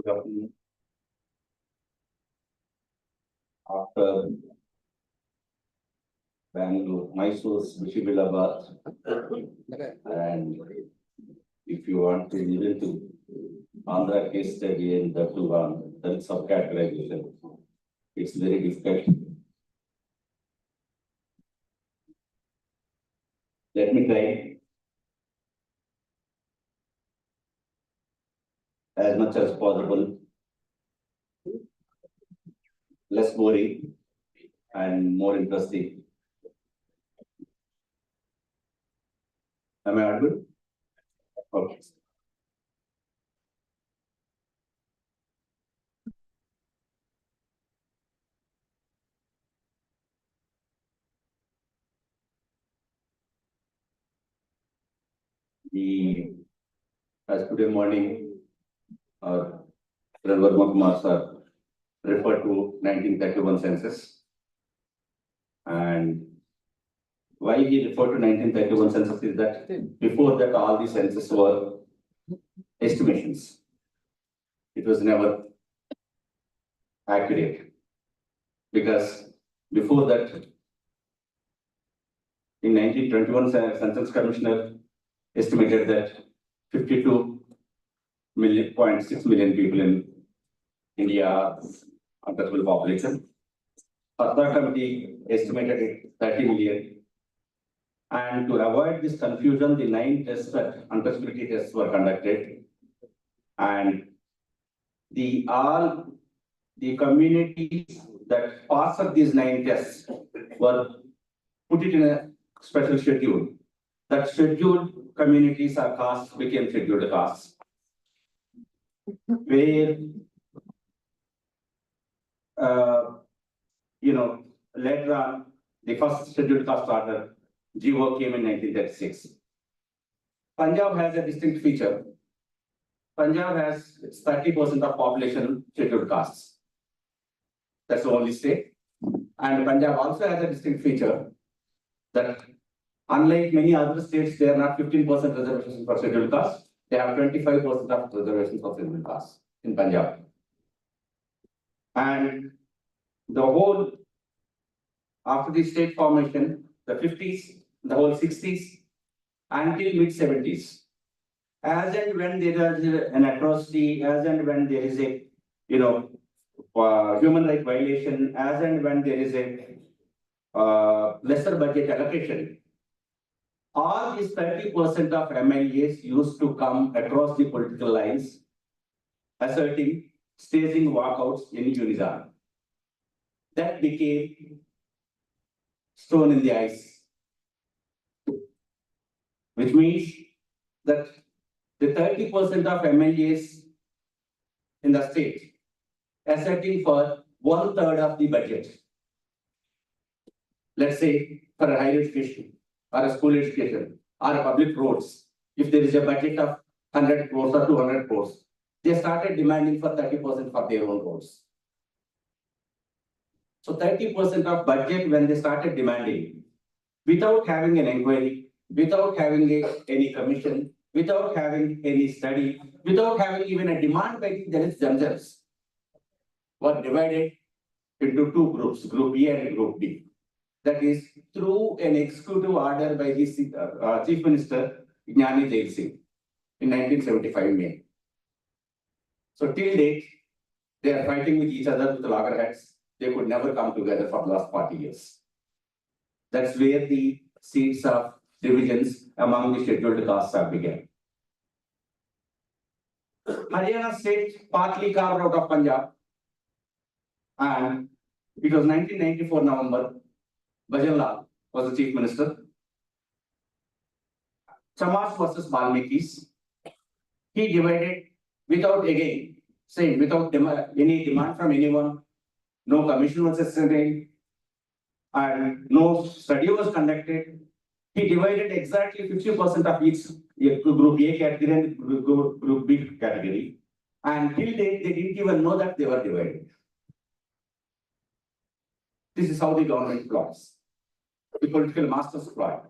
Good afternoon. After Bangalore, Mysore's Vishibilabad, and if you want to listen to Andhra case study and that to one, that is subcategorization. It's very difficult. Let me try as much as possible, less boring and more interesting. Am I audible? Okay. As today morning, our Reservation Master referred to 1931 census. And why he referred to 1931 census is that before that all the census were estimations. It was never accurate because before that, in 1921, Census Commissioner estimated that 52.6 million people in India addressable population. Other committee estimated it 30 million. And to avoid this confusion, the 9 tests that untouchability tests were conducted. And all the communities that passed these 9 tests were put it in a special schedule. That scheduled communities or castes became scheduled castes, where later on the first scheduled caste order GO came in 1936. Punjab has a distinct feature. Punjab has 30% of population scheduled castes. That's the only state. And Punjab also has a distinct feature that unlike many other states, they are not 15% reservations for scheduled castes. They have 25% of reservations for scheduled castes in Punjab. And the whole, after the state formation, the 50s, the whole 60s, until mid-70s, as and when there is an atrocity, as and when there is a, human rights violation, as and when there is a lesser budget allocation, all these 30% of MLAs used to come across the political lines, asserting, staging walkouts in unison. That became stone in the ice, which means that the 30% of MLAs in the state asserting for 1/3 of the budget. Let's say for a higher education or a school education or a public roads, if there is a budget of 100 crores or 200 crores, they started demanding for 30% for their own roads. So 30% of budget when they started demanding, without having an inquiry, without having any commission, without having any study, without having even a demand by the Dalits themselves, were divided into 2 groups, Group A and Group B. That is through an executive order by the Chief Minister Gnani Jail Singh in 1975 May. So till date, they are fighting with each other with the loggerheads. They could never come together for the last 40 years. That's where the seeds of divisions among the scheduled castes have begun. Haryana state partly carved out of Punjab, and it was 1994 November. Bhajanlal was the chief minister. Chamas versus Balmikis. He divided without without any demand from anyone. No commission was sustained and no study was conducted. He divided exactly 50% of each Group A category and Group B category. And till date, they didn't even know that they were divided. This is how the government plots. The political masters plot.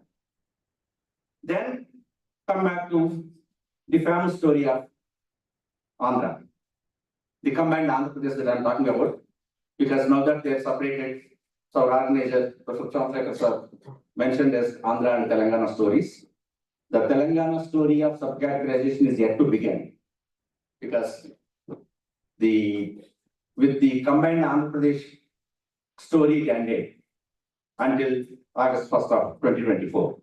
Then come back to the famous story of Andhra. the combined Andhra Pradesh that I'm talking about, because now that they're separated, so our organizer, Professor Chomflecker sir, mentioned as Andhra and Telangana stories. The Telangana story of subcategorization is yet to begin, because with the combined Andhra Pradesh story it ended until August 1st of 2024.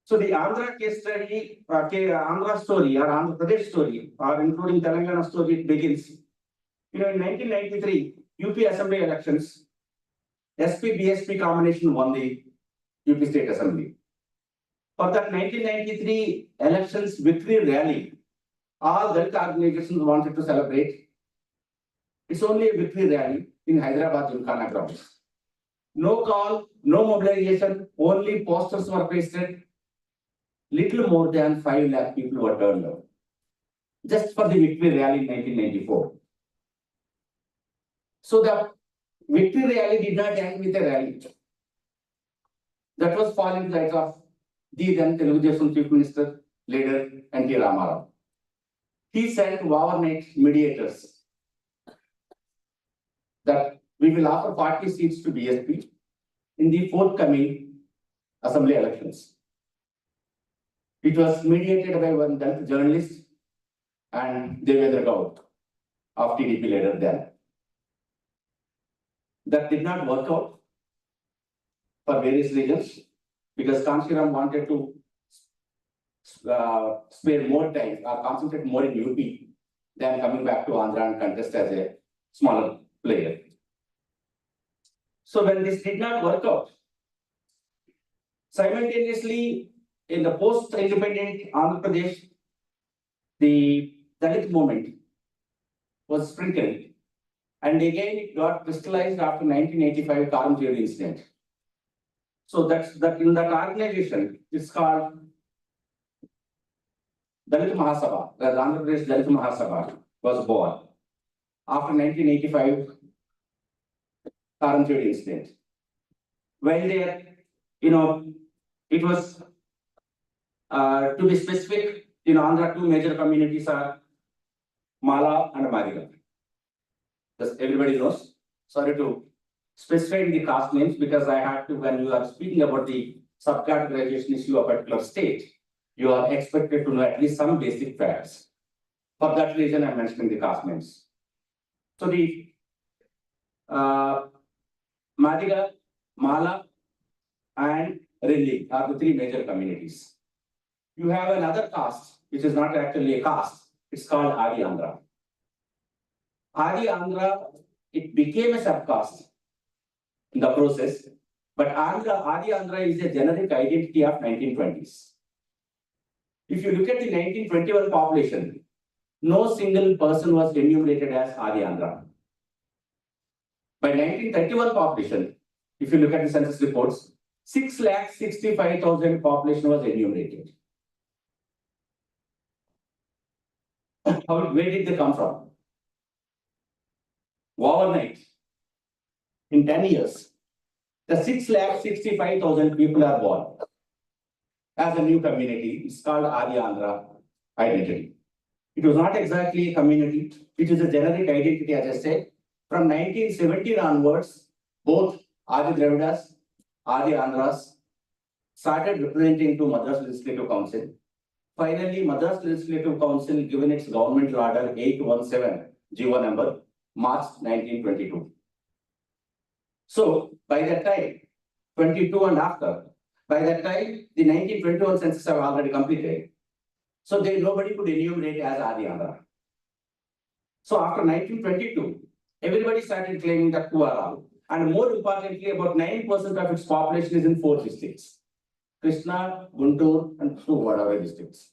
So the Andhra case study, Andhra story or Andhra Pradesh story, or including Telangana story, it begins. In 1993, UP Assembly elections, SP-BSP combination won the UP State Assembly. For that 1993 elections victory rally, all Dalit organizations wanted to celebrate. It's only a victory rally in Hyderabad Gymkhana grounds. No call, no mobilization, only posters were pasted. Little more than 5 lakh people were turned out, just for the victory rally in 1994. So the victory rally did not end with a rally. That was falling the hands of the then Telugu Desam Chief Minister, leader N.T. Ramarao. He sent overnight mediators that we will offer 40 seats to BSP in the forthcoming assembly elections. It was mediated by one Dalit journalist and Devendra Gaur of TDP leader then. That did not work out for various reasons, because Kanshiram wanted to spare more time or concentrate more in UP than coming back to Andhra and contest as a smaller player. So when this did not work out, simultaneously in the post-independent Andhra Pradesh, the Dalit movement was sprinkled, and again it got crystallized after 1985 Karamjodi incident. So that's that in that organization, it's called Dalit Mahasabha. The Andhra Pradesh Dalit Mahasabha was born after 1985 Karamjodi incident. While there, it was to be specific, in Andhra, two major communities are Mala and Madiga. Does everybody knows? Sorry to specify the caste names, because I had to, when you are speaking about the subcategorization issue of a particular state, you are expected to know at least some basic facts. For that reason, I'm mentioning the caste names. So the Madiga, Mala, and Relli are the three major communities. You have another caste, which is not actually a caste. It's called Adi Andhra. Adi Andhra, it became a subcaste in the process, but Adi Andhra is a generic identity of 1920s. If you look at the 1921 population, no single person was enumerated as Adi Andhra. By 1931 population, if you look at the census reports, 6,65,000 population was enumerated. Where did they come from? Overnight, in 10 years, the 6,65,000 people are born as a new community. It's called Adi Andhra identity. It was not exactly a community. It is a generic identity, as I said. From 1917 onwards, both Adi Dravidas, Adi Andhras started representing to Madras Legislative Council. Finally, Madras Legislative Council given its governmental order 817, GO number, March 1922. So, by that time, 22 and after, by that time, the 1921 census have already completed. So, nobody could enumerate as Adi Andhra. So, after 1922, everybody started claiming that who are all. And more importantly, about 9% of its population is in 4 districts: Krishna, Guntur, and 2 whatever districts.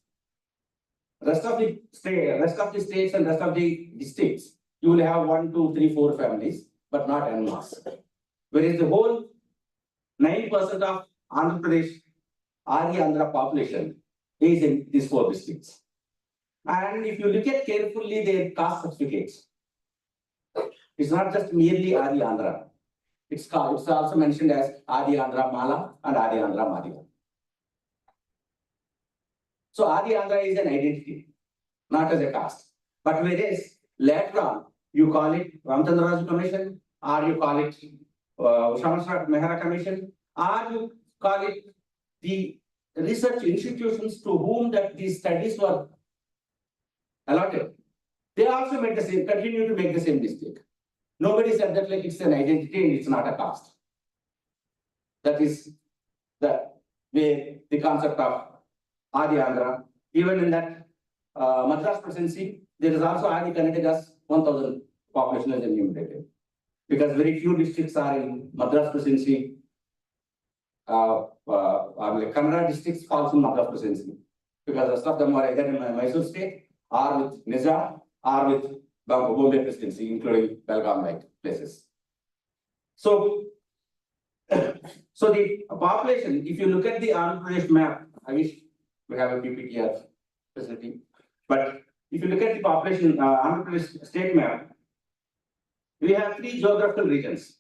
Rest of the states and rest of the districts, you will have 1, 2, 3, 4 families, but not en masse. Whereas the whole 9% of Andhra Pradesh, Adi Andhra population is in these 4 districts. And if you look at carefully their caste certificates, it's not just merely Adi Andhra. It's also mentioned as Adi Andhra Mala and Adi Andhra Madiga. So Adi Andhra is an identity, not as a caste. But whereas Later on, you call it Ramchandra Commission, or you call it Shamsrat Mehra Commission, or you call it the research institutions to whom that these studies were allotted. They also made the same, continue to make the same mistake. Nobody said that like it's an identity and it's not a caste. That is the way the concept of Adi Andhra, even in that Madras presidency, there is also Adi Kannadigas 1,000 population is enumerated. Because very few districts are in Madras presidency. Kannada districts falls in Madras presidency. Because the rest of them are either in Mysore state or with Nizam or with Bombay presidency, including Belgaum like places. So, so the population, if you look at the Andhra Pradesh map, I wish we have a PPTR facility, but if you look at the population, Andhra Pradesh state map, we have 3 geographical regions.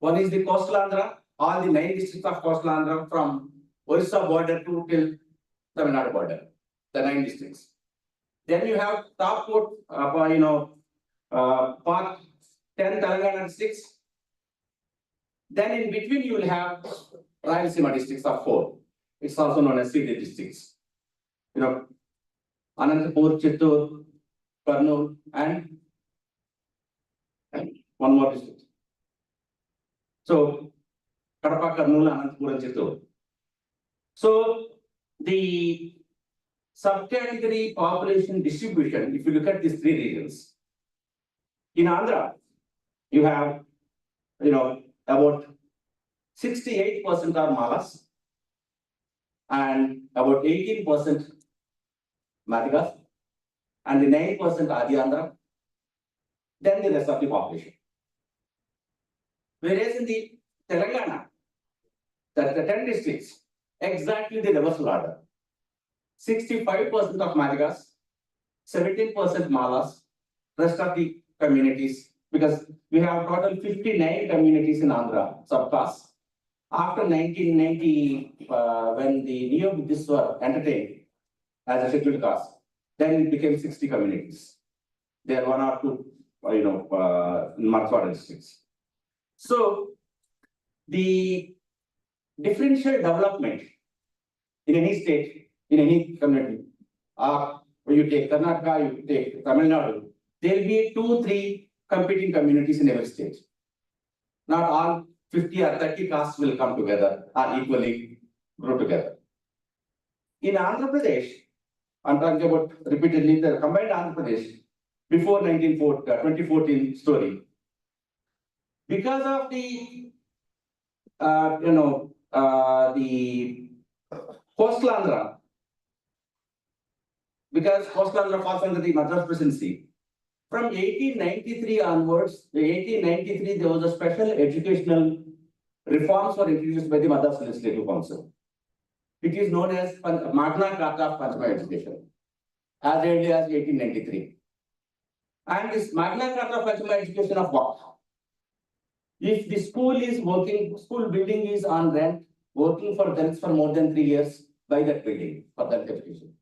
One is the coastal Andhra, all the 9 districts of coastal Andhra from Orissa border to till Tamil Nadu border, the 9 districts. Then you have top port, part 10 Telangana districts. Then in between you will have Rayalaseema districts of 4. It's also known as CD districts. Anantapur, Chittoor, Kurnool, and one more district. So Kadapa, Kurnool, Anantapur, and Chittoor. So the subcategory population distribution, if you look at these 3 regions, in Andhra, you have, about 68% are Malas and about 18% Madigas and the 9% Adi Andhra, then the rest of the population. Whereas in the Telangana, the 10 districts, exactly the reversal order. 65% of Madigas, 17% Malas, rest of the communities, because we have total 59 communities in Andhra subcaste. After 1990, when the neo Buddhists were entertained as a scheduled caste, then it became 60 communities. There are 1 or 2, Marathwada districts. So the differential development in any state, in any community, when you take Karnataka, you take Tamil Nadu, there will be 2-3 competing communities in every state. Not all 50 or 30 castes will come together or equally grow together. In Andhra Pradesh, I'm talking about repeatedly the combined Andhra Pradesh before 2014 story. Because of the the coastal Andhra, because coastal Andhra falls under the Madras presidency. From 1893 onwards, the 1893 there was a special educational reforms were introduced by the Madras Legislative Council. It is known as Magna Carta of Panchama Education, as early as 1893. And this Magna Carta of Panchama Education of what? If the school is working, school building is on rent, working for Dalits for more than 3 years, buy that building for Dalit education.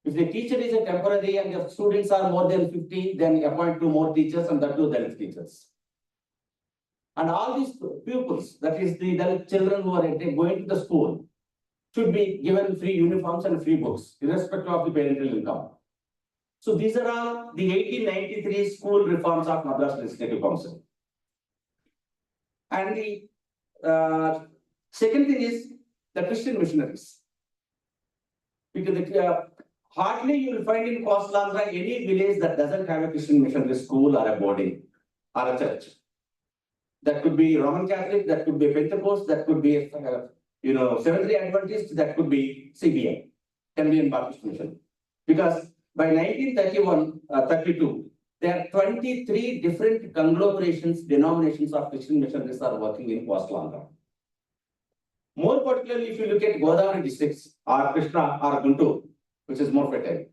If the teacher is a temporary and the students are more than 50, then appoint 2 more teachers and that 2 Dalit teachers. And all these pupils, that is the Dalit children who are going to the school, should be given free uniforms and free books, irrespective of the parental income. So these are all the 1893 school reforms of Madras Legislative Council. And the second thing is the Christian missionaries. Because hardly you will find in coastal Andhra any village that doesn't have a Christian missionary school or a boarding or a church. That could be Roman Catholic, that could be Pentecost, that could be Seventh-day Adventist, that could be CBM, Canadian Baptist Mission. Because by 1932, there are 23 different conglomerations, denominations of Christian missionaries are working in coastal Andhra. More particularly, if you look at Godavari districts or Krishna or Guntur, which is more fertile.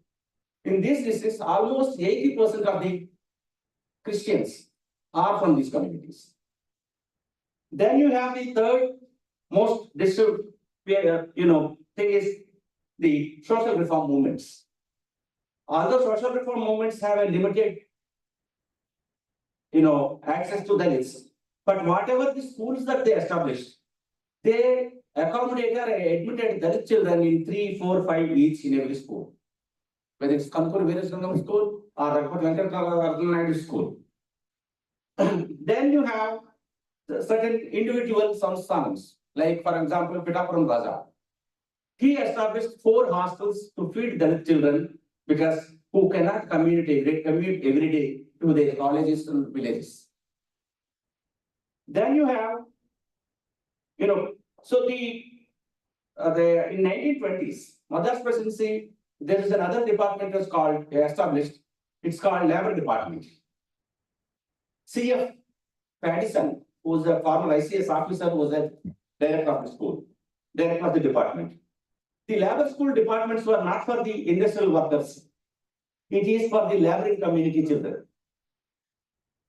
In these districts, almost 80% of the Christians are from these communities. Then you have the third most disturbed, thing is the social reform movements. Although social reform movements have a limited, access to Dalits, but whatever the schools that they established, they accommodated or admitted Dalit children in 3, 4, 5 each in every school. Whether it's Kanpur Veerasangam School or Rakpat Venkataraman School. Then you have certain individual samsthanams, like for example, Pitapuram Raja. He established 4 hostels to feed Dalit children because who cannot commute every day to their colleges and villages. Then you have, so the in 1920s, Madras Presidency, there is another department was called established. It's called Labor Department. C.F. Paddison, who was a former ICS officer, was a director of the school, director of the department. The labor school departments were not for the industrial workers. It is for the laboring community children.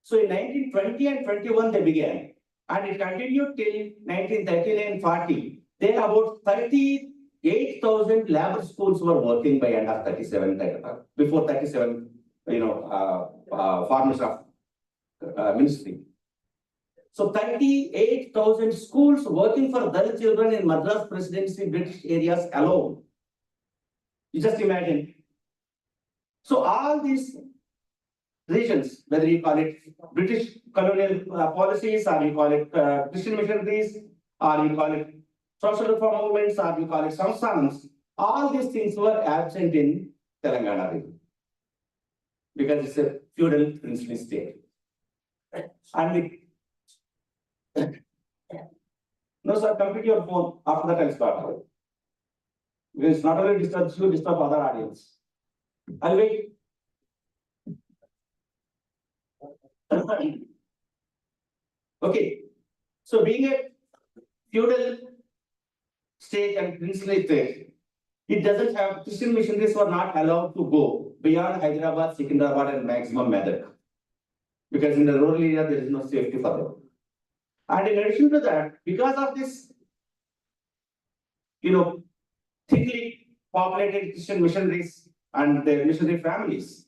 So in 1920 and 21 they began, and it continued till 1939-40. Then about 38,000 labor schools were working by end of 37, before 37, farmers of ministry. So 38,000 schools working for Dalit children in Madras Presidency British areas alone. You just imagine. So all these regions, whether you call it British colonial policies, or you call it Christian missionaries, or you call it social reform movements, or you call it samsthanams, all these things were absent in Telangana region because it's a feudal princely state. And no, sir, complete your phone. After that, I'll start. Because not only disturbs you, disturb other audience. I'll wait. Okay. So being a feudal state and princely state, it doesn't have, Christian missionaries were not allowed to go beyond Hyderabad, Secunderabad, and maximum Medak. Because in the rural area, there is no safety for them. And in addition to that, because of this, thickly populated Christian missionaries and their missionary families,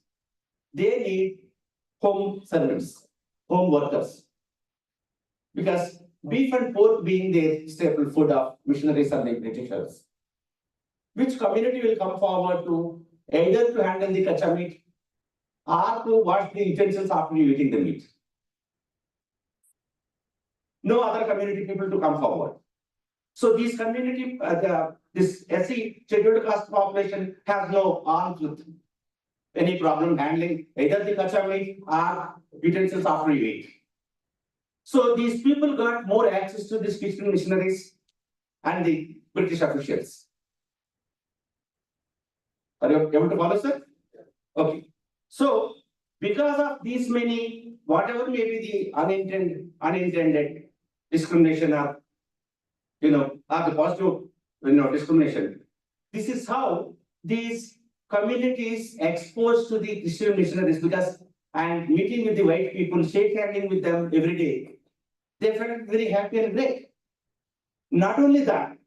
they need home servants, home workers. Because beef and pork being their staple food of missionaries and the Britishers, which community will come forward to either to handle the kacha meat or to wash the utensils after eating the meat? No other community people to come forward. So these community, this SC scheduled caste population has no arms with any problem handling either the kacha meat or utensils after you eat. So these people got more access to these Christian missionaries and the British officials. Are you able to follow, sir? Okay. So because of these many, whatever may be the unintended discrimination or or the positive discrimination, this is how these communities exposed to the Christian missionaries, because and meeting with the white people, shake handing with them every day, they felt very happy and great. Not only that,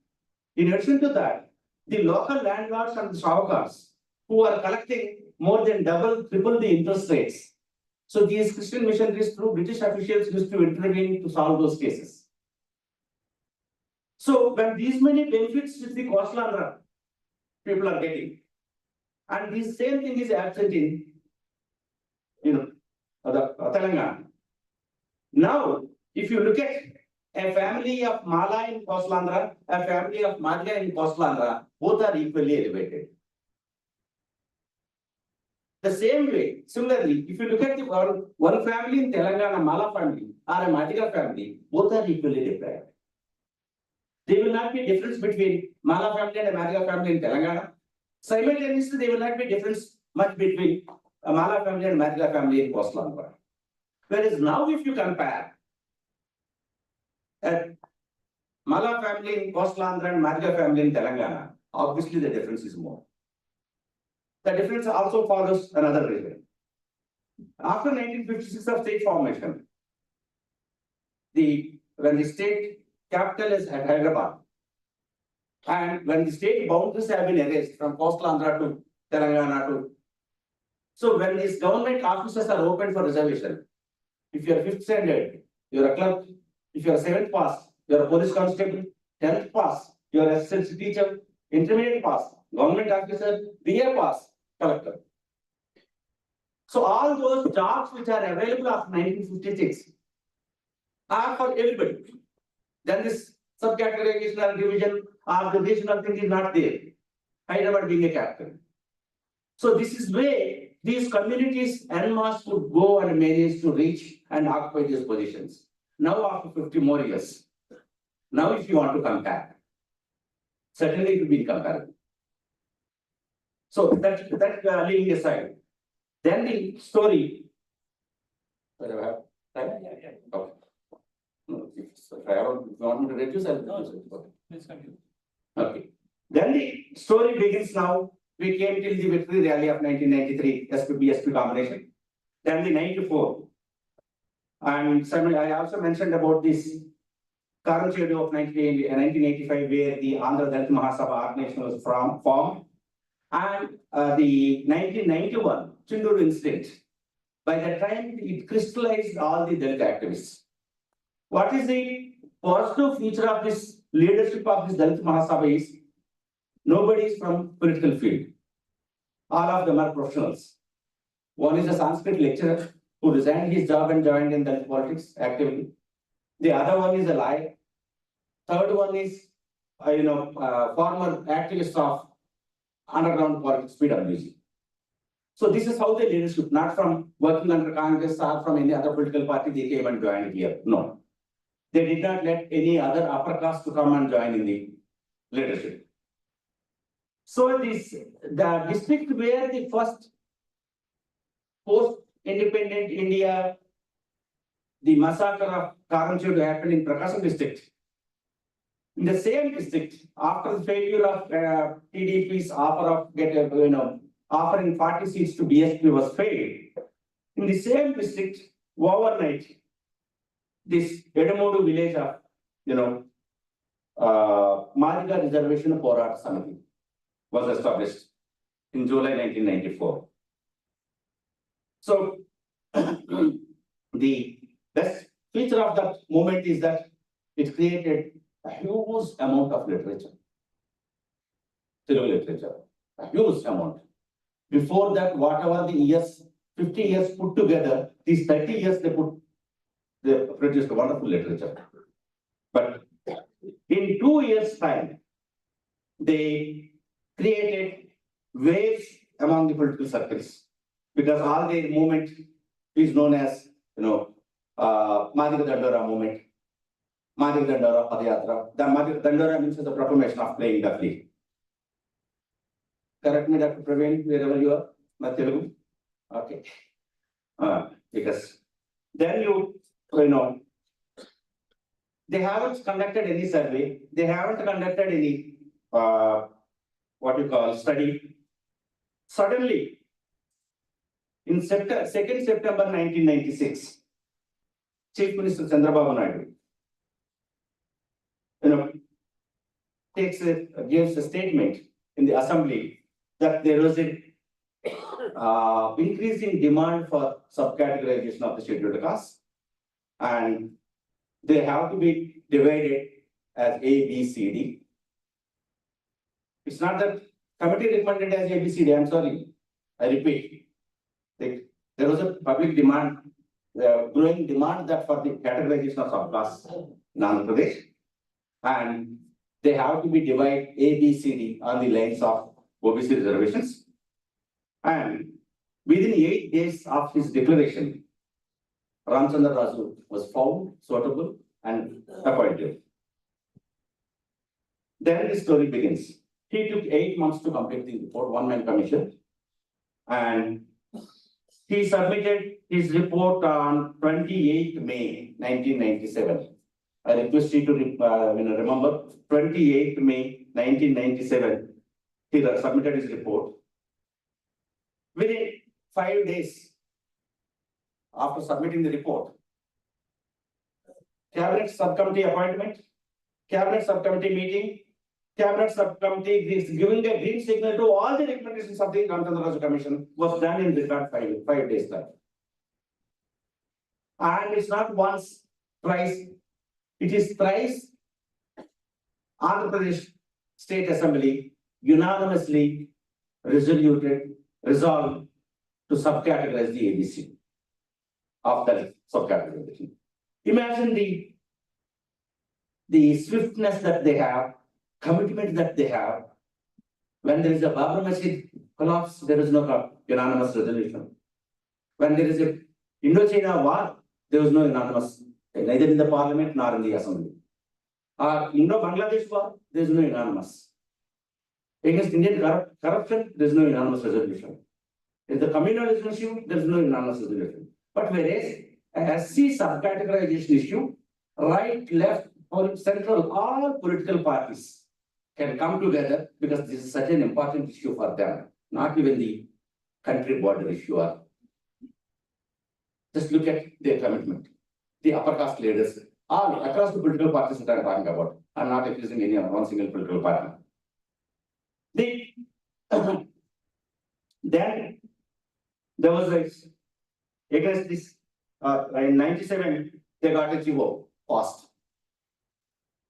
in addition to that, the local landlords and the shavakars who are collecting more than double, triple the interest rates. So these Christian missionaries through British officials used to intervene to solve those cases. So when these many benefits which the coastal Andhra people are getting, and this same thing is absent in Telangana. Now, if you look at a family of Mala in coastal Andhra, a family of Madhya in coastal Andhra, both are equally elevated. The same way, similarly, if you look at the one family in Telangana, Mala family, or a Madhya family, both are equally deprived. There will not be difference between Mala family and a Madhya family in Telangana. Simultaneously, there will not be difference much between a Mala family and Madhya family in coastal Andhra. Whereas now, if you compare a Mala family in coastal Andhra and Madhya family in Telangana, obviously the difference is more. The difference also follows another reason. After 1956 of state formation, when the state capital is at Hyderabad, and when the state boundaries have been erased from coastal Andhra to Telangana to So when these government offices are open for reservation, if you are fifth standard, you are a clerk. If you are seventh pass, you are a police constable. 10th pass, you are a SSLC teacher. Intermediate pass, government officer. BA pass, collector. So all those jobs which are available after 1956 are for everybody. Then this subcategorization or division or the regional thing is not there. Hyderabad being a capital. So this is where these communities en masse could go and manage to reach and occupy these positions. Now after 50 more years, now if you want to compare, certainly it will be comparable. So that leaving aside, then the story. Whether I have time? Yeah. Okay. No, if I want me to reduce, I'll reduce it. Okay. Please continue. Okay. Then the story begins now. We came till the victory rally of 1993, SPB combination. Then the 94. And I also mentioned about this Karan Chedu of 1985, where the Andhra Dalit Mahasabha organization was formed. And the 1991 Chinduru incident. By that time, it crystallized all the Dalit activists. What is the positive feature of this leadership of this Dalit Mahasabha is nobody is from political field. All of them are professionals. One is a Sanskrit lecturer who resigned his job and joined in Dalit politics actively. The other one is a lawyer. Third one is, former activist of underground politics, PWG. So this is how the leadership, not from working under Congress or from any other political party, they came and joined here. No. They did not let any other upper caste to come and join in the leadership. So the district where the first post-independent India, the massacre of Karan Chedu happened in Prakasam district. In the same district, after the failure of TDP's offer of offering 40 seats to BSP was failed, in the same district, overnight, this Edamodu village of, Madhika Reservation Porata Samiti was established in July 1994. So, the best feature of that movement is that it created a huge amount of literature, Telugu literature, a huge amount. Before that, whatever the years, 50 years put together, these 30 years they produced wonderful literature. But in 2 years' time, they created waves among the political circles because all their movement is known as, Madhika Dandora movement. Madhika Dandora Padayatra. The Madhika Dandora means the proclamation of playing the flea. Correct me, Dr. Praveen, wherever you are, Telugu. Okay. Because then they haven't conducted any survey. They haven't conducted any, study. Suddenly, in 2nd September 1996, Chief Minister Chandrababu Naidu, gives a statement in the assembly that there was an increasing demand for subcategorization of the scheduled castes, and they have to be divided as A, B, C, D. It's not that committee recommended as A, B, C, D. I'm sorry. I repeat. There was a public demand, growing demand that for the categorization of subclasses in Andhra Pradesh, and they have to be divided A, B, C, D on the lines of OBC reservations. And within 8 days of his declaration, Ramchandra Raju was found suitable and appointed. Then the story begins. He took 8 months to complete the report, one-man commission, and he submitted his report on 28th May 1997. I request you to remember 28th May 1997. He submitted his report. Within 5 days after submitting the report, cabinet subcommittee appointment, cabinet subcommittee meeting, Cabinet subcommittee is giving a green signal to all the recommendations of the Ramchandra Commission was done in record 5 days time. And it's not once, twice, it is thrice. Andhra Pradesh State Assembly unanimously resolved to subcategorize the ABC of that subcategorization. Imagine the swiftness that they have, commitment that they have. When there is a Babri Masjid collapse, there is no unanimous resolution. When there is a Indo-China war, there was no unanimous, neither in the parliament nor in the assembly. Indo-Bangladesh war, there is no unanimous. Against Indian corruption, there is no unanimous resolution. In the communalism issue, there is no unanimous resolution. But whereas a SC subcategorization issue, right, left, or central, all political parties can come together because this is such an important issue for them, not even the country border issue. Just look at their commitment. The upper caste leaders, all across the political parties that I'm talking about. I'm not accusing any of one single political party. Then there was against this in 97, they got a GO passed.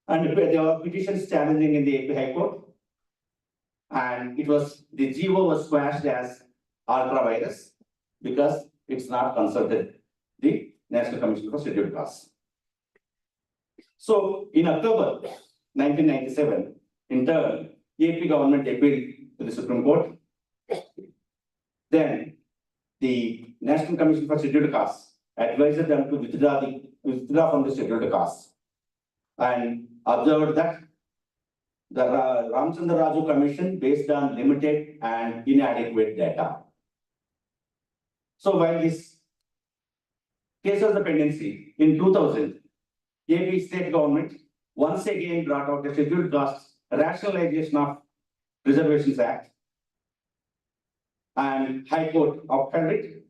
And there were petitions challenging in the AP High Court. And it was the GO was squashed as ultra virus because it's not consulted the National Commission for Scheduled Castes. So in October 1997, in turn, AP government appealed to the Supreme Court. Then the National Commission for Scheduled Castes advised them to withdraw from the Scheduled Castes and observed that the Ramchandra Raju Commission based on limited and inadequate data. So while this case was the pendency, in 2000, AP state government once again brought out a Scheduled Castes Rationalization of Reservations Act, and High Court upheld it.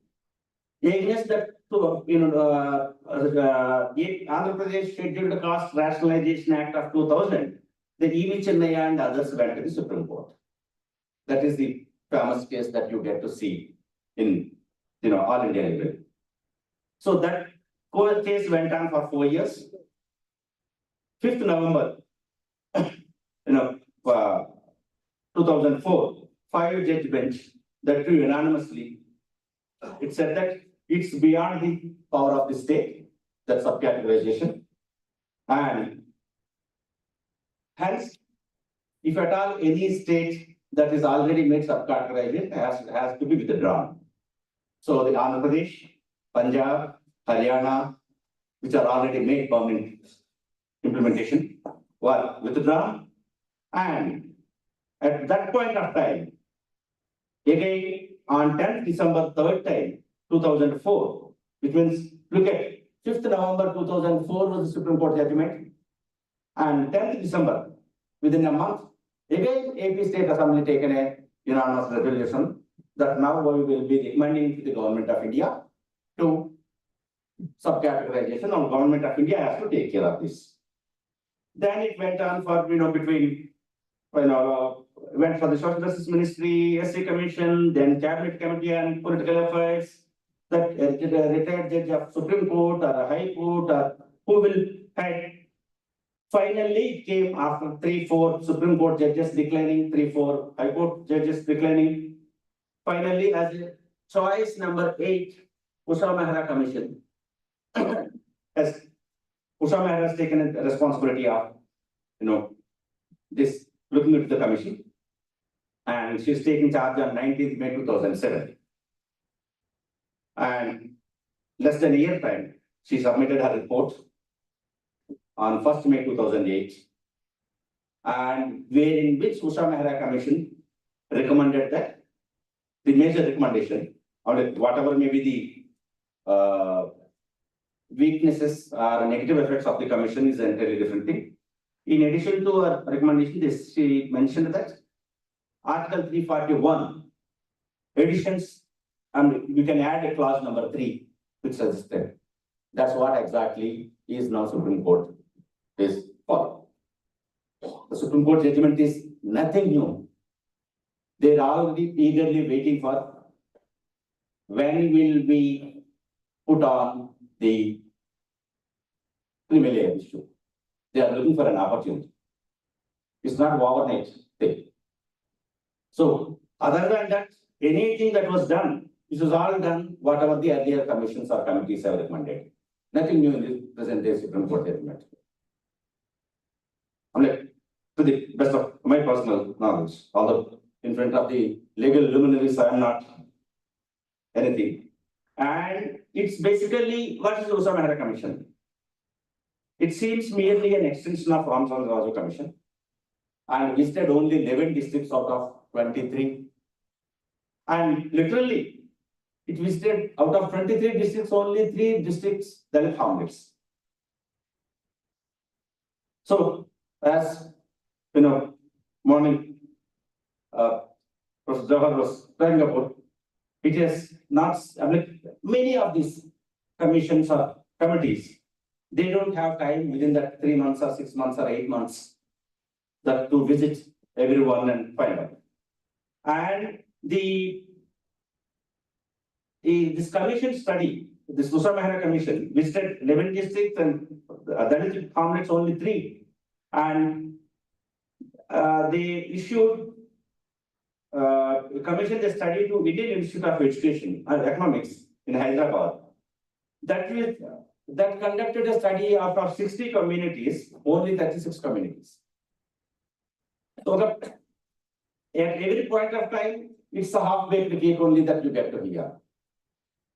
Against that, Andhra Pradesh Scheduled Caste Rationalization Act of 2000, the E.V. Chennaiah and others went to the Supreme Court. That is the famous case that you get to see in all India level. So that court case went on for 4 years. 5th November, 2004, 5-judge bench that unanimously, it said that it's beyond the power of the state, that subcategorization, and hence, if at all any state that is already made subcategorization has to be withdrawn. So the Andhra Pradesh, Punjab, Haryana, which are already made permanent implementation, were withdrawn, and at that point of time, again on 10th December, 3rd time, 2004, which means, look at 5th November 2004 was the Supreme Court judgment, and 10th December, within a month, again AP State Assembly taken a unanimous resolution that now we will be recommending to the Government of India to subcategorization, and Government of India has to take care of this. Then it went on for went for the Social Justice Ministry, SC Commission, then Cabinet Committee on Political Affairs, that retired judge of Supreme Court or High Court or who will head. Finally, it came after 3-4 Supreme Court judges declining, 3-4 High Court judges declining. Finally, as a choice number 8, Usha Mehra Commission. As Usha Mehra has taken a responsibility of, this looking at the commission, and she's taking charge on 19th May 2007. And less than a year time, she submitted her report on 1st May 2008, and wherein which Usha Mehra Commission recommended that the major recommendation, or whatever may be the weaknesses or negative effects of the commission, is an entirely different thing. In addition to her recommendation, she mentioned that Article 341 additions, and we can add a clause number 3, which suggested. That's what exactly is now Supreme Court is for. The Supreme Court judgment is nothing new. They're already eagerly waiting for when will we put on the criminal layer issue. They are looking for an opportunity. It's not overnight thing. So other than that, anything that was done, this was all done, whatever the earlier commissions or committees have recommended. Nothing new in this present day Supreme Court judgment. I'm like, to the best of my personal knowledge, although in front of the legal luminaries, I am not anything. And it's basically, what is the Usha Mehra Commission? It seems merely an extension of Ramchandra Raju Commission and visited only 11 districts out of 23. And literally, it visited out of 23 districts, only 3 districts Dalit hamlets. So, as you know, morning, Professor Jawahar was talking about, it is not, I mean, many of these commissions or committees, they don't have time within that 3 months or 6 months or 8 months that to visit everyone and find out. And this commission study, this Usha Mehra Commission, visited 11 districts and Dalit hamlets only 3. And they issued commissioned a study to Indian Institute of Education and Economics in Hyderabad. That conducted a study out of 60 communities, only 36 communities. So at every point of time, it's a half-baked cake only that you get to hear,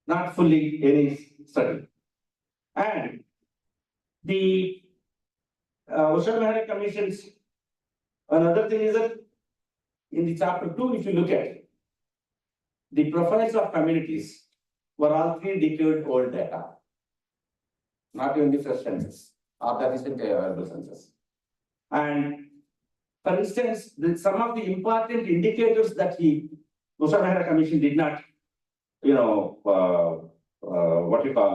not fully any study. And the Usha Mehra Commission's another thing is that in the chapter 2, if you look at the profiles of communities were all 3-decade-old data, not even the fresh census or the recently available census. And for instance, some of the important indicators that the Usha Mehra Commission did not,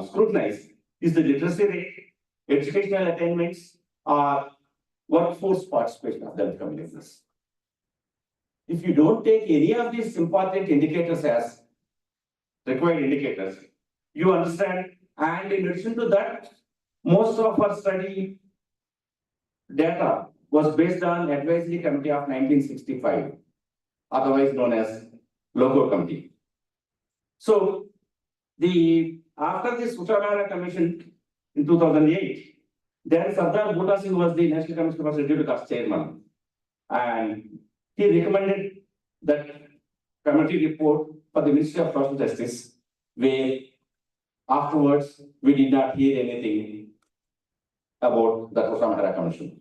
scrutinize is the literacy rate, educational attainments, or workforce participation of Dalit communities. If you don't take any of these important indicators as required indicators, you understand. And in addition to that, most of our study data was based on Advisory Committee of 1965, otherwise known as Logo Committee. So after this Usha Mehra Commission in 2008, then Sardar Bhutta Singh was the National Commission for Scheduled Caste chairman, and he recommended that committee report for the Ministry of Social Justice, where afterwards we did not hear anything about the Usha Mehra Commission.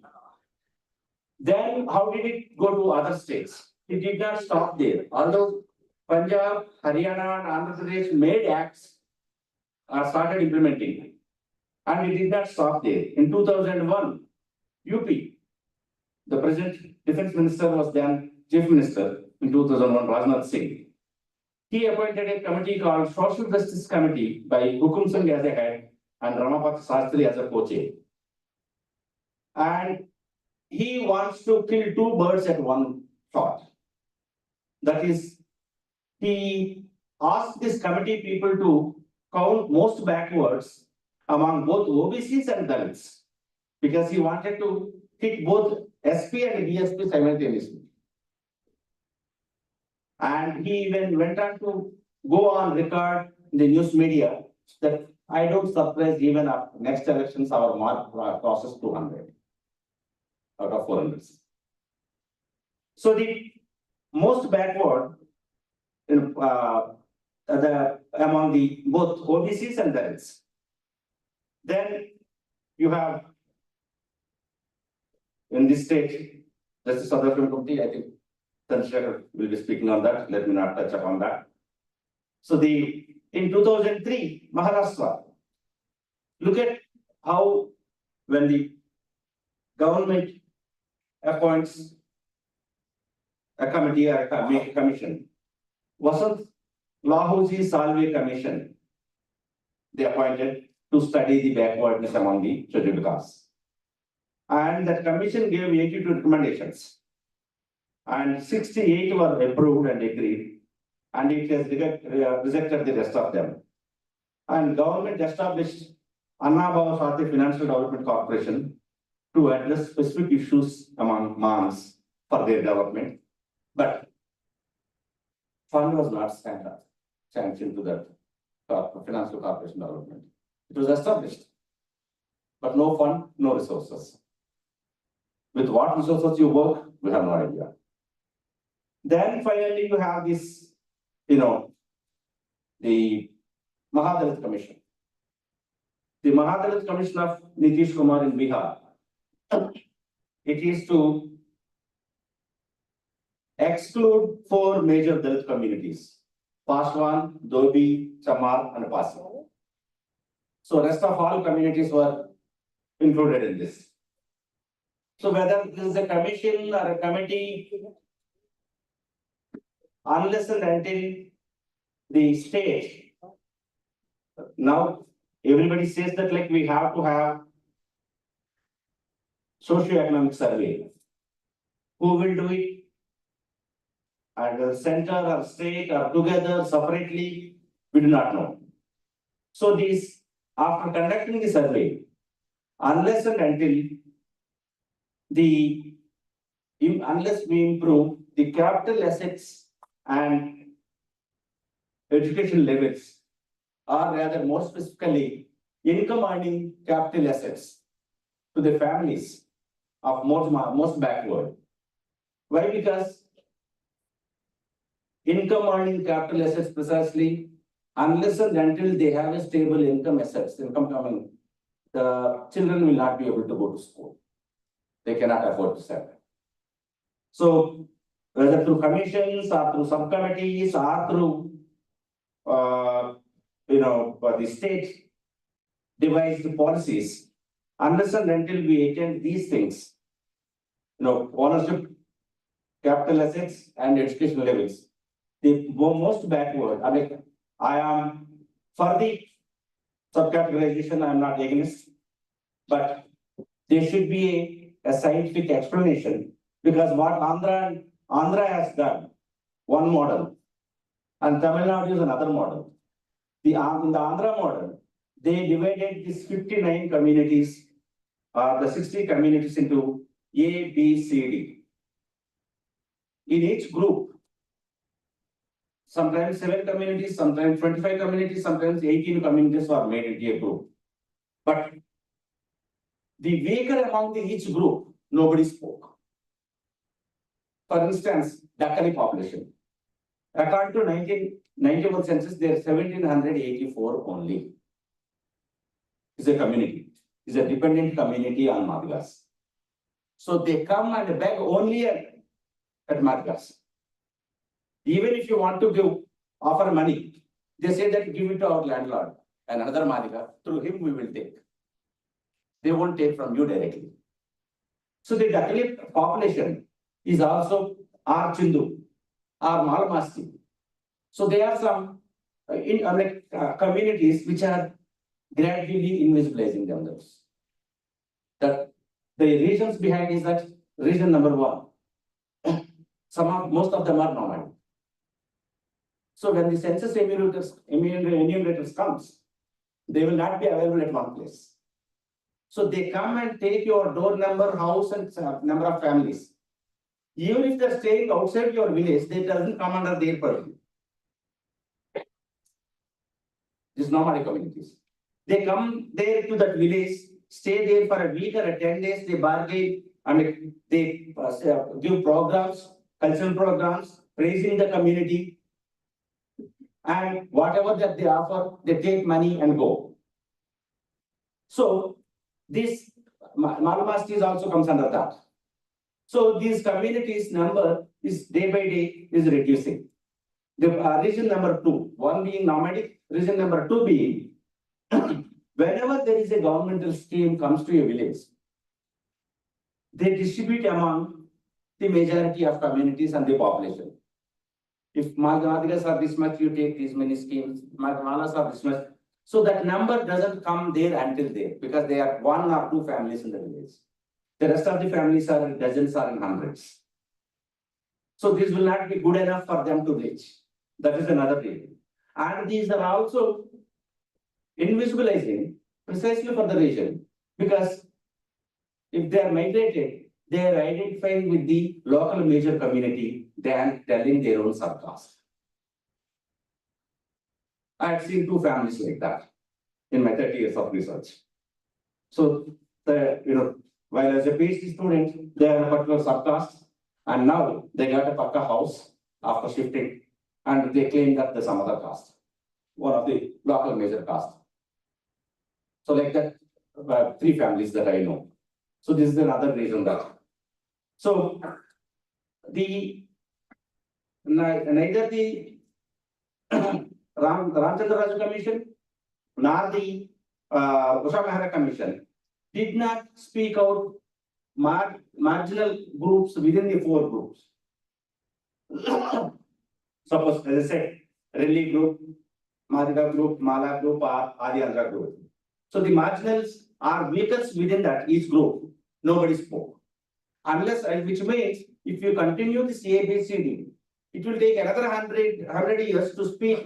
Then how did it go to other states? It did not stop there. Although Punjab, Haryana, and Andhra Pradesh made acts, started implementing, and it did not stop there. In 2001, UP, the present defense minister was then chief minister in 2001, Rajnath Singh. He appointed a committee called Social Justice Committee by Hukum Singh as a head and Ramapat Sastri as a co-chair. And he wants to kill 2 birds at one shot. That is, he asked this committee people to count most backwards among both OBCs and Dalits, because he wanted to hit both SP and BSP simultaneously. And he even went on to go on record in the news media that I don't surprise even after next elections our mark crosses 200 out of 400. So the most backward among the both OBCs and Dalits. Then you have in this state, Justice Sadafim Committee, I think Chandrasekhar will be speaking on that. Let me not touch upon that. So in 2003, Maharashtra, look at how when the government appoints a committee or a commission, Vasant Lahoji Salve Commission, they appointed to study the backwardness among the scheduled castes. And that commission gave 82 recommendations. And 68 were approved and agreed. And it has rejected the rest of them. And government established Anna Bhava Sati Financial Development Corporation to address specific issues among moms for their development. But fund was not sanctioned to that financial corporation development. It was established, but no fund, no resources. With what resources you work, we have no idea. Then finally you have this, the Mahadalit Commission. The Mahadalit Commission of Nitish Kumar in Bihar. It is to exclude 4 major Dalit communities: Paswan, Dobi, Chamar, and Pasi. So rest of all communities were included in this. So whether this is a commission or a committee, unless and until the state, now everybody says that like we have to have socio-economic survey. Who will do it? Either center or state or together, separately, we do not know. So these, after conducting the survey, unless and until unless we improve the capital assets and education levels, or rather more specifically, income earning capital assets to the families of most backward. Why? Because income earning capital assets precisely, unless and until they have a stable income assets, income coming, the children will not be able to go to school. They cannot afford to send. So whether through commissions or through subcommittees or through the state devised policies, unless and until we attend these things, ownership, capital assets, and educational levels, the most backward. I am for the subcategorization, I am not against, but there should be a scientific explanation, because what Andhra has done, one model, and Tamil Nadu is another model. In the Andhra model, they divided these 59 communities, the 60 communities into A, B, C, D. In each group, sometimes 7 communities, sometimes 25 communities, sometimes 18 communities are made into a group. But the weaker among each group, nobody spoke. For instance, Dakkani population. According to 1991 census, there are 1784 only. It's a community. It's a dependent community on Madigas. So they come and beg only at Madigas. Even if you want to offer money, they say that give it to our landlord and another Madiga, through him we will take. They won't take from you directly. So the Dakkani population is also R Chindu, R Malamasti. So there are some communities which are gradually invisibilizing themselves. The reasons behind is that reason number 1, most of them are nomadic. So when the census enumerators comes, they will not be available at one place. So they come and take your door number, house, and number of families. Even if they're staying outside your village, they doesn't come under their purview. These nomadic communities. They come there to that village, stay there for a week or 10 days, they bargain, and they give programs, cultural programs, praising the community. And whatever that they offer, they take money and go. So this Malamasti also comes under that. So these communities number is day by day is reducing. The region number 2, 1 being nomadic, region number 2 being whenever there is a governmental scheme comes to a village, they distribute among the majority of communities and the population. If Madigas are this much, you take these many schemes. Malas are this much. So that number doesn't come there until there, because they are 1 or 2 families in the village. The rest of the families are in dozens or in hundreds. So this will not be good enough for them to reach. That is another reason. And these are also invisibilizing precisely for the region, because if they are migrated, they are identifying with the local major community than telling their own subcaste. I have seen two families like that in my 30 years of research. So while as a PhD student, they are a particular subcaste, and now they got a Pakka house after shifting, and they claim that there's some other caste, one of the local major caste. So like that, three families that I know. So this is another reason that. So the neither the Ramchandra Raju Commission nor the Usha Mehra Commission did not speak out marginal groups within the four groups. Suppose, as I said, Relly group, Madhika group, Mala group, or Adi Andhra group. So the marginals are weakest within that each group. Nobody spoke. Unless, which means if you continue this ABCD, it will take another 100 years to speak,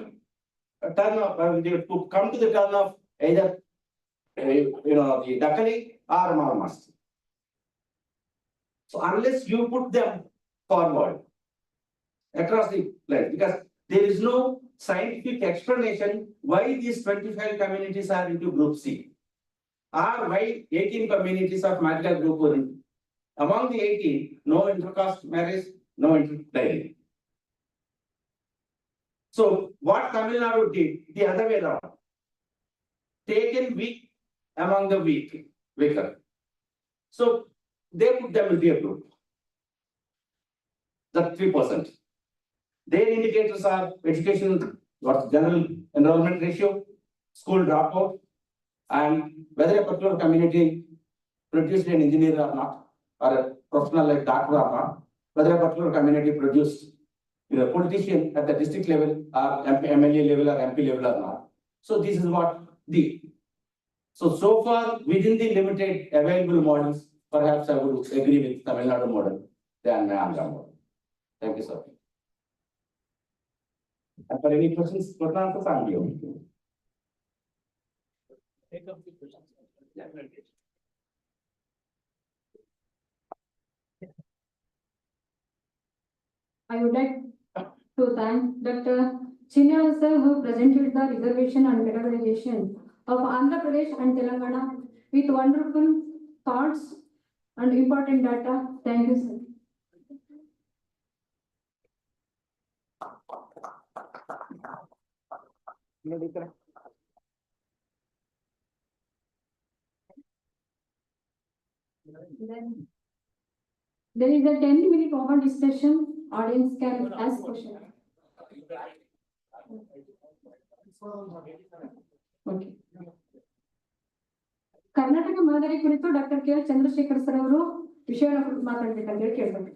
to come to the turn of either the Dakali or Malmasti. So unless you put them forward across the line, because there is no scientific explanation why these 25 communities are into group C, or why 18 communities of Madhya group were in. Among the 18, no intercaste marriage, no intermarriage. So what Tamil Nadu did, the other way around, taken weak among the weaker. So they put them into a group. That 3%. Their indicators are education, what's general enrollment ratio, school dropout, and whether a particular community produced an engineer or not, or a professional like doctor or not, whether a particular community produced a politician at the district level or MLA level or MP level or not. So this is what the. So far within the limited available models, perhaps I would agree with Tamil Nadu model than my Andhra model. Thank you, sir. And for any questions, answers, I'm here. Take up the questions. I would like to thank Dr. Chinnaya sir, who presented the reservation and categorization of Andhra Pradesh and Telangana with wonderful thoughts and important data. Thank you, sir. Then there is a 10-minute open discussion. Audience can ask questions. Okay. Karnataka ಮಾದರಿ ಕುರಿತು doctor K Chandrashekhar sir ಅವರು ವಿಷಯವನ್ನು ಕುರಿತು ಮಾತಾಡಬೇಕಂತ ಹೇಳಿ ಕೇಳ್ತಾರೆ.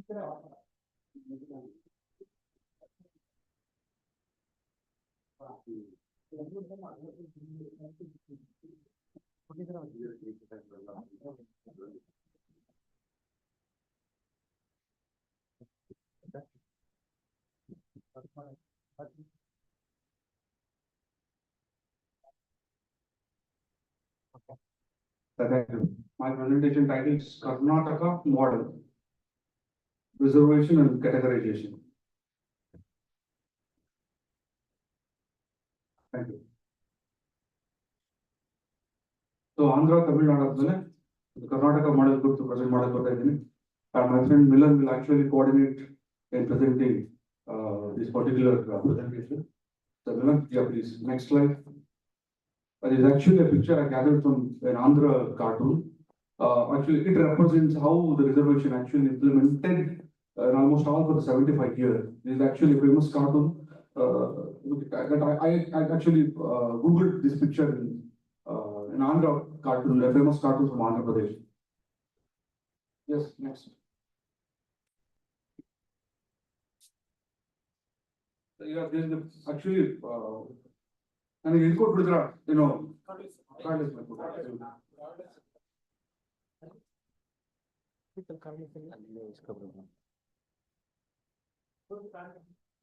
Thank you. My presentation title is Karnataka Model, Reservation and Categorization. Thank you. So Andhra, Tamil Nadu, the Karnataka model group to present model. And my friend Milan will actually coordinate in presenting this particular presentation. So Milan, yeah, please. Next slide. It is actually a picture I gathered from an Andhra cartoon. Actually, it represents how the reservation actually implemented in almost all for the 75 years. This is actually a famous cartoon that I actually Googled this picture in an Andhra cartoon, a famous cartoon from Andhra Pradesh. Yes, next. Yeah, this is actually, and in code, you know,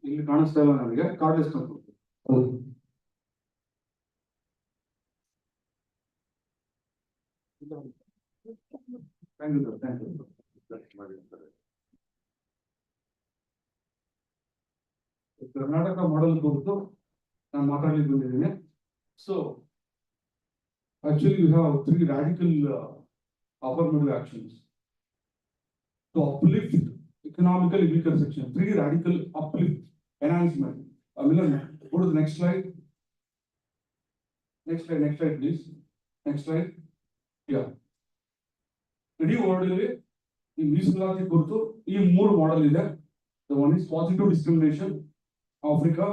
ಇಲ್ಲಿ ಕಾಣಿಸ್ತಾ ಇಲ್ಲ ನನಗೆ cordless computer. Thank you thank you. Karnataka model ಕುರಿತು ನಾನು ಮಾತಾಡ್ಲಿಕ್ಕೆ ಬಂದಿದ್ದೀನಿ. So actually we have three radical affirmative actions to uplift economically weaker section. Three radical uplift enhancement. Milan, go to the next slide. Next slide, please. Next slide. Yeah. Ready orderly. In Mizulati Kurtu, more model is there. The one is positive discrimination, Africa,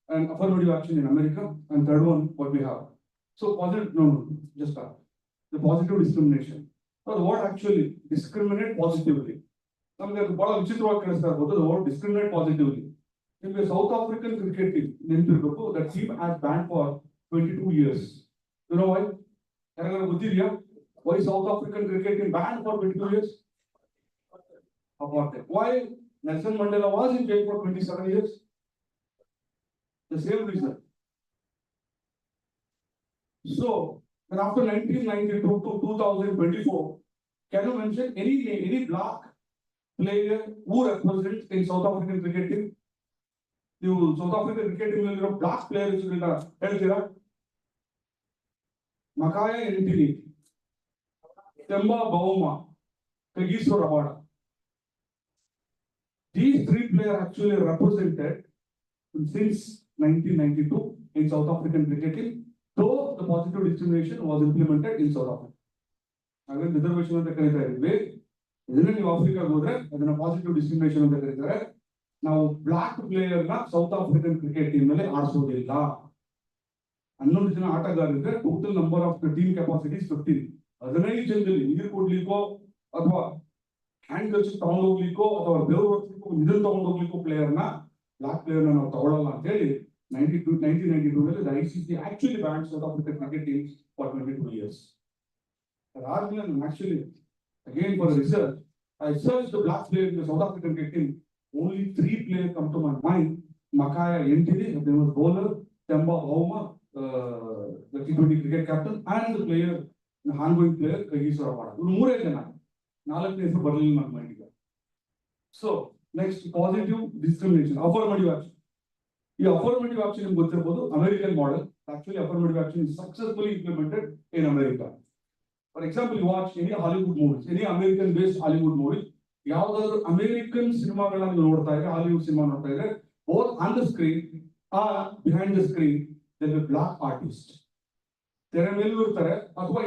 and affirmative action in America. And third one, what we have. So positive, no, just that. The positive discrimination. Now the word actually discriminate positively. Now we have to follow the word discriminate positively. In the South African cricket team, that team has banned for 22 years. You know why? Why South African cricket team banned for 22 years? Why Nelson Mandela was in jail for 27 years? The same reason. So, when after 1992 to 2024, can you mention any black player who represents in South African cricket team? You South African cricket team will have black players in the Makaya Entini, Temba Bauma, Kagiso Rabada. These three players actually represented since 1992 in South African cricket team. Though the positive discrimination was implemented in South Africa. Again, reservation of the Canada. Isn't in Africa go there? And a positive discrimination of the Canada. Now, black player na South African cricket team mele ಆಡಿಸೋದಿಲ್ಲ. 11 ಜನ ಆಟಗಾರರಿಗೆ total number of the team capacity is 15. 15 ಜನದಲ್ಲಿ ನೀರು ಕೊಡ್ಲಿಕ್ಕೋ ಅಥವಾ hand ಕರ್ಚ್ ತಗೊಂಡು ಹೋಗ್ಲಿಕ್ಕೋ ಅಥವಾ ಬೆವರು ಹೊಡ್ಲಿಕ್ಕೋ ಇದನ್ನ ತಗೊಂಡು ಹೋಗ್ಲಿಕ್ಕೋ ಪ್ಲೇಯರ್ ನ ಬ್ಲಾಕ್ ಪ್ಲೇಯರ್ ನಾವು ತಗೊಳ್ಳಲ್ಲ ಅಂತ ಹೇಳಿ 1992 the ICC actually banned South African cricket teams for 22 years. Actually, again for the research, I searched the black players in the South African cricket team. Only 3 players come to my mind. Makaya Entini, there was bowler, Temba Bauma, the T20 cricket captain, and the player, the ongoing player, Kagiso Rabada. Mure jana. Nalakne hesaru barlilla ನನ್ನ ಮೈಂಡಿಗೆ. So, next, positive discrimination, affirmative action. The affirmative action in American model, actually affirmative action is successfully implemented in America. For example, you watch any Hollywood movies, any American based Hollywood movie, American cinema Hollywood cinema, both on the screen or behind the screen, there will be black artist. There are in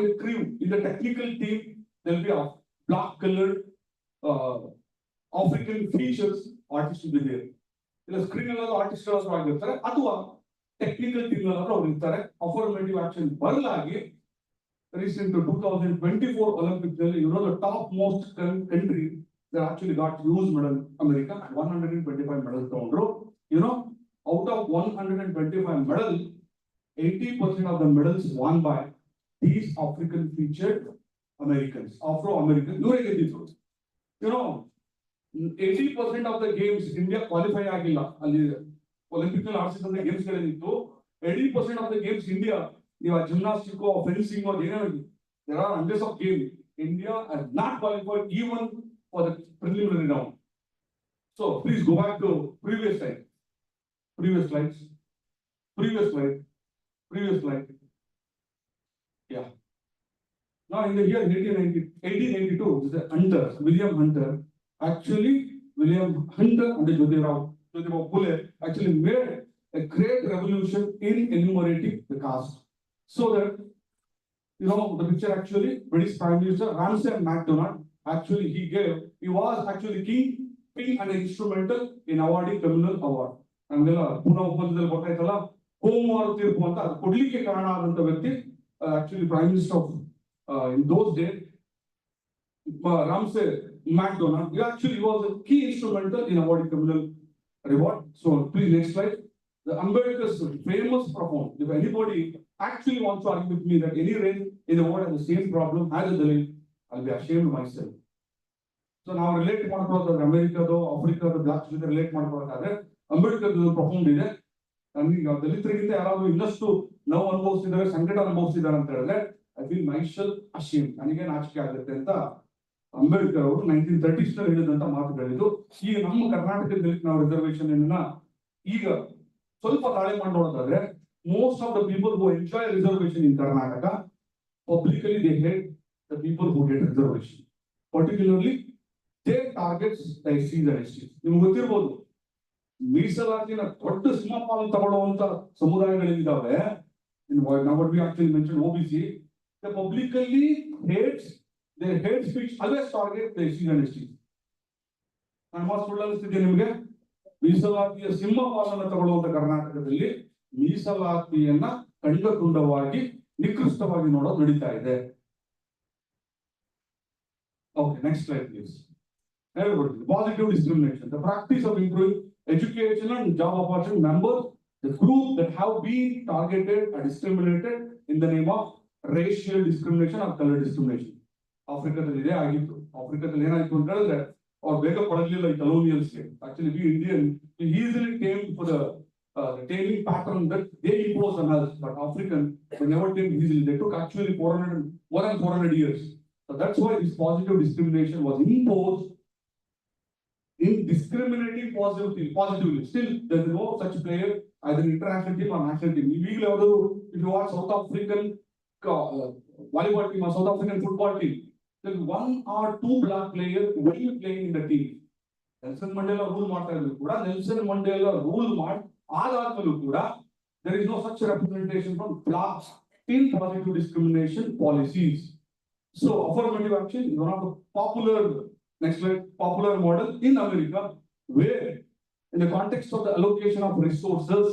the crew, in the technical team, there will be a black colored African features artist will be there. ಇಲ್ಲ screen ಎಲ್ಲ artist ಆಗಿರ್ತಾರೆ ಅಥವಾ technical team ಎಲ್ಲ ಅವ್ರು ಇರ್ತಾರೆ. Affirmative action ಬದಲಾಗಿ recent 2024 Olympics ನಲ್ಲಿ the top most country they actually got huge medal, America, 125 medals tagondru. You know, out of 125 medals, 80% of the medals won by these African featured Americans, Afro-American, you know, 80% of the games India qualify agilla. Olympic games 80% of the games India, gymnastics or fencing or there are hundreds of games. India has not qualified even for the preliminary round. So please go back to previous slide. Previous slides. Previous slide. Previous slide. Yeah. Now in the year 1892, this is Hunter, William Hunter. Actually, William Hunter and Jyotirao Phule actually made a great revolution in enumerating the caste. So that, you know, the picture actually, British Prime Minister Ramsay MacDonald, actually he was actually king and instrumental in awarding communal award. Angela, Pune Upandal Kotaitala, Home War Tirponta, Kodlike Karana and the Veti, actually Prime Minister of in those days, Ramsay MacDonald, he actually was a key instrumental in awarding communal reward. So please next slide. The Ambedkar's famous profound. If anybody actually wants to argue with me that any race in the world has the same problem as a Dalit, I'll be ashamed of myself. So now relate to America, Africa, the blacks with relate to Ambedkar profound ಇದೆ. ನಮಗೆ ದಲಿತರಿಗಿಂತ ಯಾರಾದ್ರೂ ಇನ್ನಷ್ಟು ನೋವು ಅನುಭವಿಸಿದ್ದಾರೆ, ಸಂಕಟ ಅನುಭವಿಸಿದ್ದಾರೆ ಅಂತ ಹೇಳಿದ್ರೆ ಐ ಫೀಲ್ ಮೈಸೆಲ್ಫ್ ಅಶೇಮ್, ನನಗೆ ನಾಚಿಕೆ ಆಗುತ್ತೆ ಅಂತ ಅಂಬೇಡ್ಕರ್ ಅವರು 1930s ನಲ್ಲಿ ಹೇಳಿದಂತ ಮಾತುಗಳಿದು. ಈಗ ನಮ್ಮ ಕರ್ನಾಟಕದಲ್ಲಿ ನಾವು ರಿಸರ್ವೇಶನ್ ಅನ್ನ ಈಗ ಸ್ವಲ್ಪ ತಾಳೆ ಮಾಡಿ ನೋಡೋದಾದ್ರೆ, most of the people who enjoy reservation in Karnataka publicly they hate the people who get reservation, particularly they targets the ಎಸ್ಸೀಸ್ ಅಂಡ್ ಎಸ್ಟೀಸ್. ನಿಮ್ಗೆ ಗೊತ್ತಿರ್ಬೋದು, ಮೀಸಲಾತಿನ ದೊಡ್ಡ ಸಿಂಹಪಾಲು ತಗೊಳ್ಳುವಂತ ಸಮುದಾಯಗಳಿದ್ದಾವೆ. what we actually mentioned OBC, the publicly hates, their hate speech always target the SC and ST. ನಾನು ಮಾತು ಸುಳ್ಳು ಅನಿಸ್ತಿದ್ದೆ ನಿಮಗೆ? ಮೀಸಲಾತಿಯ ಸಿಂಹಪಾಲನ್ನು ತಗೊಳ್ಳುವಂತ ಕರ್ನಾಟಕದಲ್ಲಿ ಮೀಸಲಾತಿಯನ್ನ ಖಂಡತುಂಡವಾಗಿ ನಿಕೃಷ್ಟವಾಗಿ ನೋಡೋದು ನಡೀತಾ ಇದೆ. Okay, next slide please. Positive discrimination, the practice of improving education and job opportunity members, the group that have been targeted and discriminated in the name of racial discrimination or color discrimination. ಆಫ್ರಿಕಾದಲ್ಲಿ ಇದೇ ಆಗಿತ್ತು. ಆಫ್ರಿಕಾದಲ್ಲಿ ಏನಾಯ್ತು ಅಂತ ಹೇಳಿದ್ರೆ ಅವ್ರು ಬೇಗ ಪಡಲಿಲ್ಲ ಈ ಕಲೋನಿಯಲ್ಸ್ಗೆ. Actually we Indian easily came for the taming pattern that they imposed on us, but African they never came easily. They took actually more than 400 years. So that's why this positive discrimination was imposed in discriminating positively. Still, there is no such player, either international team or national team. If you watch South African volleyball team or South African football team, there is one or two black players will playing in the team. Nelson Mandela rule ಮಾಡ್ತಾ ಇದ್ರು ಕೂಡ, Nelson Mandela rule ಆದಾದ್ಮೇಲೂ ಕೂಡ there is no such representation from blacks in positive discrimination policies. So affirmative action is one of the popular, next slide, popular model in America, where in the context of the allocation of resources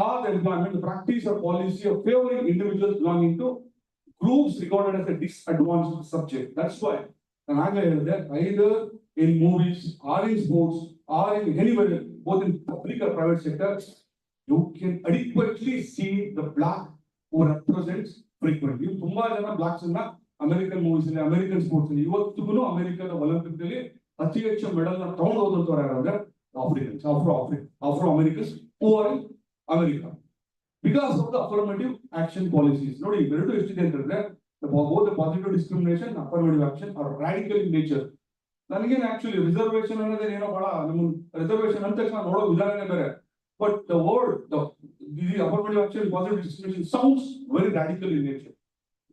or the employment, the practice or policy of favoring individuals belonging to groups regarded as a disadvantaged subject. That's why, and I that either in movies or in sports or in anywhere, both in public or private sector, you can adequately see the black who represents frequently. Tumba jana blacks in American movies ಅಲ್ಲಿ, American sports ಅಲ್ಲಿ ಇವತ್ತಿಗೂ ಅಮೆರಿಕದ Olympic ನಲ್ಲಿ ಅತಿ ಹೆಚ್ಚು medal ನ ತಗೊಂಡು ಹೋದಂತವ್ರು ಯಾರಂದ್ರೆ Africans, Afro Americans who are in America because of the affirmative action policies. ನೋಡಿ ಎರಡು ಎಷ್ಟಿದೆ ಅಂತಂದ್ರೆ both positive discrimination, affirmative action are radical in nature. ನನಗೇನು ಆಕ್ಚುಲಿ ರಿಸರ್ವೇಶನ್ ಅನ್ನೋದೇ ಏನೋ ಬಹಳ ನಮ್ಮ ರಿಸರ್ವೇಶನ್ ಅಂದ ತಕ್ಷಣ ನೋಡೋ ವಿಧಾನನೇ ಬೇರೆ. But the word affirmative action, positive discrimination sounds very radical in nature.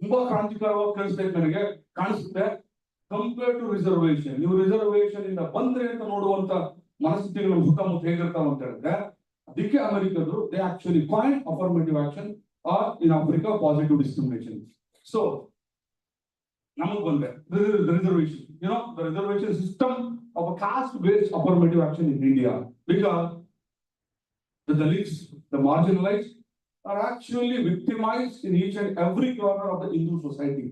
ತುಂಬಾ ಕ್ರಾಂತಿಕಾರವಾಗಿ ಕಾಣಿಸ್ತೈತೆ ನನಗೆ, ಕಾಣಿಸುತ್ತೆ ಕಂಪೇರ್ ಟು ರಿಸರ್ವೇಶನ್. ನೀವು ರಿಸರ್ವೇಶನ್ ಇಂದ ಬಂದ್ರೆ ಅಂತ ನೋಡುವಂತ ಮನಸ್ಥಿತಿಗಳು ನಮ್ಮ ಸುತ್ತಮುತ್ತ ಹೇಗಿರ್ತಾವ ಅಂತ ಹೇಳಿದ್ರೆ, ಅದಕ್ಕೆ ಅಮೆರಿಕದ್ರು they actually point affirmative action are in Africa positive discrimination. So ನಮಗ್ ಬಂದ್ರೆ reservation, the reservation system of a caste based affirmative action in India, because the Dalits, the marginalized, are actually victimized in each and every corner of the Hindu society.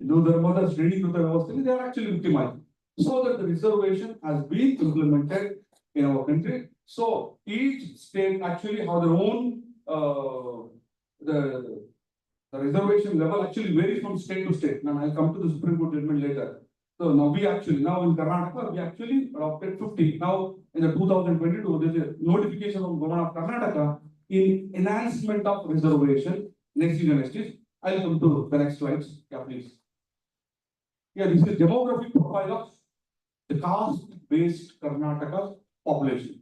Hindu Dharmada Shreenikruta Vyavasthali, they are actually victimized. so that the reservation has been implemented in our country. So each state actually have their own, the reservation level actually varies from state to state. Now I'll come to the Supreme Court judgment later. So now now in Karnataka, we actually adopted 50. Now in the 2022, there's a notification from government of Karnataka in enhancement of reservation. Next is I'll come to the next slides. Yeah, please. Yeah, this is demographic profile of the caste-based Karnataka population.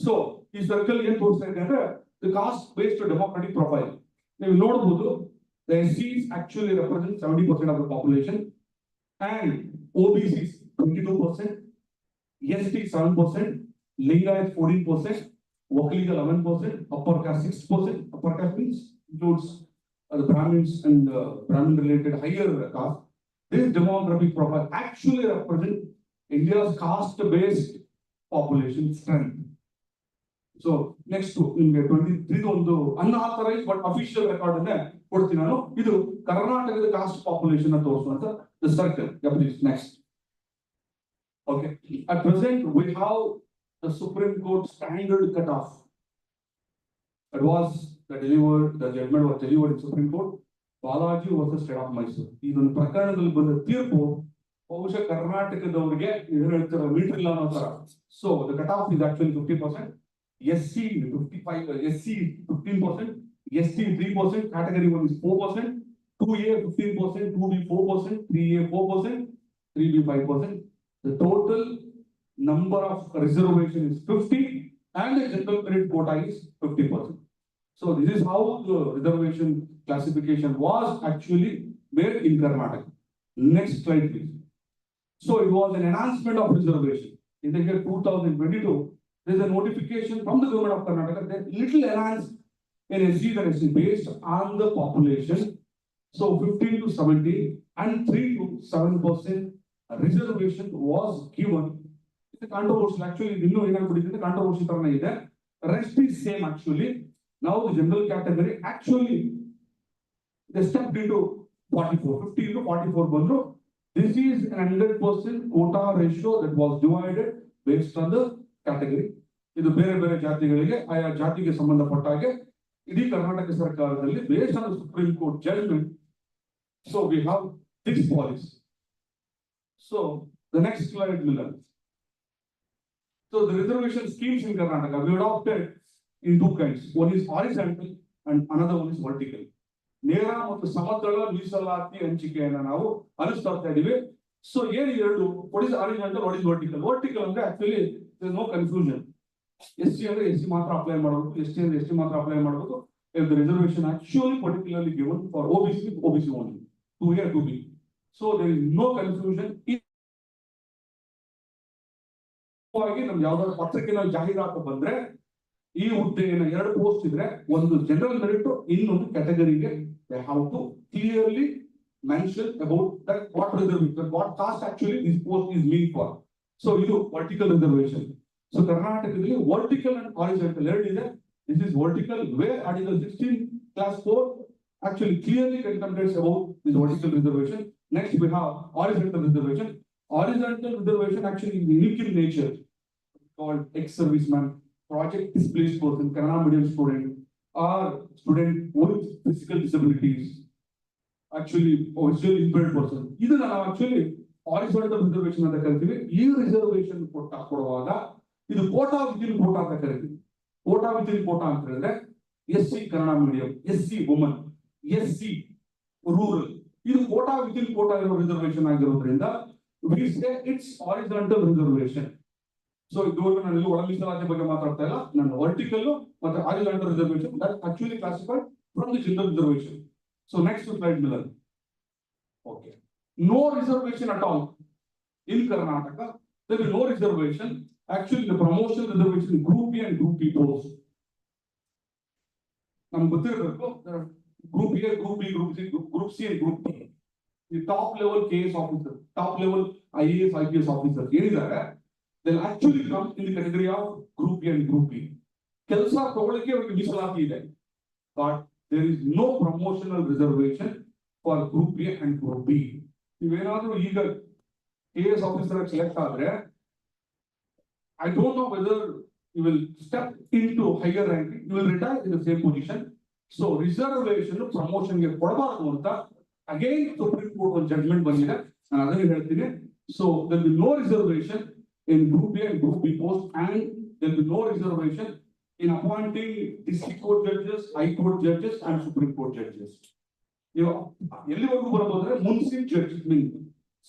So, ಈ circle ಏನ್ ತೋರಿಸ್ತಾ ಇದೆ ಅಂದ್ರೆ the caste-based democratic profile. ನೀವು ನೋಡಬಹುದು, the SCs actually represent 70% of the population and OBCs 22%, ST 7%, Lingayat 14%, Vakaliga 11%, upper caste 6%. Upper caste means includes the Brahmins and Brahmin related higher caste. This demographic profile actually represents India's caste-based population strength. So next to 23 ಒಂದು unauthorized but official record ಅನ್ನ ಕೊಡ್ತೀನಿ ನಾನು. ಇದು ಕರ್ನಾಟಕದ caste population ಅನ್ನು ತೋರಿಸುವಂತ the circle. Yeah, please next. Okay. At present we have the Supreme Court standard cutoff. It was the judgment was delivered in Supreme Court. Balaji versus State of Mysore. ಇದೊಂದು ಪ್ರಕರಣದಲ್ಲಿ ಬಂದ ತೀರ್ಪು ಬಹುಶಃ ಕರ್ನಾಟಕದವರಿಗೆ ಏನು ಹೇಳ್ತಾರೆ metre ಇಲ್ಲ ಅನ್ನೋ ತರ. So the cutoff is actually 50%. SC 55, SC 15%, ST 3%, category 1 is 4%, 2A 15%, 2B 4%, 3A 4%, 3B 5%. The total number of reservation is 50 and the general merit quota is 50%. So this is how the reservation classification was actually made in Karnataka. Next slide please. So it was an enhancement of reservation. In the year 2022, there is a notification from the government of Karnataka that little enhanced in SC and SC based on the population. So 15 to 17 and 3 to 7% reservation was given. It's a controversial actually, the controversial rest is same actually. Now the general category actually they stepped into 44, 50 into 44 ಬಂದ್ರು. This is an 100% quota ratio that was divided based on the category. ಇದು ಬೇರೆ ಬೇರೆ ಜಾತಿಗಳಿಗೆ ಆಯಾ ಜಾತಿಗೆ ಸಂಬಂಧಪಟ್ಟ ಹಾಗೆ ಇಡೀ ಕರ್ನಾಟಕ ಸರ್ಕಾರದಲ್ಲಿ based on the Supreme Court judgment. So we have this policy. So the next slide Miller. So the reservation schemes in Karnataka we adopted in two kinds. One is horizontal and another one is vertical. ನೇರ ಮತ್ತು ಸಮತಲ ಮೀಸಲಾತಿ ಹಂಚಿಕೆಯನ್ನು ನಾವು ಅನುಸರಿಸ್ತಾ ಇದೀವಿ. So ಏನು ಎರಡು, what is horizontal, what is vertical? Vertical ಅಂದ್ರೆ actually there is no confusion. SC ಅಂದ್ರೆ SC ಮಾತ್ರ ಅಪ್ಲೈ ಮಾಡಬೇಕು, ST ಅಂದ್ರೆ ST ಮಾತ್ರ ಅಪ್ಲೈ ಮಾಡಬೇಕು. If the reservation actually particularly given for OBC, OBC only, 2A, 2B. So there is no confusion. ನಮ್ಗೆ ಯಾವ್ದಾದ್ರು ಪತ್ರಿಕೆಯಲ್ಲಿ ಜಾಹೀರಾತು ಬಂದ್ರೆ ಈ ಹುದ್ದೆಯನ್ನು ಎರಡು ಪೋಸ್ಟ್ ಇದ್ರೆ ಒಂದು ಜನರಲ್ ಮೆರಿಟ್, ಇನ್ನೊಂದು ಕ್ಯಾಟಗರಿಗೆ they have to clearly mention about that what reservation, what caste actually this post is meant for. So ಇದು vertical reservation. So ಕರ್ನಾಟಕದಲ್ಲಿ vertical and horizontal ಎರಡು ಇದೆ. This is vertical where article 16 class 4 actually clearly contemplates about this vertical reservation. Next we have horizontal reservation. Horizontal reservation actually is unique in nature, called ex-serviceman, project displaced person, Kannada medium student, or student with physical disabilities, actually visually impaired person. ಇದನ್ನ ನಾವು actually horizontal reservation ಅಂತ ಕರಿತೀವಿ. ಈ reservation ಕೊಡುವಾಗ ಇದು Kota within Kota ಅಂತ ಕರಿತೀವಿ. Kota within Kota ಅಂತ ಹೇಳಿದ್ರೆ SC Kannada medium, SC woman, SC rural, ಇದು ಕೋಟಾ ವಿತಿನ್ ಕೋಟಾ ಇರೋ ರಿಸರ್ವೇಶನ್ ಆಗಿರೋದ್ರಿಂದ we say it's horizontal reservation. So ಇದುವರೆಗೂ ನಾನು ಒಳ ಮೀಸಲಾತಿ ಬಗ್ಗೆ ಮಾತಾಡ್ತಾ ಇಲ್ಲ, ನಾನು ವರ್ಟಿಕಲ್ ಮತ್ತೆ horizontal reservation that actually classified from the general reservation. So next slide Milan. Okay, no reservation at all in Karnataka. There is no reservation actually the promotion reservation group A and group B post. ನಮ್ಗೆ ಗೊತ್ತಿರಬೇಕು group A, group B, group C and group D. The top level KS officer, top level IAS, IPS officer ಏನಿದ್ದಾರೆ they'll actually come in the category of group A and group B. ಕೆಲಸ ತಗೊಳ್ಳಕ್ಕೆ ಅವರಿಗೆ ಮೀಸಲಾತಿ ಇದೆ, but there is no promotional reservation for group A and group B. ನೀವೇನಾದ್ರೂ ಈಗ KS officer select ಆದ್ರೆ I don't know whether you will step into higher ranking, you will retire in the same position. So reservation promotion ಗೆ ಕೊಡಬಾರದು ಅಂತ again Supreme Court ಒಂದು judgment ಬಂದಿದೆ. ನಾನು ಅದನ್ನ ಹೇಳ್ತೀನಿ. So there will be no reservation in Group A and Group B post, and there will be no reservation in appointing district court judges, high court judges, and Supreme Court judges. You ಎಲ್ಲಿವರೆಗೂ ಬರಬಹುದಂದ್ರೆ ಮುನ್ಸಿಪ್ judge mean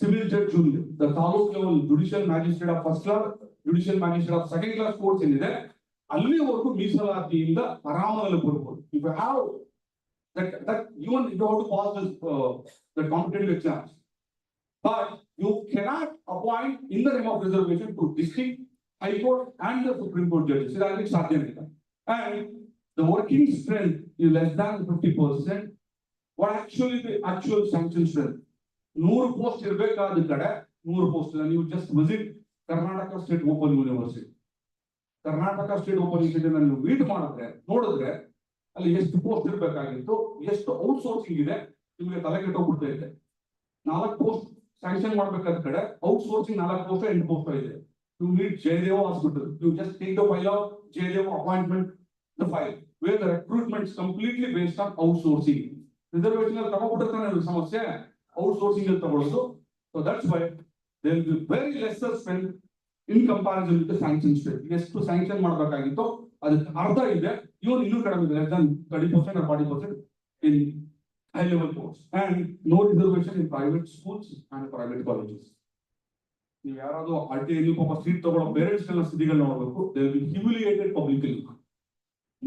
civil judge union, the taluk level judicial magistrate of first class, judicial magistrate of second class courts ಏನಿದೆ ಅಲ್ಲಿವರೆಗೂ ಮೀಸಲಾತಿಯಿಂದ ಆರಾಮಾಗಿ ಬರ್ಬೋದು. If you have that even if you have to pass this the competitive exams, but you cannot appoint in the name of reservation to district, high court and the Supreme Court judges. It's ಸಾಧ್ಯವಿಲ್ಲ. And the working strength is less than 50%. What actually the actual sanction strength? 100 post ಇರಬೇಕಾದ ಕಡೆ 100 post ಇಲ್ಲ. ನೀವು just visit Karnataka state open university, Karnataka state open university ನೀವು meet ಮಾಡಿದ್ರೆ ನೋಡಿದ್ರೆ ಅಲ್ಲಿ ಎಷ್ಟು ಪೋಸ್ಟ್ ಇರಬೇಕಾಗಿತ್ತು, ಎಷ್ಟು ಔಟ್ಸೋರ್ಸಿಂಗ್ ಇದೆ, ನಿಮಗೆ ತಲೆ ಕೆಟ್ಟೋಗ್ಬಿಡ್ತಾ ಇದೆ. 4 ಪೋಸ್ಟ್ ಸ್ಯಾಂಕ್ಷನ್ ಮಾಡ್ಬೇಕಾದ ಕಡೆ ಔಟ್ಸೋರ್ಸಿಂಗ್ 4 ಪೋಸ್ಟ್ 8 ಪೋಸ್ಟ್ ಇದೆ. You meet Jayadeva Hospital, you just take the file of Jayadeva appointment, the file where the recruitment is completely based on outsourcing. Reservation ಅಲ್ಲಿ ತಗೊಂಡ್ಬಿಟ್ಟಿರ್ತಾನೆ ಸಮಸ್ಯೆ, outsourcing ಅಲ್ಲಿ ತಗೊಳ್ಳೋದು. So that's why there will be very lesser spend in comparison with the sanction strength. ಎಷ್ಟು sanction ಮಾಡಬೇಕಾಗಿತ್ತು ಅದಕ್ಕೆ ಅರ್ಧ ಇದೆ, ಇವನು ಇನ್ನೂ ಕಡಿಮೆ ಇದೆ, less than 30% or 40% in high level courts, and no reservation in private schools and private colleges. ನೀವು ಯಾರಾದ್ರೂ RTI ಪಾಪ ಸೀಟ್ ತಗೊಳ್ಳೋ ಪೇರೆಂಟ್ಸ್ ಎಲ್ಲ ಸ್ಥಿತಿಗಳು ನೋಡಬೇಕು. They will be humiliated publicly.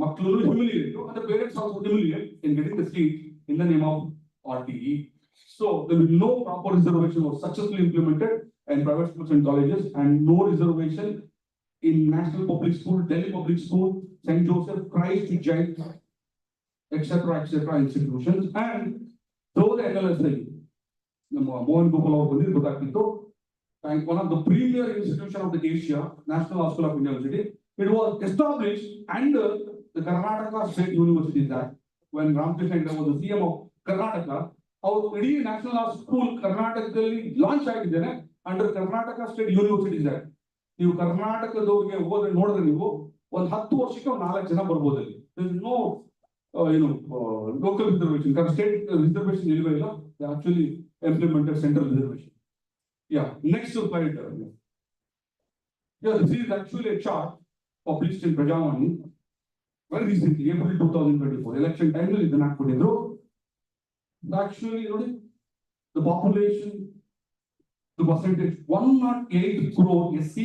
ಮಕ್ಕಳು humiliated and the parents also humiliated in getting the seat in the name of RTE. So there will be no proper reservation was successfully implemented in private schools and colleges, and no reservation in National Public School, Delhi Public School, St. Joseph, Christ Giant, etc. institutions. And though the NLSI, Mohan Gopal Badir Bhatakito, one of the premier institution of the Asia, National Law School of University, it was established under the Karnataka State Universities Act. When Ramakrishna was the CM of Karnataka, our iಡೀ national law school ಕರ್ನಾಟಕದಲ್ಲಿ launch ಆಗಿದ್ದೇನೆ under Karnataka state universities act. ನೀವು ಕರ್ನಾಟಕದವ್ರಿಗೆ ಹೋದ್ರೆ ನೋಡಿದ್ರೆ ನೀವು ಒಂದು 10 ವರ್ಷಕ್ಕೆ 4 ಜನ ಬರ್ಬೋದು ಅಲ್ಲಿ. No local reservation, state reservation ಇಲ್ವೇ ಇಲ್ಲ. Actually implemented central reservation. Yeah, next slide. Yeah, this is actually a chart published in Prajavani very recently, April 2024. Election time is not put in. Actually, the population, the percentage 108 crore SC,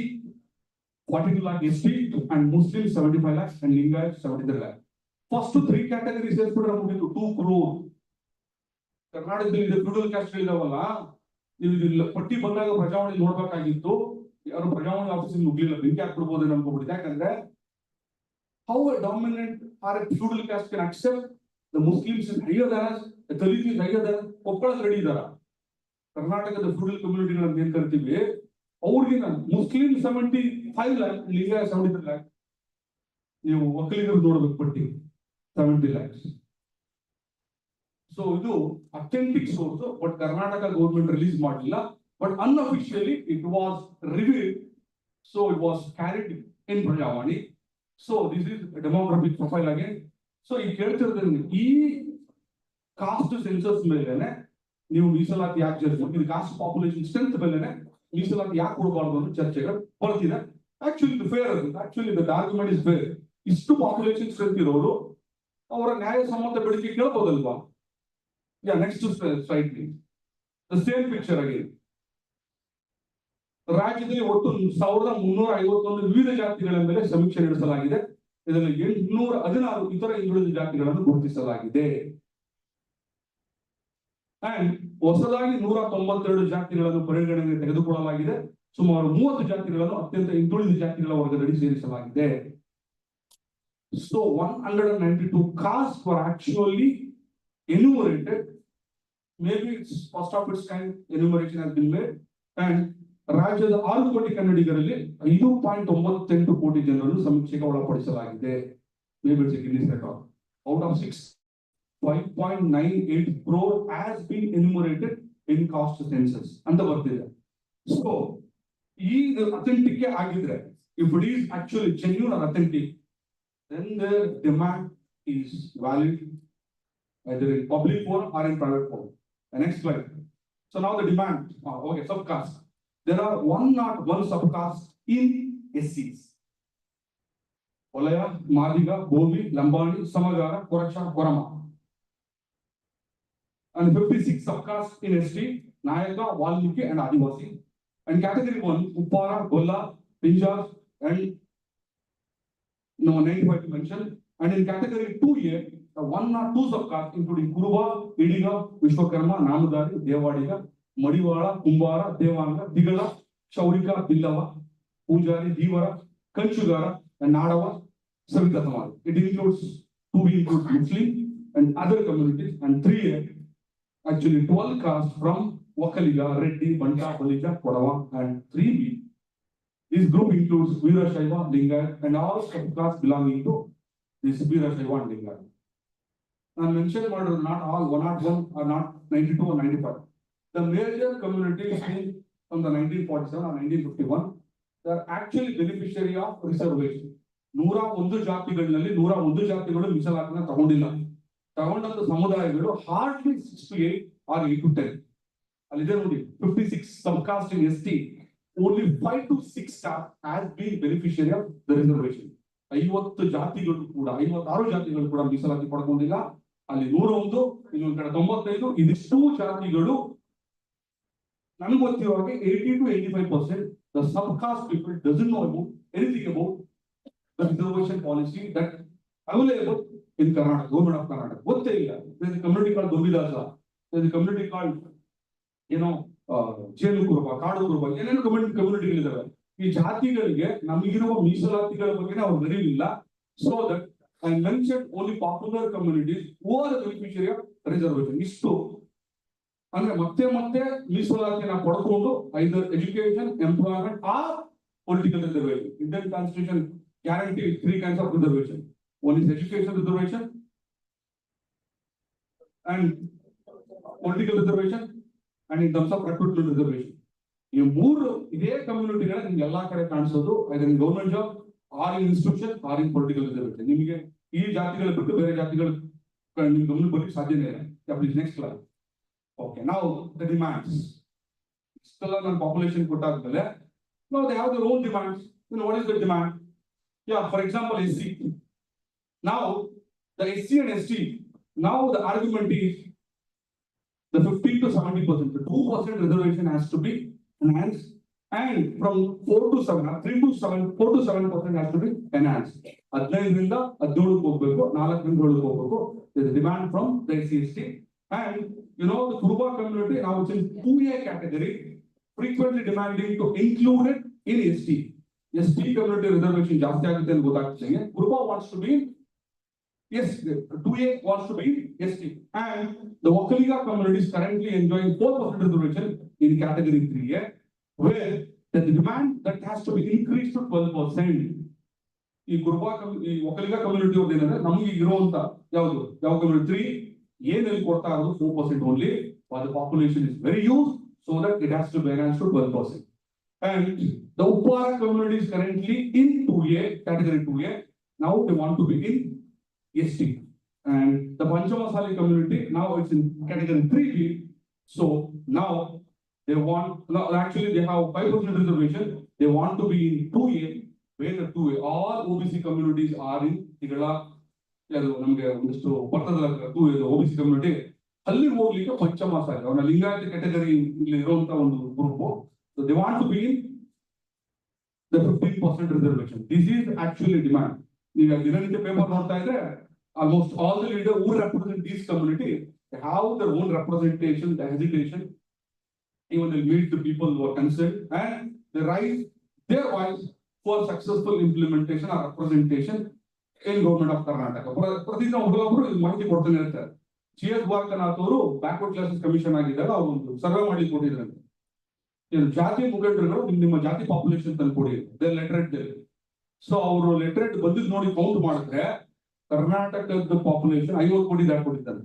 42 lakh ST, and Muslims 75 lakhs, and Lingayat 73 lakhs. First 3 categories is put around 2 crore. Karnataka is the feudal caste level. ನೀವು ಪಟ್ಟಿ ಬಂದಾಗ ಪ್ರಜಾವಾಣಿ ನೋಡ್ಬೇಕಾಗಿತ್ತು, ಯಾರು Prajavani office ನುಗ್ಲಿಲ್ಲ, ಬೆಂಕಿ ಹಾಕ್ಬಿಡ್ಬೋದು ಅನ್ಕೋಬಿಟ್ಟಿದೆ. ಯಾಕಂದ್ರೆ how a dominant or a feudal caste can accept the Muslims is higher than us, the Dalit is higher than us, ಒಪ್ಕೊಳ್ಳೋದು ready ಇದಾರ. ಕರ್ನಾಟಕದ feudal ಕಮ್ಯುನಿಟಿಗಳನ್ನ ಏನ್ ಕರಿತೀವಿ ಅವ್ರಿಗೆ ಮುಸ್ಲಿಂ 75 lakhs, ಲಿಂಗಾಯ 73 lakhs. ನೀವು ಒಕ್ಕಲಿಗರು ನೋಡ್ಬೇಕು ಪಟ್ಟಿ 70 lakhs. So ಇದು authentic source, but Karnataka government release ಮಾಡಿಲ್ಲ, but unofficially it was revealed, so it was carried in Prajavani. So this is a demographic profile again. So ಈ ಕೇಳ್ತಿರೋದ್ರಿಂದ ಈ ಕಾಸ್ಟ್ ಸೆನ್ಸಸ್ ಮೇಲೆನೆ ನೀವು ಮೀಸಲಾತಿ ಯಾಕೆ ಜಡ್ಜ್ಮೆಂಟ್, ಇದು ಕಾಸ್ಟ್ ಪಾಪ್ಯುಲೇಷನ್ ಸ್ಟ್ರೆಂತ್ ಮೇಲೆನೆ ಮೀಸಲಾತಿ ಯಾಕೆ ಕೊಡಬಾರ್ದು ಅನ್ನೋ ಚರ್ಚೆಗಳು ಬರ್ತಿದೆ. ಆಕ್ಚುಲಿ ಇದು fair, actually the argument is fair. ಇಷ್ಟು ಪಾಪ್ಯುಲೇಷನ್ ಸ್ಟ್ರೆಂತ್ ಇರೋರು ಅವರ ನ್ಯಾಯ ಸಂಬಂಧ ಬೇಡಿಕೆ ಕೇಳ್ಬೋದಲ್ವಾ? Yeah, next slide please. The same picture again. ರಾಜ್ಯದಲ್ಲಿ ಒಟ್ಟು 1351 ವಿವಿಧ ಜಾತಿಗಳ ಮೇಲೆ ಸಮೀಕ್ಷೆ ನಡೆಸಲಾಗಿದೆ. ಇದರಲ್ಲಿ 816 ಇತರ ಹಿಂದುಳಿದ ಜಾತಿಗಳನ್ನು ಗುರುತಿಸಲಾಗಿದೆ. ಅಂಡ್ ಹೊಸದಾಗಿ 192 ಜಾತಿಗಳನ್ನು ಪರಿಗಣನೆಗೆ ತೆಗೆದುಕೊಳ್ಳಲಾಗಿದೆ. ಸುಮಾರು 30 ಜಾತಿಗಳನ್ನು ಅತ್ಯಂತ ಹಿಂದುಳಿದ ಜಾತಿಗಳ ವರ್ಗದಡಿ ಸೇರಿಸಲಾಗಿದೆ. So 192 castes were actually enumerated. Maybe it's first of its kind enumeration has been made, and ರಾಜ್ಯದ 6 ಕೋಟಿ ಕನ್ನಡಿಗರಲ್ಲಿ 5.98 ಕೋಟಿ ಜನರನ್ನು ಸಮೀಕ್ಷೆಗೆ ಒಳಪಡಿಸಲಾಗಿದೆ. Maybe it's a Guinness record. Out of 6, 5.98 crore has been enumerated in caste census ಅಂತ ಬರ್ತಿದೆ. So, is authentic ಆಗಿದ್ರೆ, if it is actually genuine or authentic, then the demand is valid either in public forum or in private forum. The next slide. So now the demand, okay, subcaste. There are 101 subcasts in SCs. Olaya, Madiga, Bovi, Lambani, Samagara, Koracha, Korama. And 56 subcastes in ST, Nayaka, Valmiki, and Adivasi. And category 1, Uppara, Golla, Pinjas, and 95 to mention. And in category 2A, 102 subcastes including Kuruba, Idiga, Vishwakarma, Namadari, Devadiga, Madiwala, Kumbara, Devanga, Digala, Shaurika, Billava, Pujari, Divara, Kanchugara, and Nadava, Savitatamar. It includes 2B includes Muslim and other communities, and 3A actually 12 castes from Wakaliga, Reddy, Banta, Balija, Kodava, and 3B. This group includes Veera Shaiva, Lingayat, and all subclasses belonging to this Veera Shaiva and Lingayat. I mentioned not all 101 or not 92 or 95. The major communities from the 1947 or 1951, they are actually beneficiary of reservation. 101 ಜಾತಿಗಳಲ್ಲಿ 101 ಜಾತಿಗಳು ಮೀಸಲಾತಿನ ತಗೊಂಡಿಲ್ಲ. ತಗೊಂಡಂತ ಸಮುದಾಯಗಳು hardly 6 to 8 or 8 to 10. ಅಲ್ಲಿದೆ ನೋಡಿ 56 subcaste in ST, only 5 to 6 staff has been beneficiary of the reservation. 50 ಜಾತಿಗಳು ಕೂಡ 56 ಜಾತಿಗಳು ಕೂಡ ಮೀಸಲಾತಿ ಪಡ್ಕೊಂಡಿಲ್ಲ. ಅಲ್ಲಿ 101, ಇನ್ನೊಂದು ಕಡೆ 95, ಇದಿಷ್ಟು ಜಾತಿಗಳು ನನಗೆ ಗೊತ್ತಿರೋ ಹಾಗೆ 80 to 85% the subcaste people doesn't know about anything about the reservation policy that available in Karnataka, government of Karnataka. ಗೊತ್ತೇ ಇಲ್ಲ. There is a community called Dombidasa. There is a community called, ಜೇನು ಕುರುಬ, ಕಾಡು ಕುರುಬ, ಏನೇನು ಕಮ್ಯುನಿಟಿಗಳಿದ್ದಾವೆ. ಈ ಜಾತಿಗಳಿಗೆ ನಮಗಿರುವ ಮೀಸಲಾತಿಗಳ ಬಗ್ಗೆ ಅವ್ರು ಅರಿವಿಲ್ಲ. So that I mentioned only popular communities who are the beneficiary of reservation. ಇಷ್ಟು ಅಂದ್ರೆ ಮತ್ತೆ ಮೀಸಲಾತಿನ ಪಡ್ಕೊಂಡು either education, employment or political reservation. Indian Constitution guarantees 3 kinds of reservation. One is education reservation and political reservation and in terms of recruitment reservation. ಈ ಮೂರು ಇದೇ ಕಮ್ಯುನಿಟಿಗಳ ನಿಮ್ಗೆ ಎಲ್ಲಾ ಕಡೆ ಕಾಣಿಸೋದು either in government job or in institution or in political reservation. ನಿಮಗೆ ಈ ಜಾತಿಗಳು ಬಿಟ್ಟು ಬೇರೆ ಜಾತಿಗಳು ನಿಮ್ಗೆ ಗಮನ ಬರ್ಲಿಕ್ಕೆ ಸಾಧ್ಯನೇ ಇಲ್ಲ. Please next slide. Okay, now the demands. Still on population ಕೊಟ್ಟಾದ್ಮೇಲೆ now they have their own demands. What is the demand? Yeah, for example, SC. Now the SC and ST, now the argument is the 15 to 70%, the 2% reservation has to be enhanced, and from 4 to 7, 3 to 7, 4 to 7% has to be enhanced. 15ರಿಂದ 17 ಹೋಗಬೇಕು, 4ರಿಂದ 7 ಹೋಗಬೇಕು. There is demand from the SC. And the Kuruba community now it's in 2A category, frequently demanding to include it in ST. ST community reservation ಜಾಸ್ತಿ ಆಗುತ್ತೆ ಅಂತ ಗೊತ್ತಾಗ್ತಿದೆ. Kuruba wants to be yes, 2A wants to be ST, and the Wakaliga community is currently enjoying 4% reservation in category 3A, where the demand that has to be increased to 12%. ಈ Kuruba ಈ Wakaliga community ಅವ್ರದ್ದು ಏನಂದ್ರೆ ನಮಗೆ ಇರುವಂತ ಯಾವ community 3 ಏನಲ್ಲಿ ಕೊಡ್ತಾ ಇರೋದು 4% only, but the population is very huge, so that it has to be enhanced to 12%. And the Uppara community is currently in 2A, category 2A. Now they want to be in ST. And the Panchamasali community, now it's in category 3B. So now they want, actually they have 5% reservation. They want to be in 2A, where the 2A, all OBC communities are in Tigala. ನಮಗೆ ಒಂದಿಷ್ಟು ಬರ್ತದ 2A OBC community. ಅಲ್ಲಿ ಹೋಗ್ಲಿಕ್ಕೆ ಪಂಚಮಸಾಲಿ ಅವನ Lingayat category ಇಲ್ಲಿ ಇರುವಂತ ಒಂದು group. So they want to be in the 15% reservation. This is actually demand. ಈಗ ದಿನನಿತ್ಯ ಪೇಪರ್ ನೋಡ್ತಾ ಇದ್ರೆ almost all the leaders who represent this community, they have their own representation, the hesitation, even they meet the people who are concerned, and they raise their voice for successful implementation or representation in government of Karnataka. ಪ್ರತಿದಿನ ಒಬ್ಬೊಬ್ಬರು ಮಾಹಿತಿ ಕೊಡ್ತಾನೆ ಇರ್ತಾರೆ. CS Dwarakanath ಅವರು backward classes commission ಆಗಿದ್ದಾಗ ಅವರು ಒಂದು survey ಮಾಡಿ ಕೊಟ್ಟಿದ್ರಂತೆ. ಜಾತಿ ಮುಖಂಡರುಗಳು ನಿಮ್ಮ ಜಾತಿ ಪಾಪ್ಯುಲೇಷನ್ ತಂದು ಕೊಡಿ, ಲೆಟರೇಟ್. ಸೊ ಅವರು ಲೆಟರೇಟ್ ಬಂದಿದ್ದು ನೋಡಿ ಕೌಂಟ್ ಮಾಡಿದ್ರೆ ಕರ್ನಾಟಕದ ಪಾಪ್ಯುಲೇಷನ್ 50 ಕೋಟಿ ದಾಟ್ಕೊಟ್ಟಿದ್ದಾರೆ.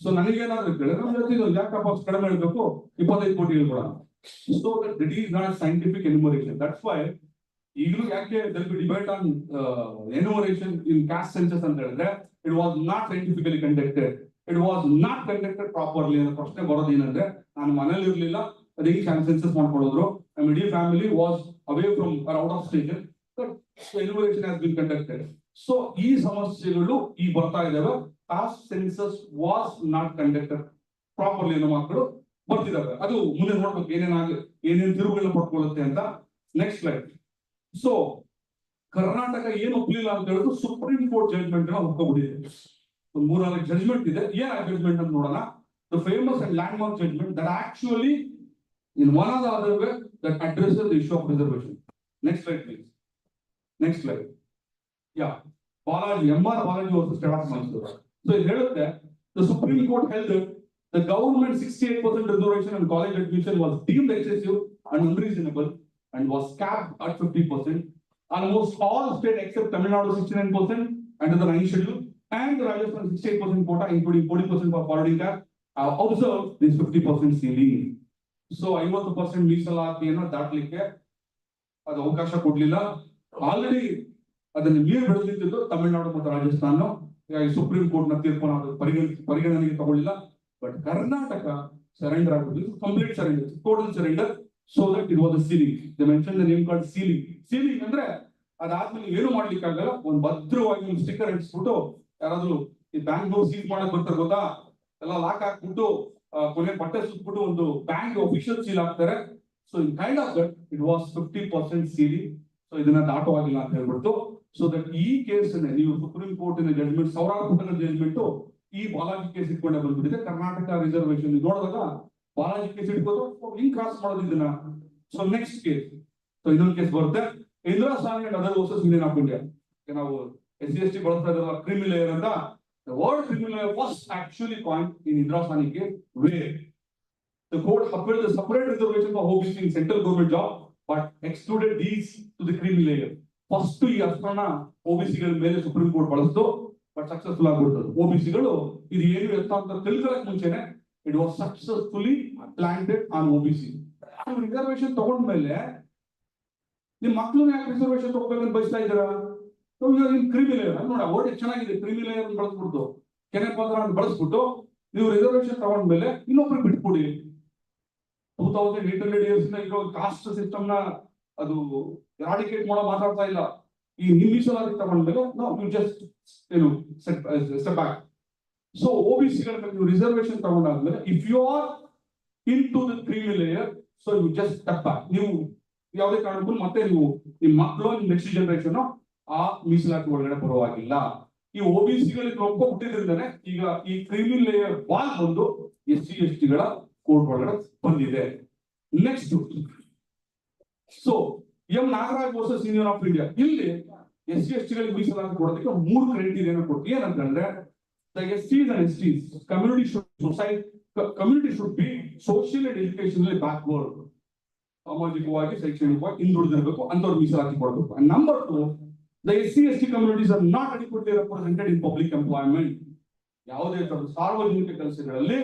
ಸೊ ನನಗೇನಾದ್ರು ಕೇಳಿದ್ರೆ ನಮ್ಮ ಜಾತಿ ಯಾಕಪ್ಪ ಕಡಿಮೆ ಹೇಳ್ಬೇಕು, 25 ಕೋಟಿ ಹೇಳ್ಕೊಡ. So that is not scientific enumeration. That's why ಈಗಲೂ ಯಾಕೆ there will be debate on enumeration in caste census ಅಂತ ಹೇಳಿದ್ರೆ it was not scientifically conducted. It was not conducted properly ಅನ್ನೋ ಪ್ರಶ್ನೆ ಬರೋದು ಏನಂದ್ರೆ ನಾನು ಮನೇಲಿ ಇರ್ಲಿಲ್ಲ ಅದಕ್ಕೆ ಸೆನ್ಸಸ್ ಮಾಡ್ಕೊಳ್ಳೋದ್ರು ನಮ್ಮ ಇಡೀ family was away from out of station but enumeration has been conducted. So ಈ ಸಮಸ್ಯೆಗಳು ಈಗ ಬರ್ತಾ ಇದಾವೆ. Caste census was not conducted properly ಅನ್ನೋ ಮಾತುಗಳು ಬರ್ತಿದಾವೆ. ಅದು ಮುಂದೆ ನೋಡ್ಬೇಕು ಏನೇನು ತಿರುವುಗಳನ್ನ ಪಡ್ಕೊಳ್ಳುತ್ತೆ ಅಂತ. Next slide. ಸೊ ಕರ್ನಾಟಕ ಏನು ಒಪ್ಲಿಲ್ಲ ಅಂತ ಹೇಳಿದ್ರು ಸುಪ್ರೀಂ ಕೋರ್ಟ್ ಜಡ್ಜ್ಮೆಂಟ್ ಒಪ್ಕೊಬಿಟ್ಟಿದೆ. ಒಂದು 3-4 ಜಡ್ಜ್ಮೆಂಟ್ ಇದೆ. ಏನ್ ಆ ಜಡ್ಜ್ಮೆಂಟ್ ಅಂತ ನೋಡೋಣ. The famous and landmark judgment that actually in one or the other way that addresses the issue of reservation. Next slide, please. Next slide. Yeah. Balaji, M.R. Balaji versus Tata Mansur. So it held that the Supreme Court held that the government 68% reservation on college admission was deemed excessive and unreasonable and was capped at 50%. Almost all states except Tamil Nadu 69% under the 9th schedule and the Rajasthan 68% quota, including 40% for forwarding cap, have observed this 50% ceiling. So 50% ಮೀಸಲಾತಿಯನ್ನು ದಾಟಲಿಕ್ಕೆ ಅದು ಅವಕಾಶ ಕೊಡ್ಲಿಲ್ಲ. Already ಅದನ್ನು ಮೀರಿ ಬೆಳೆದಿದ್ದು ತಮಿಳುನಾಡು ಮತ್ತು Rajasthan. Supreme court ನ ತೀರ್ಪನ್ನು ಅದು ಪರಿಗಣನೆಗೆ ತಗೊಳ್ಳಿಲ್ಲ. ಬಟ್ ಕರ್ನಾಟಕ ಸರೆಂಡರ್ ಆಗ್ಬಿಟ್ಟು complete surrender, total surrender. So that it was a ceiling. They mention the name called ceiling. Ceiling ಅಂದ್ರೆ ಅದಾದ್ಮೇಲೆ ಏನು ಮಾಡ್ಲಿಕ್ಕೆ ಆಗಲ್ಲ. ಒಂದು ಭದ್ರವಾಗಿ ಒಂದು ಸ್ಟಿಕ್ಕರ್ ಅಂಟಿಸ್ಬಿಟ್ಟು ಯಾರಾದ್ರೂ ಈ ಬ್ಯಾಂಕ್ ಸೀಲ್ ಮಾಡಕ್ ಬರ್ತಾರೆ ಗೊತ್ತಾ, ಎಲ್ಲ ಲಾಕ್ ಹಾಕ್ಬಿಟ್ಟು ಕೊನೆ ಬಟ್ಟೆ ಸುತ್ಬಿಟ್ಟು ಒಂದು ಬ್ಯಾಂಕ್ ಅಫಿಷಿಯಲ್ ಸೀಲ್ ಹಾಕ್ತಾರೆ. So in kind of that it was 50% ceiling. So ಇದನ್ನ ದಾಟವಾಗಿಲ್ಲ ಅಂತ ಹೇಳ್ಬಿಟ್ಟು. ಸೊ ದಟ್ ಈ ಕೇಸ್ ನೀವು ಸುಪ್ರೀಂ ಕೋರ್ಟ್ ಜಡ್ಜ್ಮೆಂಟ್, ಸಾವಿರಾರು ಪುಟಗಳ ಜಡ್ಜ್ಮೆಂಟ್ ಈ ಬಾಲಾಜಿ ಕೇಸ್ ಇಟ್ಕೊಂಡೆ ಬಂದ್ಬಿಟ್ಟಿದೆ. ಕರ್ನಾಟಕ ರಿಸರ್ವೇಶನ್ ನೋಡಿದಾಗ ಬಾಲಾಜಿ ಕೇಸ್ ಇಟ್ಬೋದು, ಹಿಂಗ್ ಕ್ರಾಸ್ ಮಾಡೋದು ಇದನ್ನ. ಸೊ ನೆಕ್ಸ್ಟ್ ಕೇಸ್, ಸೊ ಇನ್ನೊಂದು ಕೇಸ್ ಬರುತ್ತೆ, Indira Sawhney and other versus union of India. ನಾವು SC/ST ಬಳಸ್ತಾ ಇದ್ರಲ್ಲ ಕ್ರಿಮಿ ಲೇಯರ್ ಅಂತ. The word criminal layer was actually coined in Indira Sani case, where the court upheld the separate reservation for OBC in central government job, but excluded these to the criminal layer. First ಈ ಅಸ್ತ್ರನ OBC ಗಳ ಮೇಲೆ supreme court ಬಳಸ್ತು, but successful ಆಗ್ಬಿಡ್ತದೆ. OBC ಗಳು ಇದು ಏನು ಎತ್ತ ಅಂತ ತಿಳ್ಕೊಳ್ಳೋಕೆ ಮುಂಚೆನೆ it was successfully planted on OBC. Reservation ತಗೊಂಡ್ಮೇಲೆ ನಿಮ್ ಮಕ್ಳು ಯಾಕೆ ರಿಸರ್ವೇಶನ್ ತಗೋಬೇಕಂತ ಬಯಸ್ತಾ ಇದ್ದೀರಾ? ಕ್ರಿಮಿನಲ್ ಲೇಯರ್ ನೋಡ ಓಟ್ ಚೆನ್ನಾಗಿದೆ, ಕ್ರಿಮಿನಲ್ ಲೇಯರ್ ಬಳಸ್ಬಿಟ್ಟು ಕೆನೆ ಪತ್ರ ಅಂತ ಬಳಸ್ಬಿಟ್ಟು ನೀವು ರಿಸರ್ವೇಶನ್ ತಗೊಂಡ್ಮೇಲೆ ಇನ್ನೊಬ್ರು ಬಿಟ್ಕೊಡಿ. 2800 years ಇಂದ ಇರೋ ಕಾಸ್ಟ್ ಸಿಸ್ಟಮ್ ನ ಅದು ಎರಾಡಿಕೇಟ್ ಮಾಡೋ ಮಾತಾಡ್ತಾ ಇಲ್ಲ. ಈ ನಿಮ್ ಮೀಸಲಾತಿ ತಗೊಂಡ್ಮೇಲೆ ನಾವು ಜಸ್ಟ್ ಏನು ಸ್ಟೆಪ್ ಬ್ಯಾಕ್. ಸೊ OBC ಗಳ ಮೇಲೆ ನೀವು ರಿಸರ್ವೇಶನ್ ತಗೊಂಡಾದ್ಮೇಲೆ if you are into the criminal layer, so you just step back. ನೀವು ಯಾವುದೇ ಕಾರಣಕ್ಕೂ ಮತ್ತೆ ನೀವು ನಿಮ್ ಮಕ್ಕಳು ನಿಮ್ ನೆಕ್ಸ್ಟ್ ಜನರೇಷನ್ ಆ ಮೀಸಲಾತಿ ಒಳಗಡೆ ಬರುವಾಗಿಲ್ಲ. ಈ OBC ಗಳಿಗೆ ಒಪ್ಪಿಟ್ಟಿದ್ರಿಂದಾನೆ ಈಗ ಈ ಕ್ರಿಮಿನಲ್ ಲೇಯರ್ ವಾಲ್ ಬಂದು SC/ST ಗಳ ಕೋರ್ಟ್ ಒಳಗಡೆ ಬಂದಿದೆ. Next, so Nagaraj versus union of India. ಇಲ್ಲಿ SC/ST ಗಳಿಗೆ ಮೀಸಲಾತಿ ಕೊಡೋದಕ್ಕೆ 3 ಕ್ರೈಟೀರಿಯಾ ಕೊಡ್ತೀವಿ. ಏನಂತಂದ್ರೆ the SCs and STs community should be socially and educationally backward. ಸಾಮಾಜಿಕವಾಗಿ ಶೈಕ್ಷಣಿಕವಾಗಿ ಹಿಂದುಳಿದಿರಬೇಕು, ಅಂತವ್ರು ಮೀಸಲಾತಿ ಕೊಡಬೇಕು. And number 2, the SC/ST communities are not adequately represented in public employment. ಯಾವುದೇ ತರದ ಸಾರ್ವಜನಿಕ ಕೆಲಸಗಳಲ್ಲಿ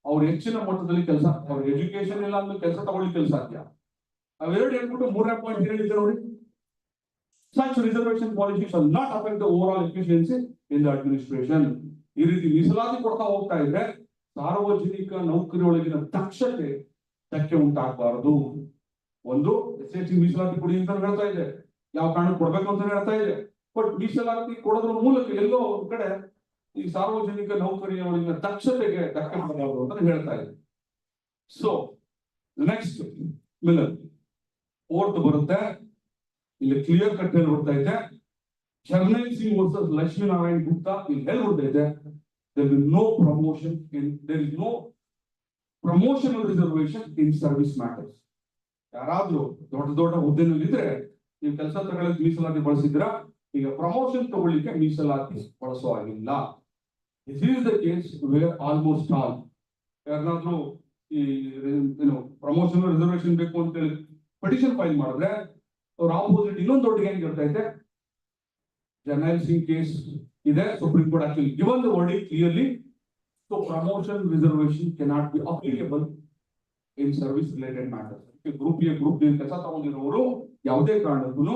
ಅವ್ರು ಹೆಚ್ಚಿನ ಮಟ್ಟದಲ್ಲಿ ಕೆಲಸ, ಅವ್ರ ಎಜುಕೇಶನ್ ಇಲ್ಲ ಅಂದ್ರೆ ಕೆಲಸ ತಗೊಳ್ಳಿಕ್ಕೆ ಸಾಧ್ಯ. ಅವೆರಡು ಹೇಳ್ಬಿಟ್ಟು 3ನೇ ಪಾಯಿಂಟ್ ಹೇಳಿದ್ರೆ ನೋಡಿ, such reservation policies shall not affect the overall efficiency in the administration. ಈ ರೀತಿ ಮೀಸಲಾತಿ ಕೊಡ್ತಾ ಹೋಗ್ತಾ ಇದ್ರೆ ಸಾರ್ವಜನಿಕ ನೌಕರಿ ಒಳಗಿನ ದಕ್ಷತೆ ಧಕ್ಕೆ ಉಂಟಾಗಬಾರದು. ಒಂದು SC/ST ಮೀಸಲಾತಿ ಕೊಡಿ ಅಂತ ಹೇಳ್ತಾ ಇದೆ, ಯಾವ ಕಾರಣಕ್ಕೆ ಕೊಡ್ಬೇಕು ಅಂತ ಹೇಳ್ತಾ ಇದೆ. ಬಟ್ ಮೀಸಲಾತಿ ಕೊಡೋದ್ರ ಮೂಲಕ ಎಲ್ಲೋ ಒಂದ್ ಕಡೆ ಈ ಸಾರ್ವಜನಿಕ ನೌಕರಿಯ ಒಳಗಿನ ದಕ್ಷತೆಗೆ ಧಕ್ಕೆ ಬರಬಾರದು ಅಂತ ಹೇಳ್ತಾ ಇದೆ. ಸೊ ನೆಕ್ಸ್ಟ್ ಮಿಲನ್ 4th ಬರುತ್ತೆ. ಇಲ್ಲಿ ಕ್ಲಿಯರ್ ಕಟ್ ಹೇಳಿ ಬರ್ತಾ ಇದೆ, ಜರ್ನೈಲ್ ಸಿಂಗ್ ವರ್ಸಸ್ ಲಕ್ಷ್ಮೀ ನಾರಾಯಣ್ ಗುಪ್ತಾ. ಇಲ್ಲಿ ಹೇಳಿ ಬರ್ತಾ ಇದೆ, there is no promotional reservation in service matters. ಯಾರಾದ್ರೂ ದೊಡ್ಡ ಹುದ್ದೆನಲ್ಲಿದ್ರೆ ನೀವು ಕೆಲಸ ತಗೊಳ್ಳೋಕೆ ಮೀಸಲಾತಿ ಬಳಸಿದ್ರ, ಈಗ ಪ್ರಮೋಷನ್ ತಗೊಳ್ಳಿಕ್ಕೆ ಮೀಸಲಾತಿ ಬಳಸೋ ಆಗಿಲ್ಲ. This is the case where almost all ಯಾರಾದ್ರೂ ಈ ಪ್ರಮೋಷನ್ ರಿಸರ್ವೇಶನ್ ಬೇಕು ಅಂತ ಹೇಳಿ ಪಿಟಿಷನ್ ಫೈಲ್ ಮಾಡಿದ್ರೆ ಅವ್ರ ಆಪೋಸಿಟ್ ಇನ್ನೊಂದು ದೊಡ್ಡ ಗ್ಯಾಂಗ್ ಇರ್ತಾ ಜರ್ನೈಲ್ ಸಿಂಗ್ ಕೇಸ್ ಇದೆ. Supreme Court actually given the verdict clearly. So promotion reservation cannot be applicable in service related matters. Group A group D ಕೆಲಸ ತಗೊಂಡಿರೋರು ಯಾವುದೇ ಕಾರಣಕ್ಕೂ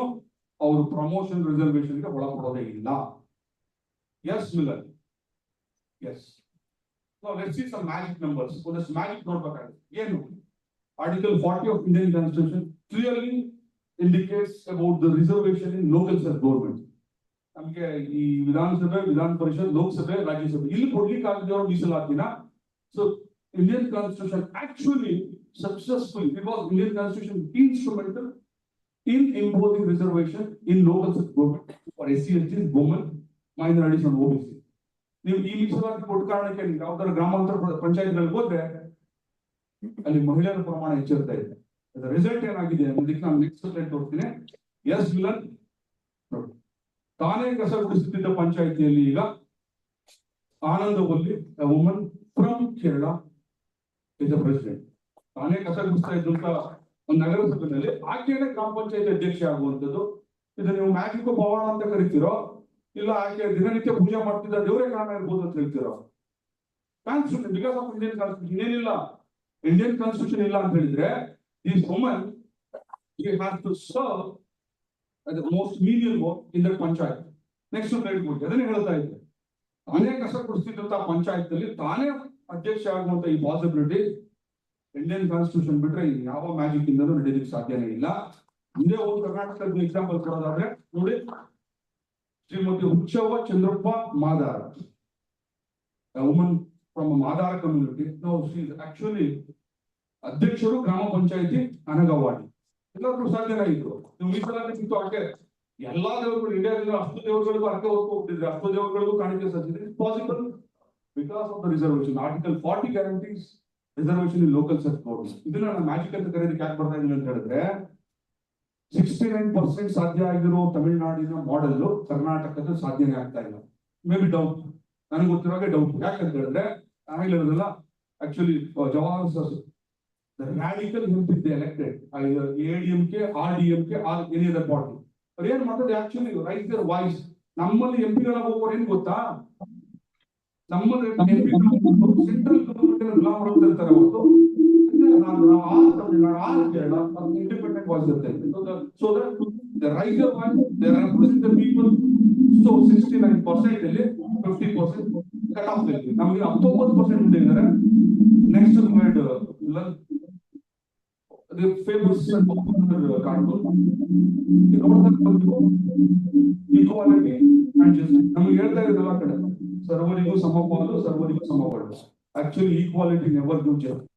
ಅವರು ಪ್ರಮೋಷನ್ ರಿಸರ್ವೇಶನ್ಗೆ ಒಳಪಡೋದೇ ಇಲ್ಲ. Yes Milan, yes. Now let's see some magic numbers. So this magic ನೋಡ್ಬೇಕಾಗುತ್ತೆ. ಏನು? Article 40 of Indian Constitution clearly indicates about the reservation in local self-government. ನಮಗೆ ಈ ವಿಧಾನಸಭೆ, ವಿಧಾನ ಪರಿಷತ್, ಲೋಕಸಭೆ, ರಾಜ್ಯಸಭೆ ಇಲ್ಲಿ ಕೊಡ್ಲಿಕ್ಕೆ ಆಗದಿರೋ ಮೀಸಲಾತಿನ so Indian Constitution actually successfully, because Indian Constitution is instrumental in imposing reservation in local self-government for SC/STs, women, minorities and OBC. ನೀವು ಈ ಮೀಸಲಾತಿ ಕೊಟ್ಟ ಕಾರಣಕ್ಕೆ ಯಾವ್ದಾರ ಗ್ರಾಮಾಂತರ ಪಂಚಾಯತ್ಗಳಿಗೆ ಹೋದ್ರೆ ಅಲ್ಲಿ ಮಹಿಳೆಯರ ಪ್ರಮಾಣ ಹೆಚ್ಚಿರ್ತಾ ಇದೆ. ರಿಸಲ್ಟ್ ಏನಾಗಿದೆ ಅನ್ನೋದಕ್ಕೆ ನಾನು ನೆಕ್ಸ್ಟ್ ಸ್ಲೈಡ್ ತೋರಿಸ್ತೀನಿ. ಎಸ್ ಮಿಲನ್ ನೋಡಿ, ತಾನೇ ಕಸ ಗುಡಿಸುತ್ತಿದ್ದ ಪಂಚಾಯಿತಿಯಲ್ಲಿ ಈಗ Anandavalli woman from Kerala is the president. ತಾನೇ ಕಸ ಗುಡಿಸ್ತಾ ಇದ್ದಂತ ಒಂದು ನಗರಸಭೆಯಲ್ಲಿ ಆಕೆಯೇ ಗ್ರಾಮ ಪಂಚಾಯತಿ ಅಧ್ಯಕ್ಷ ಆಗುವಂಥದ್ದು. ಇದು ನೀವು ಮ್ಯಾಜಿಕ್ ಪವಾಡ ಅಂತ ಕರಿತೀರೋ ಇಲ್ಲ ಆಕೆ ದಿನನಿತ್ಯ ಪೂಜೆ ಮಾಡ್ತಿದ್ದ ದೇವರೇ ಕಾರಣ ಇರ್ಬೋದು ಅಂತ ಹೇಳ್ತೀರೋ? Constitution, because of Indian constitution ಏನಿಲ್ಲ. ಇಂಡಿಯನ್ ಕಾನ್ಸ್ಟಿಟ್ಯೂಷನ್ ಇಲ್ಲ ಅಂತ ಹೇಳಿದ್ರೆ this woman she has to serve as the most menial work in that panchayat. Next slide ಕೊಡಿ. ಅದನ್ನೇ ಹೇಳ್ತಾ ಇದ್ದೆ, ತಾನೇ ಕಸ ಕೊಡಿಸ್ತಿದ್ದಂತ ಪಂಚಾಯತ್ ಅಲ್ಲಿ ತಾನೇ ಅಧ್ಯಕ್ಷ ಆಗುವಂತ ಈ ಪಾಸಿಬಿಲಿಟಿ ಇಂಡಿಯನ್ ಕಾನ್ಸ್ಟಿಟ್ಯೂಷನ್ ಬಿಟ್ರೆ ಯಾವ ಮ್ಯಾಜಿಕ್ ಇಂದಲೂ ನಡೆಯಲಿಕ್ಕೆ ಸಾಧ್ಯನೇ ಇಲ್ಲ. ಮುಂದೆ ಒಂದು ಕರ್ನಾಟಕದ ಎಕ್ಸಾಂಪಲ್ ಕೊಡೋದಾದ್ರೆ ನೋಡಿ, Shrimati Huchavva Chandrappa Madara, woman from Madara community. ನಾವು ಆಕ್ಚುಲಿ ಅಧ್ಯಕ್ಷರು ಗ್ರಾಮ ಪಂಚಾಯತಿ ಅನಗವಾಡಿ. ಎಲ್ಲರೂ ಸಾಧ್ಯನೇ ಇದ್ರು. ನೀವು ಮೀಸಲಾತಿ ಸಿಕ್ತು ಆಕೆ ಎಲ್ಲಾ ದೇವರುಗಳು ಇಂಡಿಯಾದಲ್ಲಿ ಅಷ್ಟು ದೇವರುಗಳಿಗೂ ಅರ್ಕೆ ಹೊತ್ತು ಹೋಗ್ತಿದ್ರೆ, ಅಷ್ಟು ದೇವರುಗಳಿಗೂ ಕಾಣಿಕೆ ಸಲ್ಲಿಸಿದ್ರೆ it's possible because of the reservation. Article 40 guarantees reservation in local self government. ಇದನ್ನ ನಾನು ಮ್ಯಾಜಿಕ್ ಅಂತ ಕರೆಯೋದಕ್ಕೆ ಯಾಕೆ ಬರ್ತಾ ಇದೀನಿ ಅಂತ ಹೇಳಿದ್ರೆ 69% ಸಾಧ್ಯ ಆಗಿರೋ ತಮಿಳುನಾಡಿನ ಮಾಡೆಲ್ ಕರ್ನಾಟಕದ ಸಾಧ್ಯನೇ ಆಗ್ತಾ ಇಲ್ಲ. ಮೇ ಬಿ ಡೌಟ್, ನನಗೆ ಗೊತ್ತಿರೋಗೆ ಡೌಟ್. ಯಾಕಂತ ಹೇಳಿದ್ರೆ ಆಮೇಲೆ ಇರೋದಲ್ಲ actually Jawahar radical MP they elected, either ADMK, RDMK or any other party. But ಏನ್ ಮಾಡ್ತಾರೆ actually raise their voice. ನಮ್ಮಲ್ಲಿ ಎಂಪಿಗಳ ಹೋಗೋರು ಏನ್ ಗೊತ್ತಾ, ನಮ್ಮಲ್ಲಿ ಎಂಪಿಗಳು ಸೆಂಟ್ರಲ್ ಗವರ್ಮೆಂಟ್ ಎಲ್ಲ ಮಾಡ್ತಿರ್ತಾರೆ ಹೊರತು ಇಂಡಿಪೆಂಡೆಂಟ್ ವಾಯ್ಸ್ ಇರ್ತದೆ. So that the raise their voice, they represent the people. So 69% ಅಲ್ಲಿ 50% ಕಟ್ ಆಫ್ ಇದೆ. ನಮಗೆ 19% ಮುಂದೆ ಇದ್ದಾರೆ. Next slide the famous cartoon equality and justice. ನಮಗೆ ಹೇಳ್ತಾ ಇರೋದಲ್ಲ ಕಡೆ ಸರ್ವರಿಗೂ ಸಮಪಾಲು, ಸರ್ವರಿಗೂ ಸಮಪಾಲು. Actually equality never gives justice.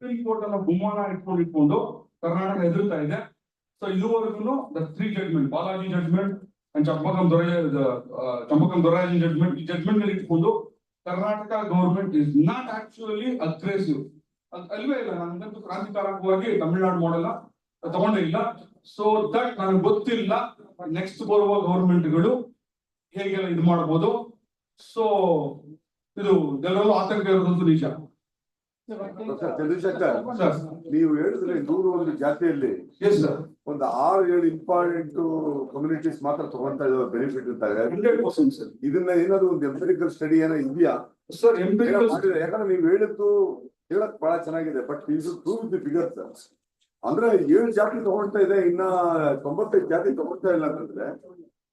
Supreme court ಅನ್ನ ಗುಮ್ಮಾನ ಇಟ್ಕೊಂಡು ಕರ್ನಾಟಕ ಎದುರ್ತಾ ಇದೆ. ಸೊ ಇದುವರೆಗೂ the 3 judgement, Balaji judgement and Champakam Dorairajan judgement, ಈ ಜಡ್ಜ್ಮೆಂಟ್ ನಲ್ಲಿ ಇಟ್ಕೊಂಡು Karnataka government is not actually aggressive. ಅಲ್ವೇ ಇಲ್ಲ, ನನಗಂತೂ ಕ್ರಾಂತಿಕಾರಕವಾಗಿ ತಮಿಳುನಾಡು ಮಾಡೆಲ್ ತಗೊಂಡೇ ಇಲ್ಲ. ಸೊ ದಟ್ ನನಗೆ ಗೊತ್ತಿಲ್ಲ ನೆಕ್ಸ್ಟ್ ಬರುವ ಗವರ್ಮೆಂಟ್ಗಳು ಹೇಗೆಲ್ಲ ಇದು ಮಾಡಬಹುದು. ಸೊ ಇದು ಎಲ್ಲರೂ ಆತಂಕ ಇರೋದಂತೂ ನಿಜ. ಚಂದ್ರಶೇಖರ್, ಸರ್, ನೀವು ಹೇಳಿದ್ರೆ 101 ಜಾತಿಯಲ್ಲಿ ಎಸ್ ಸರ್, ಒಂದು 6-7 ಇಂಪಾರ್ಟೆಂಟ್ ಕಮ್ಯುನಿಟೀಸ್ ಮಾತ್ರ ತಗೊಂತಾ ಇದಾವೆ ಬೆನಿಫಿಟ್ ಇರ್ತಾರೆ. 100% ಸರ್. ಇದನ್ನ ಏನಾದ್ರು ಒಂದು ಎಂಪಿರಿಕಲ್ ಸ್ಟಡಿ ಏನೋ ಇದೆಯಾ ಸರ್ ಎಂಪಿರಿಕಲ್ ಯಾಕಂದ್ರೆ ನೀವು ಹೇಳಿದ್ದು ಹೇಳಕ್ ಬಹಳ ಚೆನ್ನಾಗಿದೆ, ಬಟ್ ಇದು ಪ್ರೂವ್ ದಿ ಫಿಗರ್ಸ್. ಅಂದ್ರೆ 7 ಜಾತಿ ತಗೊಳ್ತಾ ಇದೆ, ಇನ್ನ 95 ಜಾತಿ ತಗೊಳ್ತಾ ಇಲ್ಲ ಅಂತಂದ್ರೆ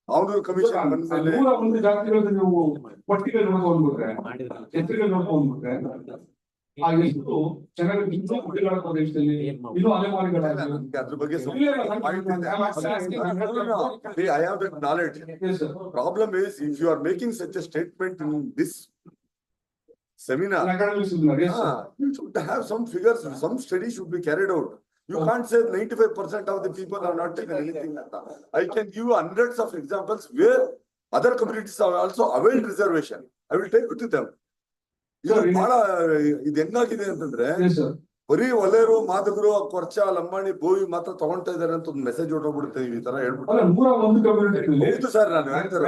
ಅವ್ರ ಕಮಿಷನ್ ಬಂದ್ಮೇಲೆ 101 ಜಾತಿಗಳು ನೀವು ಪಟ್ಟಿಗೆ ನೋಡ್ಕೊಂಡ್ಬಿಟ್ರೆ, ಹೆಸರಿಗೆ ನೋಡ್ಕೊಂಡ್ಬಿಟ್ರೆ ಆ ಎಷ್ಟು ಜನರು ಇನ್ನೂ ಗುಡ್ಡಗಾಡ ಪ್ರದೇಶದಲ್ಲಿ ಇನ್ನೂ ಅಲೆಮಾರಿಗಳಾಗಿ ನನ್ಗೆ ಅದ್ರ ಬಗ್ಗೆ I have that knowledge. Problem is, if you are making such a statement in this seminar, you should have some figures, some study should be carried out. You can't say 95% of the people are not taken anything. I can give you hundreds of examples where other communities are also availed reservation. I will take it to them. ಇದು ಬಹಳ ಇದು ಹೆಂಗಾಗಿದೆ ಅಂತಂದ್ರೆ ಬರೀ ಒಲೆಯರು, ಮಾದಗರು, ಕೊರ್ಚ, ಲಂಬಾಣಿ, ಬೋವಿ ಮಾತ್ರ ತಗೊಂತಾ ಇದಾರೆ ಅಂತ ಒಂದು message ಹೊರಟೋಗ್ಬಿಡುತ್ತೆ ಈ ತರ ಹೇಳ್ಬಿಟ್ಟು. 101 ಕಮ್ಯುನಿಟಿ ಹೌದು ಸರ್, ನಾನು ಹೇಳ್ತಾರೆ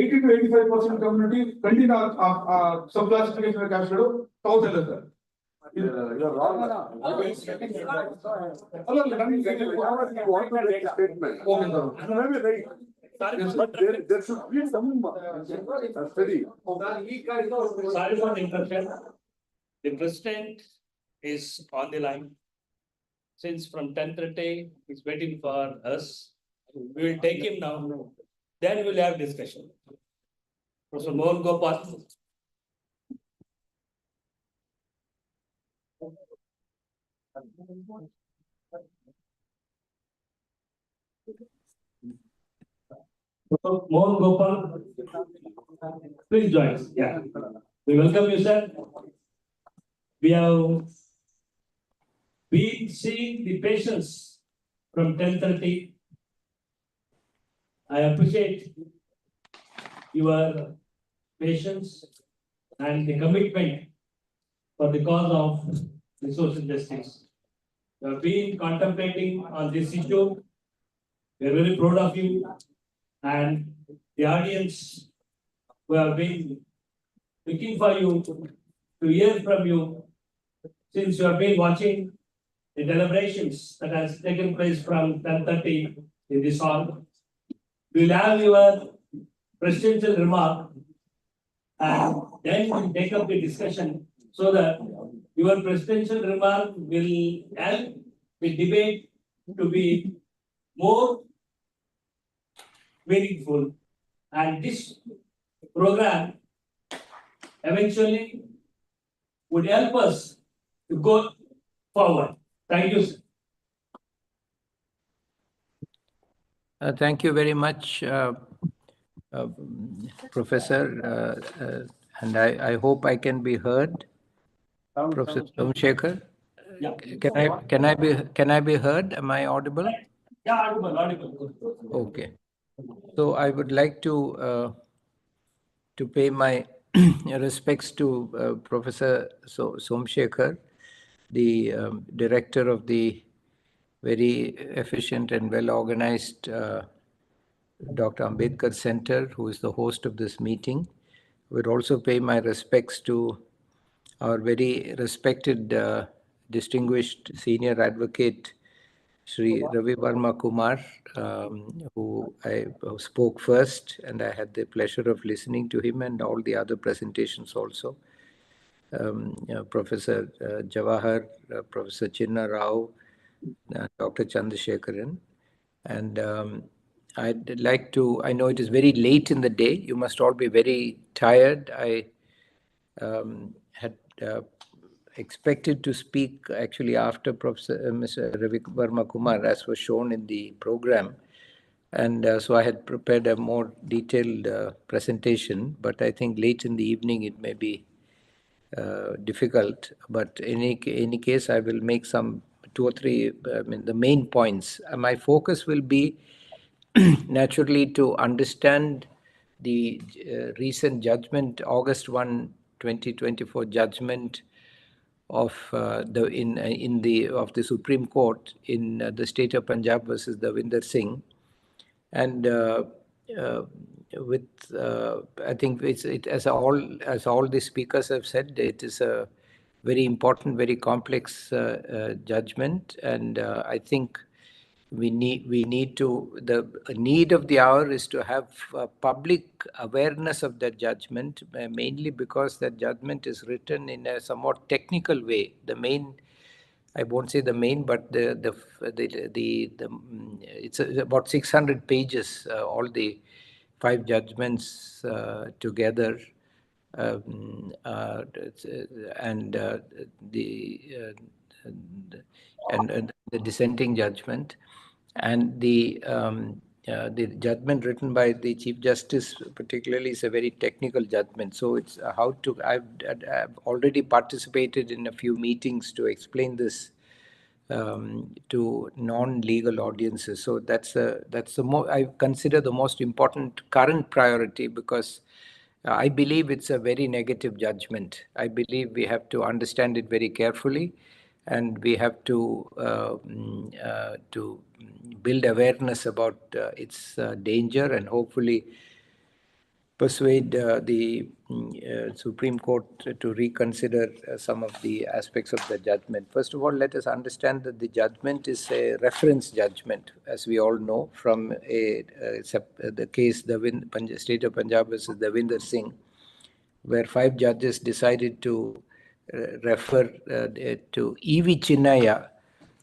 80 to 85% ಕಮ್ಯುನಿಟಿ ಖಂಡಿತ ಸಬ್ ಕ್ಲಾಸಿಫಿಕೇಶನ್ ಕ್ಯಾಸ್ಟ್ಗಳು ತಗೋತಾ ಇಲ್ಲ sir. There should be some study. Sorry for the interruption. The president is on the line. Since from 10:30 he's waiting for us, we will take him now. Then we'll have discussion. Professor Mohan Gopal. Mohan Gopal, please join us. Yeah, we welcome you, sir. We have been seeing the patients from 10:30. I appreciate your patience and the commitment for the cause of the social justice. You have been contemplating on this issue. We are very proud of you. And the audience who have been looking for you to hear from you, since you have been watching the deliberations that has taken place from 10:30 in this hall. We'll have your presidential remark and then we'll take up the discussion so that your presidential remark will help the debate to be more meaningful, and this program eventually would help us to go forward. Thank you, sir. Thank you very much, Professor, and I hope I can be heard. Professor Somshekhar, Yeah. can I be heard? Am I audible? Yeah, audible. Okay. So I would like to pay my respects to Professor Somshekhar, the director of the very efficient and well-organized Dr. Ambedkar Center, who is the host of this meeting. I would also pay my respects to our very respected, distinguished senior advocate, Sri Ravi Varma Kumar, who spoke first, and I had the pleasure of listening to him and all the other presentations also. Professor Jawahar, Professor Chinna Rao, Dr. Chandrasekharan. And I'd like to, I know it is very late in the day, you must all be very tired. I had expected to speak actually after Professor Mr. Ravi Varma Kumar, as was shown in the program. And so I had prepared a more detailed presentation, but I think late in the evening it may be difficult, but in any case, I will make some 2 or 3, the main points. My focus will be naturally to understand the recent judgment, August 1, 2024 judgment of the Supreme Court in the state of Punjab versus Davinder Singh, and with I think it as all the speakers have said, it is a very important, very complex judgment, and I think we need to, the need of the hour is to have public awareness of that judgment, mainly because that judgment is written in a somewhat technical way. The main, I won't say the main, but it's about 600 pages, all the 5 judgments together, and the dissenting judgment, and the judgment written by the Chief Justice particularly is a very technical judgment. So it's I've already participated in a few meetings to explain this to non-legal audiences. So that's the more I consider the most important current priority, because I believe it's a very negative judgment. I believe we have to understand it very carefully, and we have to build awareness about its danger, and hopefully persuade the Supreme Court to reconsider some of the aspects of the judgment. First of all, let us understand that the judgment is a reference judgment, as we all know, from the case the State of Punjab versus Davinder Singh, where 5 judges decided to refer to E.V. Chinnaya,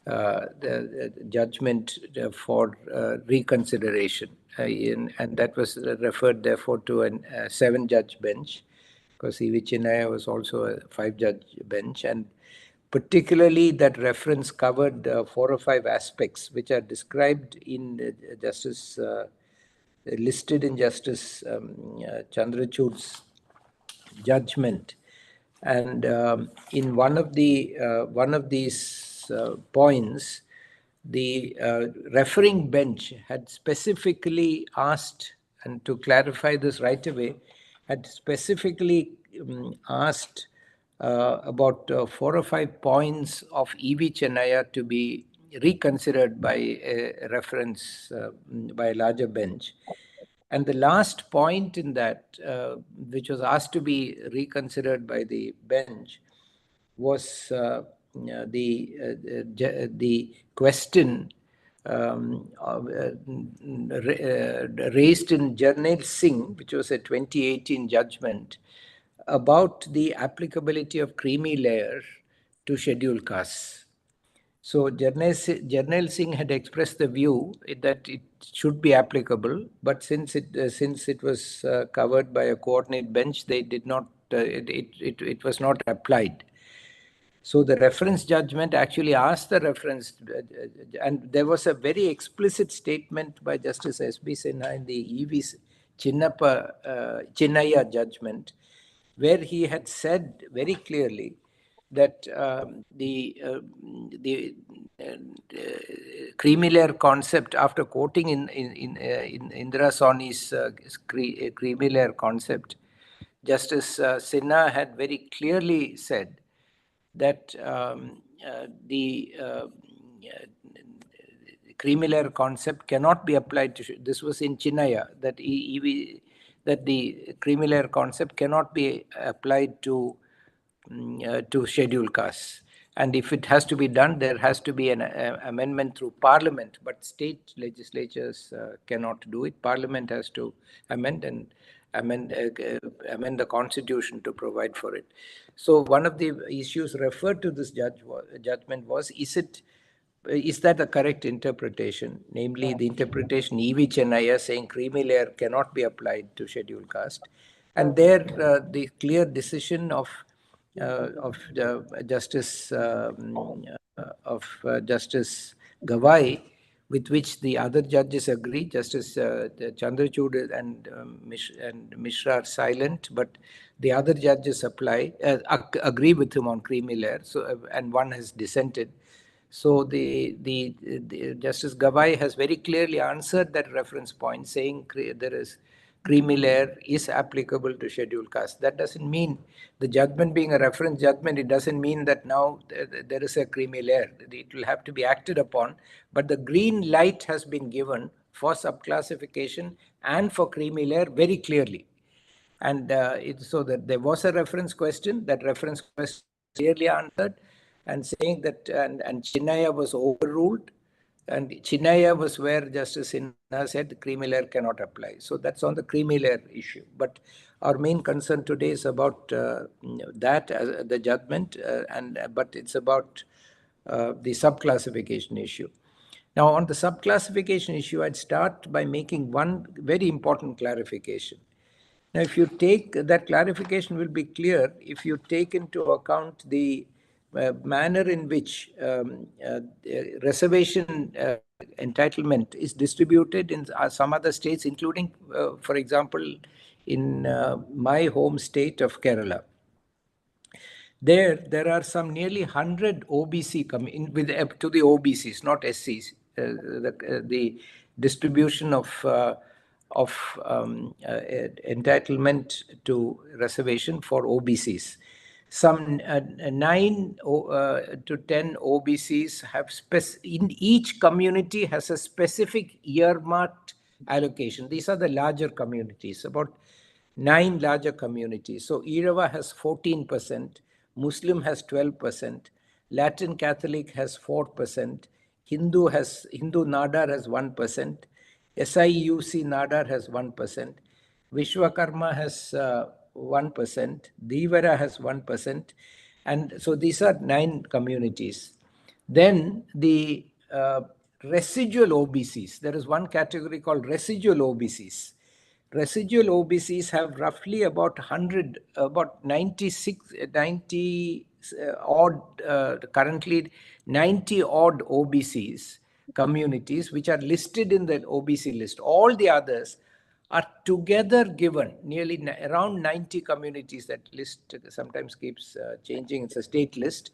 the judgment for reconsideration. And that was referred, therefore, to a 7-judge bench, because E.V. Chinnaya was also a 5-judge bench. And particularly, that reference covered 4 or 5 aspects which are described in listed in Justice Chandrachud's judgment. And in one of these points, the referring bench had specifically asked, and to clarify this right away, had specifically asked about 4 or 5 points of E.V. Chennaiya to be reconsidered by a reference by a larger bench. And the last point in that, which was asked to be reconsidered by the bench, was the question raised in Jarnail Singh, which was a 2018 judgment, about the applicability of creamy layer to scheduled castes. So Jarnail Singh had expressed the view that it should be applicable, but since it was covered by a coordinate bench, they did not. It was not applied. So the reference judgment actually asked the reference, and there was a very explicit statement by Justice S.B. Sinha in the E.V. Chinnaya judgment, where he had said very clearly that the creamy layer concept, after quoting in Indira Sawhney's creamy layer concept, Justice Sinha had very clearly said that the creamy layer concept cannot be applied to, this was in Chinnaya, that the creamy layer concept cannot be applied to scheduled castes. And if it has to be done, there has to be an amendment through Parliament, but state legislatures cannot do it. Parliament has to amend the Constitution to provide for it. So one of the issues referred to this judgment was, is that a correct interpretation? Namely, the interpretation E.V. Chennaiya saying creamy layer cannot be applied to scheduled caste. And there, the clear decision of Justice Gawai with which the other judges agree. Justice Chandrachud and Mishra are silent, but the other judges agree with him on creamy layer. So, and one has dissented. So the Justice Gawai has very clearly answered that reference point, saying there is creamy layer is applicable to scheduled caste. That doesn't mean the judgment being a reference judgment. It doesn't mean that now there is a creamy layer. It will have to be acted upon. But the green light has been given for subclassification and for creamy layer very clearly. And so that there was a reference question. That reference question clearly answered, and saying that and Chinnaya was overruled. And Chinnaya was where Justice Sinha said creamy layer cannot apply. So that's on the creamy layer issue. But our main concern today is about that as the judgment, but it's about the subclassification issue. Now, on the subclassification issue, I'd start by making one very important clarification. Now, if you take that clarification will be clear if you take into account the manner in which reservation entitlement is distributed in some other states, including, for example, in my home state of Kerala. There are some nearly 100 OBC coming with to the OBCs, not SCs. The distribution of entitlement to reservation for OBCs. Some 9 to 10 OBCs have in each community has a specific earmarked allocation. These are the larger communities, about 9 larger communities. So Irava has 14%, Muslim has 12%, Latin Catholic has 4%, Hindu Nadar has 1%, SIUC Nadar has 1%, Vishwakarma has 1%, Divara has 1%, and so these are 9 communities. Then the residual OBCs, there is one category called residual OBCs. Residual OBCs have roughly about 90 odd, currently 90 odd OBCs communities which are listed in the OBC list. All the others are together given, nearly around 90 communities. That list sometimes keeps changing. It's a state list.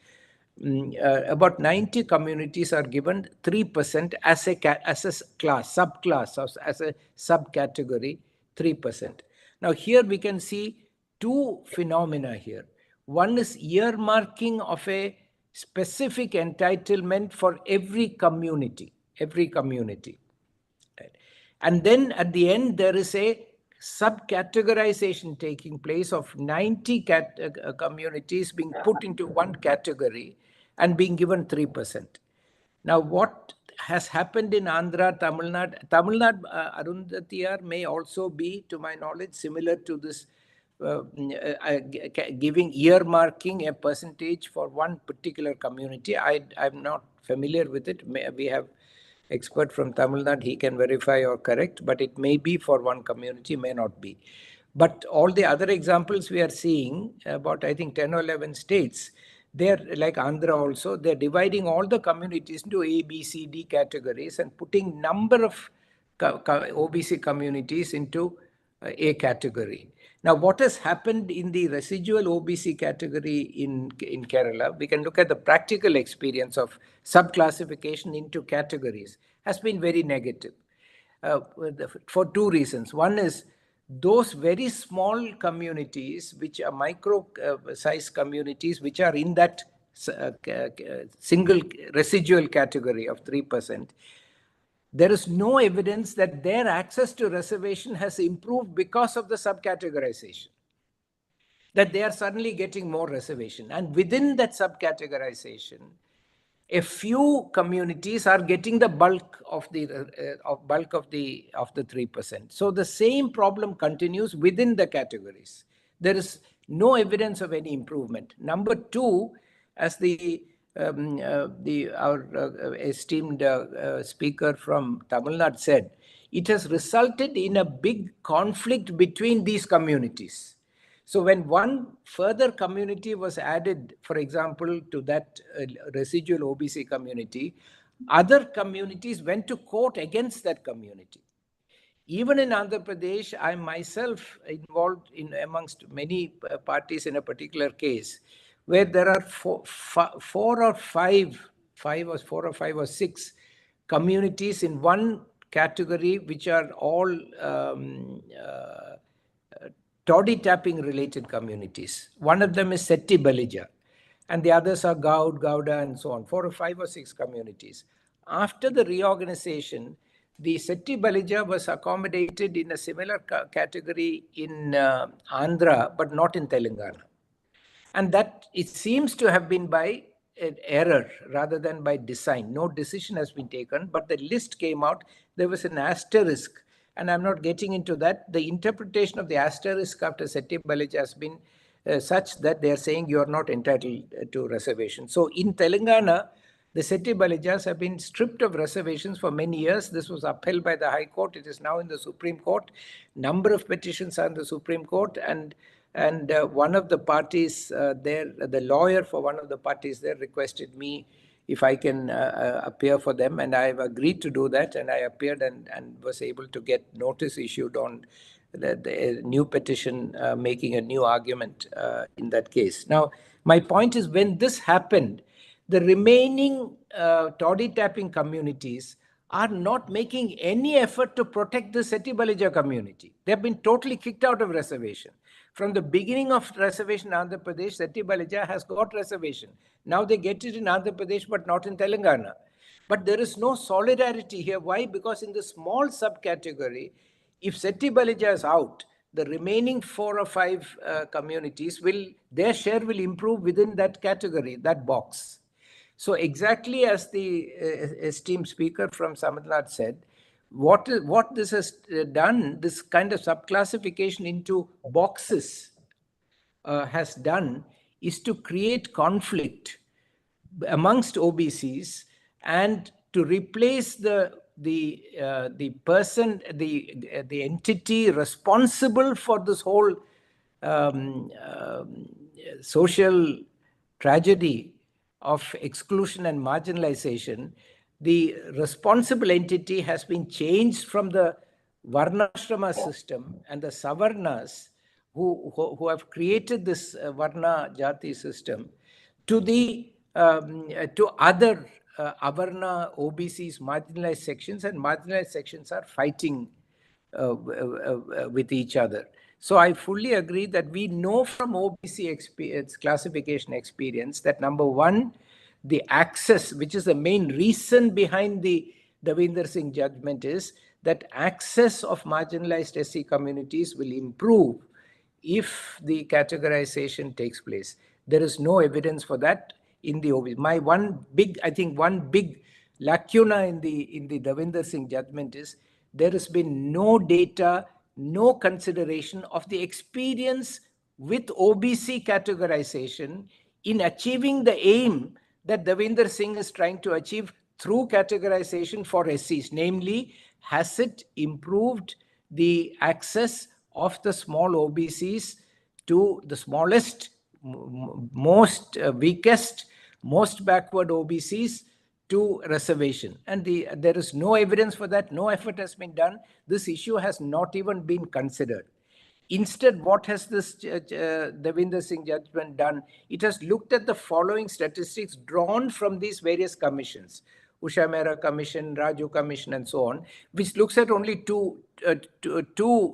About 90 communities are given 3% as a class, subclass, as a subcategory, 3%. Now here we can see 2 phenomena here. One is earmarking of a specific entitlement for every community. And then at the end, there is a subcategorization taking place of 90 communities being put into one category and being given 3%. Now, what has happened in Andhra, Tamil Nadu, Arundhati may also be, to my knowledge, similar to this, giving earmarking a percentage for one particular community. I'm not familiar with it. We have expert from Tamil Nadu, he can verify or correct, but it may be for one community, may not be. But all the other examples we are seeing, about I think 10 or 11 states, they're like Andhra also, they're dividing all the communities into A, B, C, D categories and putting number of OBC communities into A category. Now, what has happened in the residual OBC category in Kerala, we can look at the practical experience of subclassification into categories, has been very negative for 2 reasons. One is those very small communities, which are micro-sized communities, which are in that single residual category of 3%, there is no evidence that their access to reservation has improved because of the subcategorization, that they are suddenly getting more reservation. And within that subcategorization, a few communities are getting the bulk of the 3%. So the same problem continues within the categories. There is no evidence of any improvement. Number 2, as our esteemed speaker from Tamil Nadu said, it has resulted in a big conflict between these communities. So when one further community was added, for example, to that residual OBC community, other communities went to court against that community. Even in Andhra Pradesh, I myself involved in amongst many parties in a particular case, where there are four or five or six communities in one category, which are all toddy tapping related communities. One of them is Setti Balija, and the others are Gaud, Gauda, and so on, 4 or 5 or 6 communities. After the reorganization, the Setti Balija was accommodated in a similar category in Andhra, but not in Telangana. And that it seems to have been by an error rather than by design. No decision has been taken, but the list came out. There was an asterisk, and I'm not getting into that. The interpretation of the asterisk after Setti Balija has been such that they are saying you are not entitled to reservation. So in Telangana, the Setti Balijas have been stripped of reservations for many years. This was upheld by the High Court. It is now in the Supreme Court. Number of petitions are in the Supreme Court, and one of the parties there, the lawyer for one of the parties there requested me if I can appear for them, and I have agreed to do that, and I appeared and was able to get notice issued on the new petition making a new argument in that case. Now, my point is, when this happened, the remaining toddy tapping communities are not making any effort to protect the Setti Balija community. They have been totally kicked out of reservation. From the beginning of reservation in Andhra Pradesh, Setti Balija has got reservation. Now they get it in Andhra Pradesh, but not in Telangana. But there is no solidarity here. Why? Because in the small subcategory, if Setti Balija is out, the remaining 4 or 5 communities their share will improve within that category, that box. So exactly as the esteemed speaker from Samadnad said, what this has done, this kind of subclassification into boxes has done, is to create conflict amongst OBCs and to replace the person, the entity responsible for this whole social tragedy of exclusion and marginalization. The responsible entity has been changed from the Varnashrama system and the Savarnas who have created this Varna Jati system to the to other Avarna OBCs marginalized sections, and marginalized sections are fighting with each other. So I fully agree that we know from OBC classification experience that number one, the access, which is the main reason behind the Davinder Singh judgment, is that access of marginalized SC communities will improve if the categorization takes place. There is no evidence for that in the OBC. One big lacuna in the Davinder Singh judgment is there has been no data, no consideration of the experience with OBC categorization in achieving the aim that Davinder Singh is trying to achieve through categorization for SCs. Namely, has it improved the access of the small OBCs to the smallest, most weakest, most backward OBCs to reservation? And there is no evidence for that. No effort has been done. This issue has not even been considered. Instead, what has this Davinder Singh judgment done? It has looked at the following statistics drawn from these various commissions, Usha Mehra Commission, Raju Commission, and so on, which looks at only two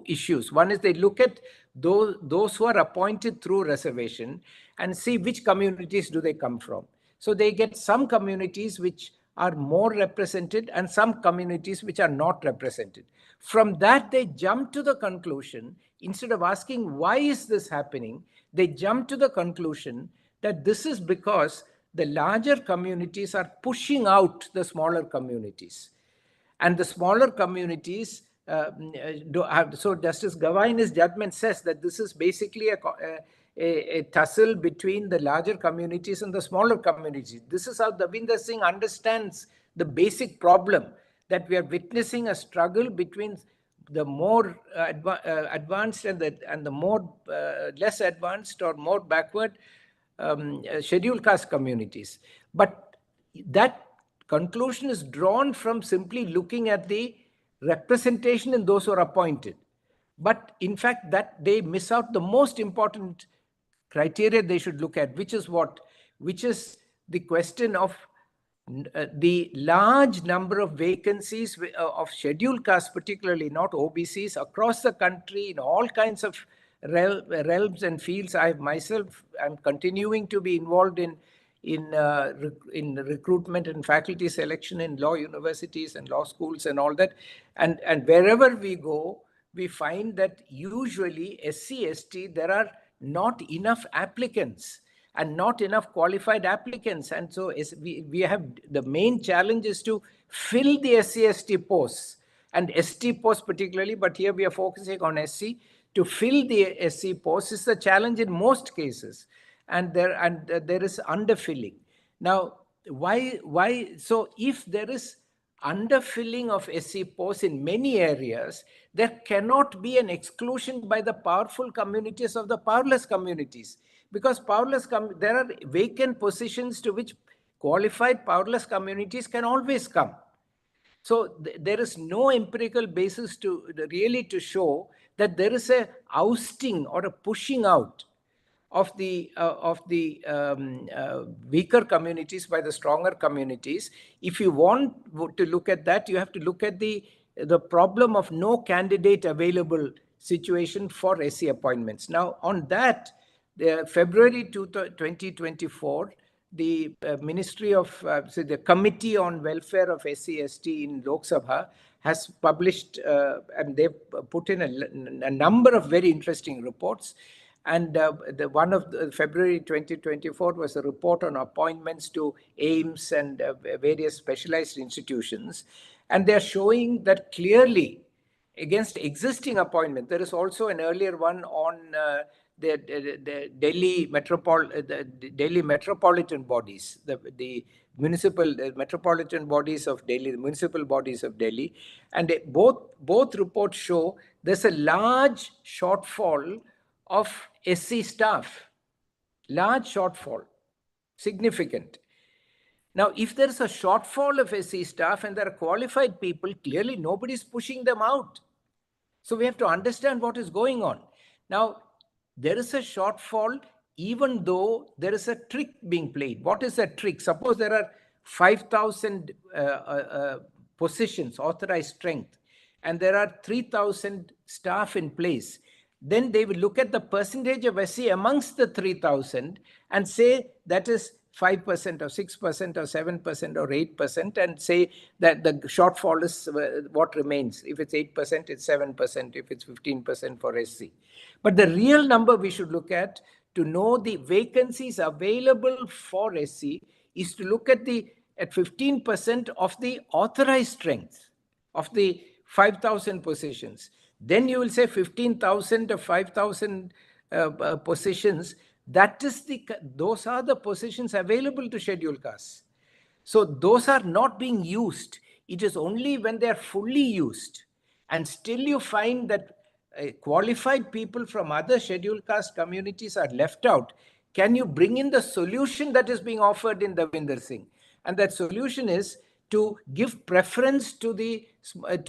issues. One is they look at those who are appointed through reservation and see which communities do they come from. So they get some communities which are more represented and some communities which are not represented. From that, they jump to the conclusion, instead of asking why is this happening, they jump to the conclusion that this is because the larger communities are pushing out the smaller communities. And the smaller communities, so Justice Gawai in his judgment says that this is basically a tussle between the larger communities and the smaller communities. This is how Davinder Singh understands the basic problem, that we are witnessing a struggle between the more advanced and the more less advanced or more backward scheduled caste communities. But that conclusion is drawn from simply looking at the representation in those who are appointed. But in fact, that they miss out the most important criteria they should look at, which is what? Which is the question of the large number of vacancies of scheduled castes, particularly not OBCs, across the country in all kinds of realms and fields. I myself am continuing to be involved in recruitment and faculty selection in law universities and law schools and all that. And wherever we go, we find that usually SC/ST, there are not enough applicants and not enough qualified applicants. And so we have the main challenge is to fill the SC/ST posts and ST posts particularly, but here we are focusing on SC. To fill the SC posts is the challenge in most cases, and there is underfilling. Now, why? So if there is underfilling of SC posts in many areas, there cannot be an exclusion by the powerful communities of the powerless communities, because there are vacant positions to which qualified powerless communities can always come. So there is no empirical basis to really to show that there is a ousting or a pushing out of the weaker communities by the stronger communities. If you want to look at that, you have to look at the problem of no candidate available situation for SC appointments. Now, on that, February 2024, the Ministry of, the Committee on Welfare of SC/ST in Lok Sabha has published, and they've put in a number of very interesting reports. And the one of February 2024 was a report on appointments to AIIMS and various specialized institutions. And they're showing that clearly against existing appointment. There is also an earlier one on the Delhi metropolitan bodies, the metropolitan bodies of Delhi, the municipal bodies of Delhi. And both reports show there's a large shortfall of SC staff, large shortfall, significant. Now, if there's a shortfall of SC staff and there are qualified people, clearly nobody's pushing them out. So we have to understand what is going on. Now, there is a shortfall even though there is a trick being played. What is that trick? Suppose there are 5,000 positions, authorized strength, and there are 3,000 staff in place. Then they will look at the percentage of SC amongst the 3,000 and say that is 5% or 6% or 7% or 8%, and say that the shortfall is what remains. If it's 8%, it's 7%. If it's 15% for SC. But the real number we should look at to know the vacancies available for SC is to look at 15% of the authorized strength of the 5,000 positions. Then you will say 15,000 of 5,000 positions. Those are the positions available to scheduled castes. So those are not being used. It is only when they are fully used, and still you find that qualified people from other scheduled caste communities are left out. Can you bring in the solution that is being offered in Davinder Singh? And that solution is to give preference to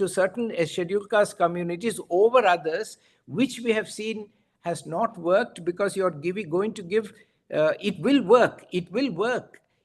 certain scheduled caste communities over others, which we have seen has not worked, because you're going to give, it will work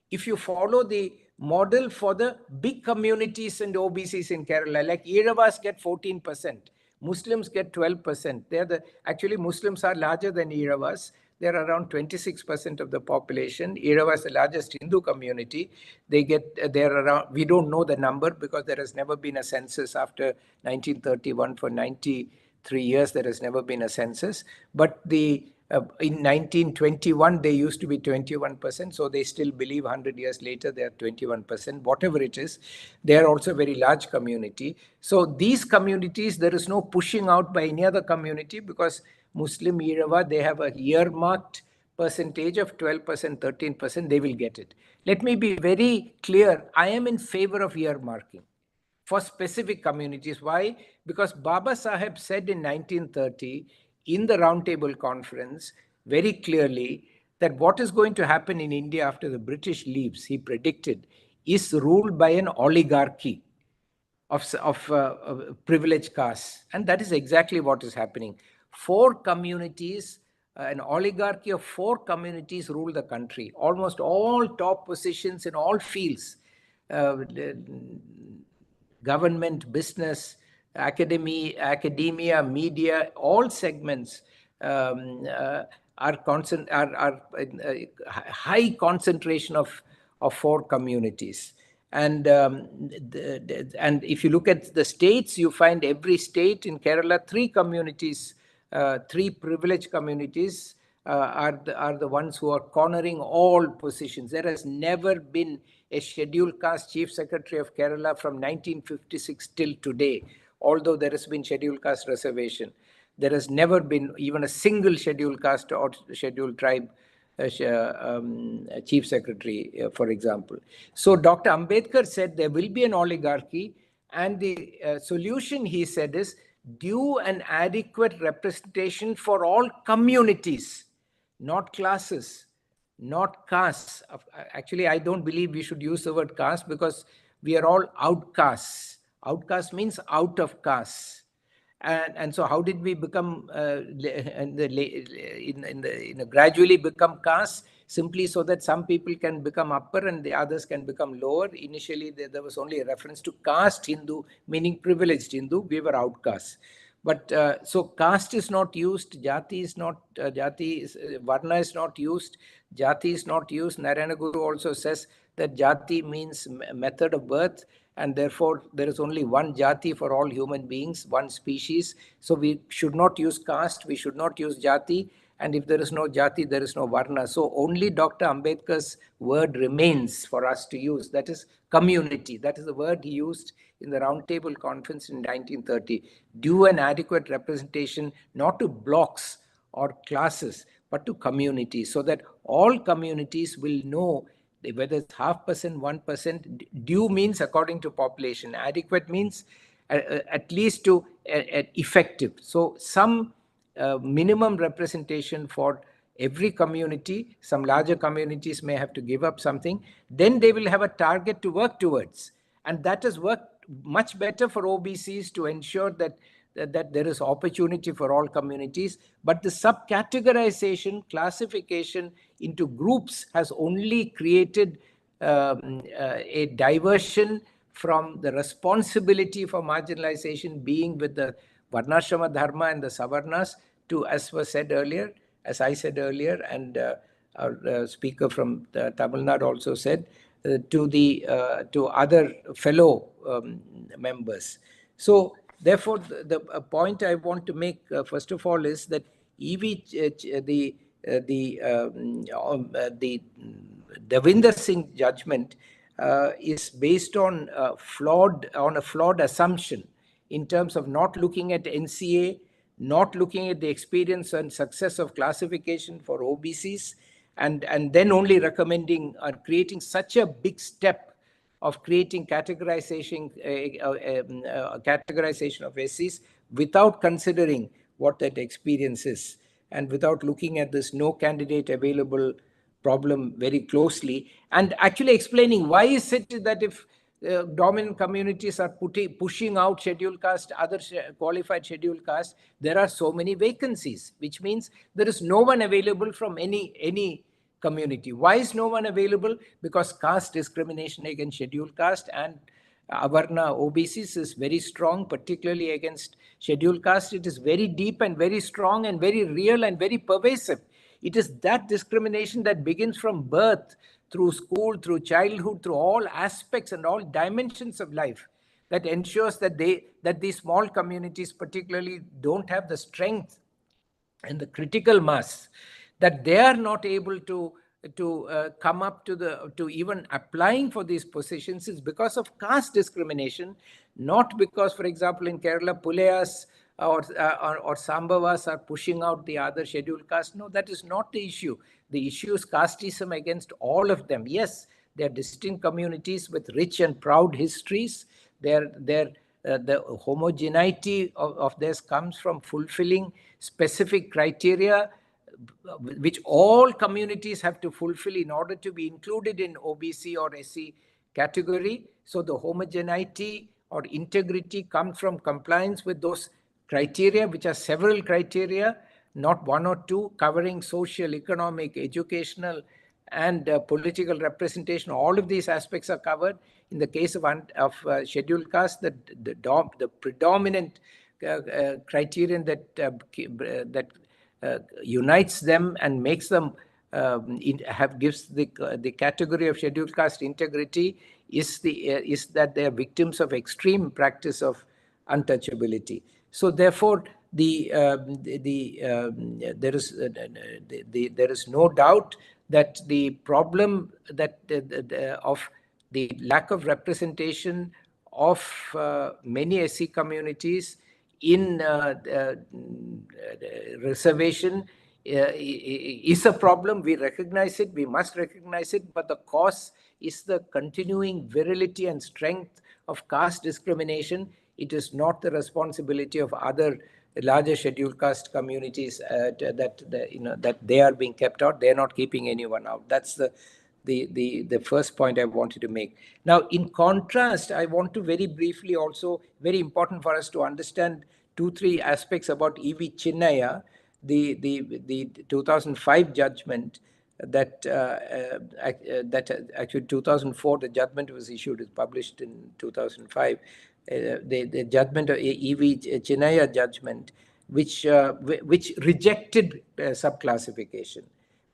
if you follow the model for the big communities and OBCs in Kerala. Like Iravas get 14%, Muslims get 12%. Actually Muslims are larger than Iravas. They're around 26% of the population. Irava is the largest Hindu community. They're around, we don't know the number because there has never been a census after 1931. For 93 years, there has never been a census. But in 1921, they used to be 21%. So they still believe 100 years later, they are 21%. Whatever it is, they are also a very large community. So these communities, there is no pushing out by any other community, because Muslim Irava, they have a earmarked percentage of 12%, 13%, they will get it. Let me be very clear. I am in favor of earmarking for specific communities. Why? Because Baba Saheb said in 1930 in the Roundtable Conference very clearly that what is going to happen in India after the British leaves, he predicted, is ruled by an oligarchy of privileged castes. And that is exactly what is happening. Four communities, an oligarchy of four communities rule the country. Almost all top positions in all fields, government, business, academia, media, all segments are high concentration of four communities. And and if you look at the states, you find every state in Kerala, three communities, three privileged communities are the ones who are cornering all positions. There has never been a scheduled caste chief secretary of Kerala from 1956 till today, although there has been scheduled caste reservation. There has never been even a single scheduled caste or scheduled tribe chief secretary, for example. So Dr. Ambedkar said there will be an oligarchy, and the solution, he said, is due and adequate representation for all communities, not classes, not castes. Actually, I don't believe we should use the word caste, because we are all outcasts. Outcast means out of caste. And so how did we become gradually become castes? Simply so that some people can become upper and the others can become lower. Initially, there was only a reference to caste Hindu, meaning privileged Hindu. We were outcasts. But so caste is not used, jati is not, varna is not used, jati is not used. Narayana Guru also says that jati means method of birth, and therefore there is only one jati for all human beings, one species. So we should not use caste, we should not use jati, and if there is no jati, there is no varna. So only Dr. Ambedkar's word remains for us to use, that is community. That is the word he used in the Round Table Conference in 1930. Due and adequate representation, not to blocks or classes, but to communities, so that all communities will know whether it's 0.5%, 1%. Due means according to population. Adequate means at least to effective. So some minimum representation for every community. Some larger communities may have to give up something. Then they will have a target to work towards. And that has worked much better for OBCs to ensure that there is opportunity for all communities. But the subcategorization, classification into groups has only created a diversion from the responsibility for marginalization being with the Varnashrama Dharma and the Savarnas to, as was said earlier, as I said earlier, and our speaker from Tamil Nadu also said, to other fellow members. So therefore, the point I want to make first of all is that the Devinder Singh judgment is based on a flawed assumption in terms of not looking at NCA, not looking at the experience and success of classification for OBCs, and then only recommending or creating such a big step of creating categorization of SCs without considering what that experience is, and without looking at this no candidate available problem very closely, and actually explaining why is it that if dominant communities are pushing out scheduled caste, other qualified scheduled caste, there are so many vacancies, which means there is no one available from any community. Why is no one available? Because caste discrimination against scheduled caste and Avarna OBCs is very strong, particularly against scheduled caste. It is very deep and very strong and very real and very pervasive. It is that discrimination that begins from birth, through school, through childhood, through all aspects and all dimensions of life, that ensures that these small communities particularly don't have the strength and the critical mass, that they are not able to come up to even applying for these positions is because of caste discrimination, not because, for example, in Kerala, Pulayas or Sambhavas are pushing out the other scheduled caste. No, that is not the issue. The issue is casteism against all of them. Yes, they are distinct communities with rich and proud histories. The homogeneity of theirs comes from fulfilling specific criteria which all communities have to fulfill in order to be included in OBC or SC category. So the homogeneity or integrity comes from compliance with those criteria, which are several criteria, not one or two, covering social, economic, educational, and political representation. All of these aspects are covered. In the case of scheduled caste, the predominant criterion that unites them and makes them gives the category of scheduled caste integrity is that they are victims of extreme practice of untouchability. So therefore, there is no doubt that the problem of the lack of representation of many SC communities in reservation is a problem. We recognize it, we must recognize it, but the cause is the continuing virility and strength of caste discrimination. It is not the responsibility of other larger scheduled caste communities that they are being kept out. They are not keeping anyone out. That's the first point I wanted to make. Now, in contrast, I want to very briefly also, very important for us to understand 2-3 aspects about E.V. Chinnaya, the 2005 judgment that actually 2004 the judgment was issued, is published in 2005. The judgment of E.V. Chinnaya judgment, which rejected subclassification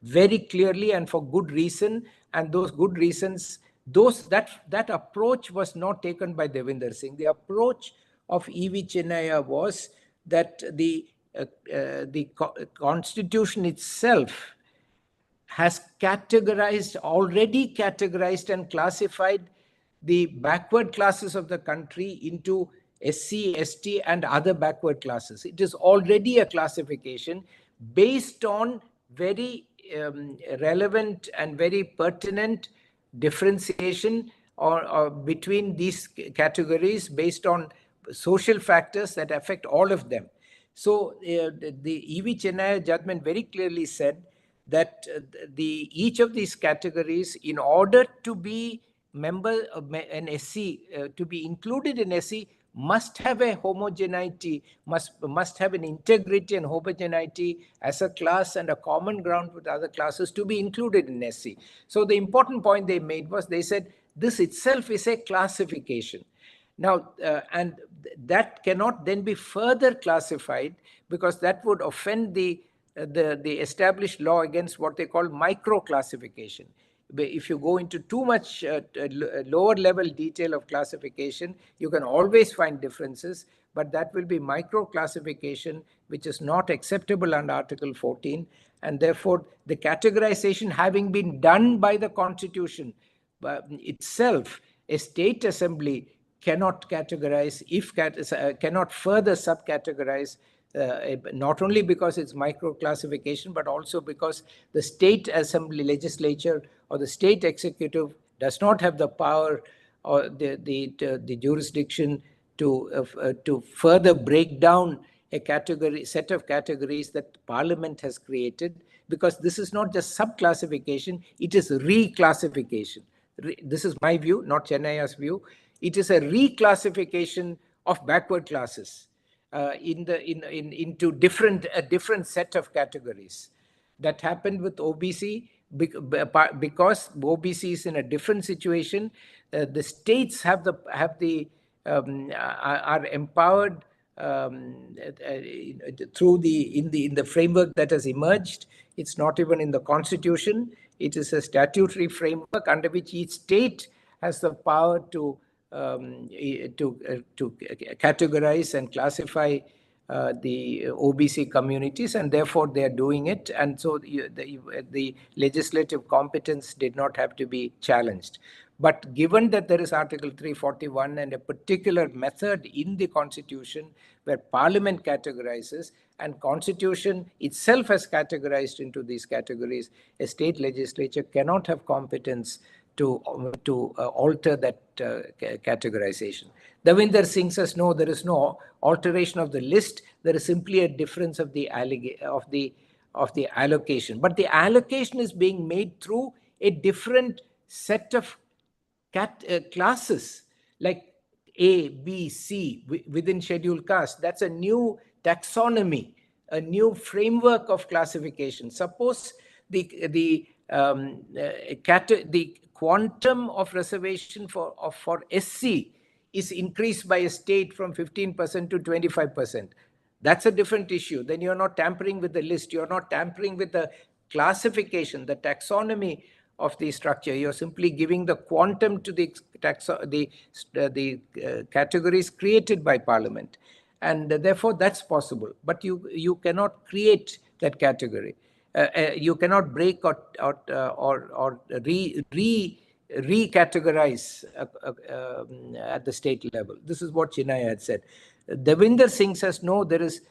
very clearly and for good reason. And those good reasons, that approach was not taken by Devinder Singh. The approach of E.V. Chinnaya was that the constitution itself has already categorized and classified the backward classes of the country into SC, ST, and other backward classes. It is already a classification based on very relevant and very pertinent differentiation or between these categories based on social factors that affect all of them. So the E.V. Chinnaya judgment very clearly said that each of these categories, in order to be member of an SC, to be included in SC, must have a homogeneity, must have an integrity and homogeneity as a class and a common ground with other classes to be included in SC. So the important point they made was, they said this itself is a classification. Now, and that cannot then be further classified, because that would offend the established law against what they call micro classification. If you go into too much lower level detail of classification, you can always find differences, but that will be micro classification, which is not acceptable under Article 14. And therefore, the categorization having been done by the Constitution itself, a state assembly cannot categorize, cannot further subcategorize, not only because it's micro classification, but also because the state assembly, legislature, or the state executive does not have the power or the jurisdiction to further break down a set of categories that Parliament has created, because this is not just subclassification, it is reclassification. This is my view, not Chennaya's view. It is a reclassification of backward classes into a different set of categories. That happened with OBC because OBC is in a different situation. The states are empowered through in the framework that has emerged. It's not even in the Constitution. It is a statutory framework under which each state has the power to categorize and classify the OBC communities, and therefore they are doing it. And so the legislative competence did not have to be challenged. But given that there is Article 341 and a particular method in the Constitution where Parliament categorizes, and Constitution itself has categorized into these categories, a state legislature cannot have competence to alter that categorization. Devinder Singh says, no, there is no alteration of the list. There is simply a difference of the allocation. But the allocation is being made through a different set of classes like A, B, C within scheduled caste. That's a new taxonomy, a new framework of classification. Suppose the quantum of reservation for SC is increased by a state from 15% to 25%. That's a different issue. Then you're not tampering with the list. You're not tampering with the classification, the taxonomy of the structure. You're simply giving the quantum to the categories created by Parliament. And therefore, that's possible. But you cannot create that category. You cannot break or recategorize at the state level. This is what Chinaya had said. Devinder Singh says, no, this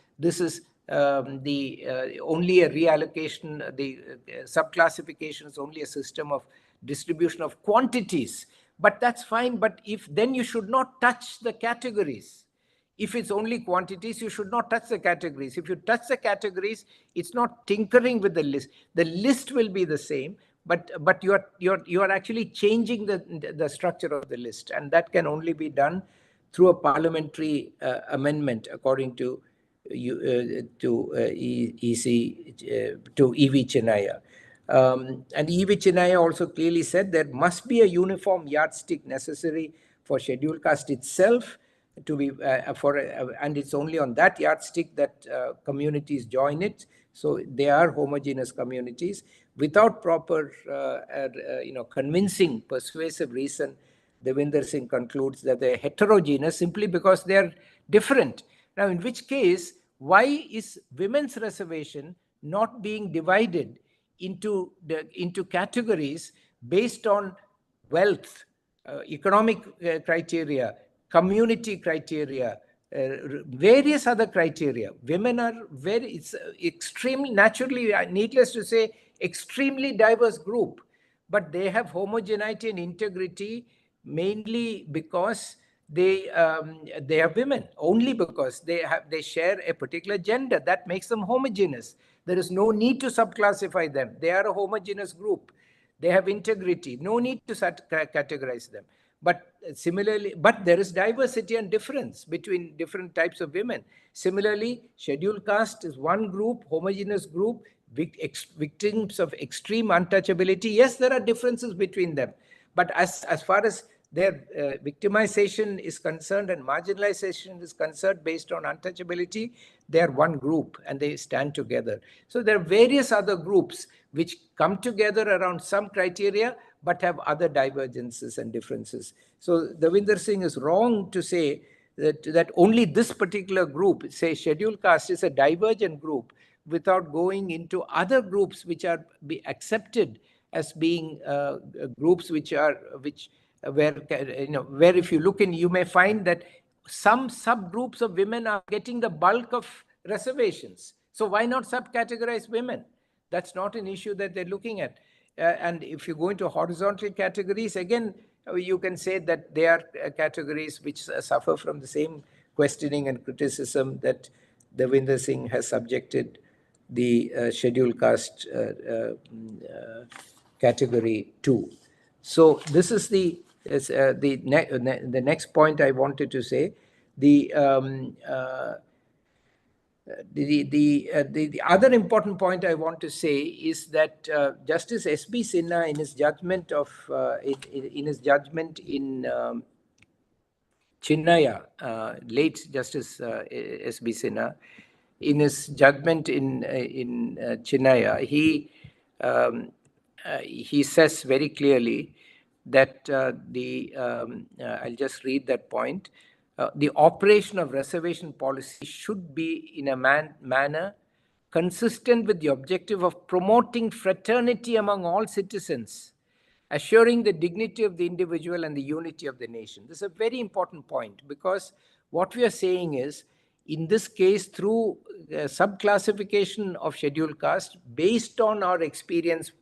is only a reallocation, the subclassification is only a system of distribution of quantities. But that's fine. But then you should not touch the categories. If it's only quantities, you should not touch the categories. If you touch the categories, it's not tinkering with the list. The list will be the same, but you are actually changing the structure of the list, and that can only be done through a parliamentary amendment, according to EV Chinaya. And EV Chinaya also clearly said there must be a uniform yardstick necessary for scheduled caste itself to be and it's only on that yardstick that communities join it. So they are homogeneous communities. Without proper, convincing, persuasive reason, Devinder Singh concludes that they're heterogeneous simply because they're different. Now, in which case, why is women's reservation not being divided into categories based on wealth, economic criteria, community criteria, various other criteria? Women are it's extremely, naturally, needless to say, extremely diverse group, but they have homogeneity and integrity mainly because they are women, only because they share a particular gender that makes them homogeneous. There is no need to subclassify them. They are a homogeneous group. They have integrity. No need to categorize them. But similarly, but there is diversity and difference between different types of women. Similarly, scheduled caste is one group, homogeneous group, victims of extreme untouchability. Yes, there are differences between them, but as far as their victimization is concerned and marginalization is concerned based on untouchability, they are one group and they stand together. So there are various other groups which come together around some criteria but have other divergences and differences. So Devinder Singh is wrong to say that only this particular group, say scheduled caste, is a divergent group, without going into other groups which are accepted as being groups where if you look in, you may find that some subgroups of women are getting the bulk of reservations. So why not subcategorize women? That's not an issue that they're looking at. And if you go into horizontal categories, again, you can say that they are categories which suffer from the same questioning and criticism that Devinder Singh has subjected the scheduled caste category to. So this is the next point I wanted to say. The other important point I want to say is that Justice S.B. Sinha, in his judgment in Chinnaya, late Justice S.B. Sinha, in his judgment in Chinnaya, he says very clearly that I'll just read that point. The operation of reservation policy should be in a manner consistent with the objective of promoting fraternity among all citizens, assuring the dignity of the individual and the unity of the nation. This is a very important point, because what we are saying is, in this case, through subclassification of scheduled caste, based on our experience,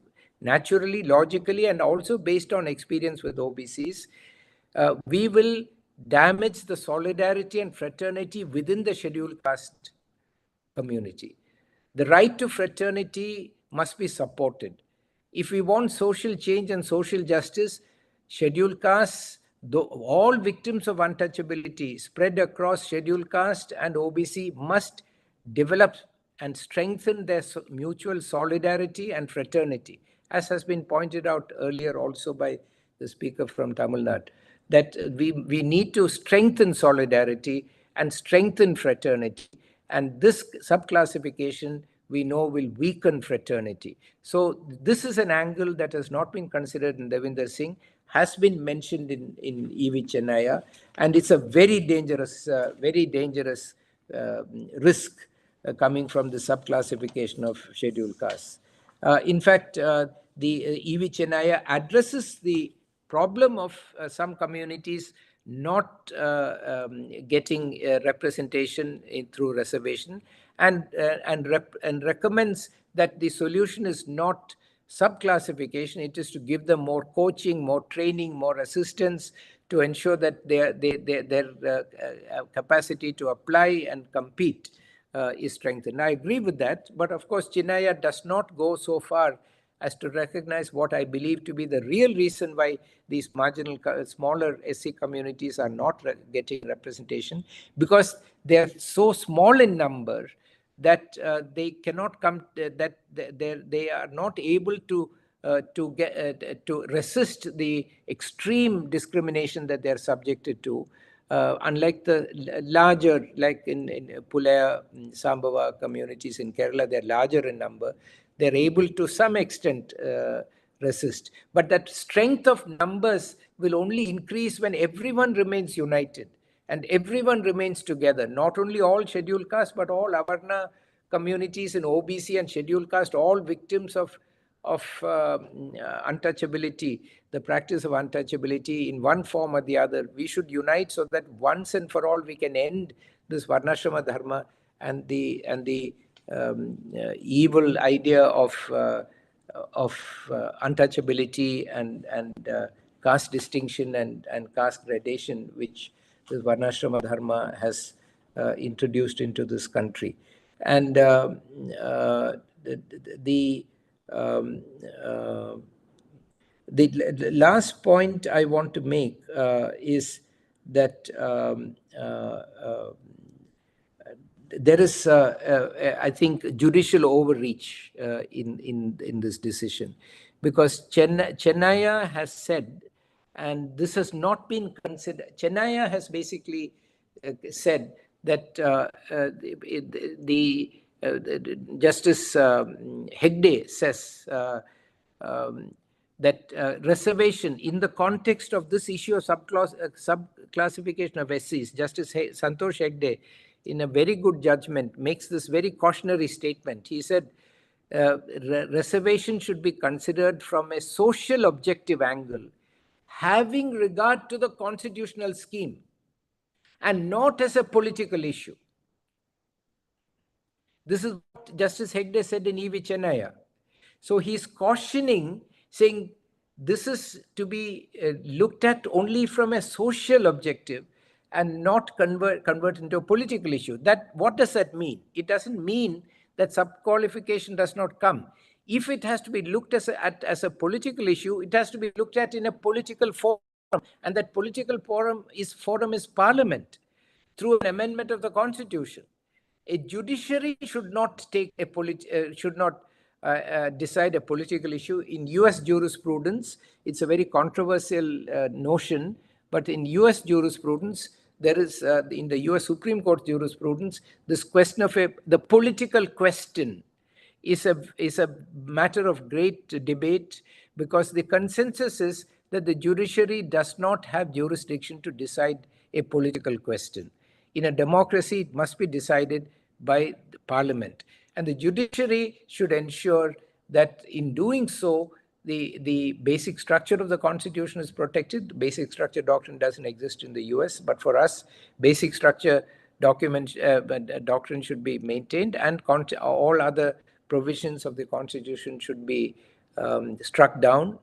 naturally, logically, and also based on experience with OBCs, we will damage the solidarity and fraternity within the scheduled caste community. The right to fraternity must be supported. If we want social change and social justice, scheduled castes, all victims of untouchability spread across scheduled caste and OBC must develop and strengthen their mutual solidarity and fraternity, as has been pointed out earlier also by the speaker from Tamil Nadu, that we need to strengthen solidarity and strengthen fraternity. And this subclassification we know will weaken fraternity. So this is an angle that has not been considered in Devinder Singh, has been mentioned in E.V. Chennaiah, and it's a very dangerous risk coming from the subclassification of scheduled castes. In fact, the E.V. Chennaiah addresses the problem of some communities not getting representation through reservation, and recommends that the solution is not subclassification, it is to give them more coaching, more training, more assistance to ensure that their capacity to apply and compete is strengthened. I agree with that, but of course Chennaiah does not go so far as to recognize what I believe to be the real reason why these marginal, smaller SC communities are not getting representation, because they are so small in number that they cannot come, that they are not able to resist the extreme discrimination that they are subjected to. Unlike the larger, like in Pulaya, Sambhava communities in Kerala, they're larger in number. They're able to some extent resist. But that strength of numbers will only increase when everyone remains united and everyone remains together. Not only all scheduled caste, but all Avarna communities in OBC and scheduled caste, all victims of untouchability, the practice of untouchability in one form or the other. We should unite so that once and for all we can end this Varnashrama Dharma and the evil idea of untouchability and caste distinction and caste gradation, which the Varnashrama Dharma has introduced into this country. And the last point I want to make is that there is, I think, judicial overreach in this decision, because Chennaiah has said, and this has not been considered. Chennaiah has basically said that the Justice Hegde says that reservation in the context of this issue of subclassification of SCs, Justice Santosh Hegde, in a very good judgment, makes this very cautionary statement. He said, reservation should be considered from a social objective angle, having regard to the constitutional scheme, and not as a political issue. This is what Justice Hegde said in E.V. Chennaiah. So he's cautioning, saying this is to be looked at only from a social objective and not convert into a political issue. What does that mean? It doesn't mean that subqualification does not come. If it has to be looked at as a political issue, it has to be looked at in a political forum, and that political forum is Parliament through an amendment of the Constitution. A judiciary should not decide a political issue. In US jurisprudence, it's a very controversial notion, but in US jurisprudence, there is, in the US Supreme Court jurisprudence, this question of the political question is a matter of great debate, because the consensus is that the judiciary does not have jurisdiction to decide a political question. In a democracy, it must be decided by the Parliament. And the judiciary should ensure that in doing so, the basic structure of the Constitution is protected. The basic structure doctrine doesn't exist in the US, but for us, basic structure doctrine should be maintained, and all other provisions of the Constitution should be struck down,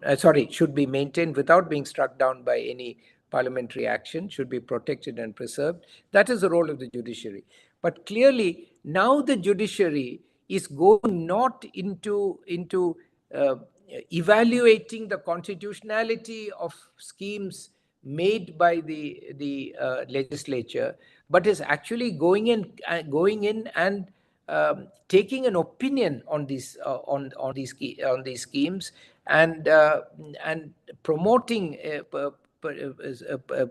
should be maintained without being struck down by any parliamentary action, should be protected and preserved. That is the role of the judiciary. But clearly, now the judiciary is going not into evaluating the constitutionality of schemes made by the legislature, but is actually going in and taking an opinion on these on these schemes and promoting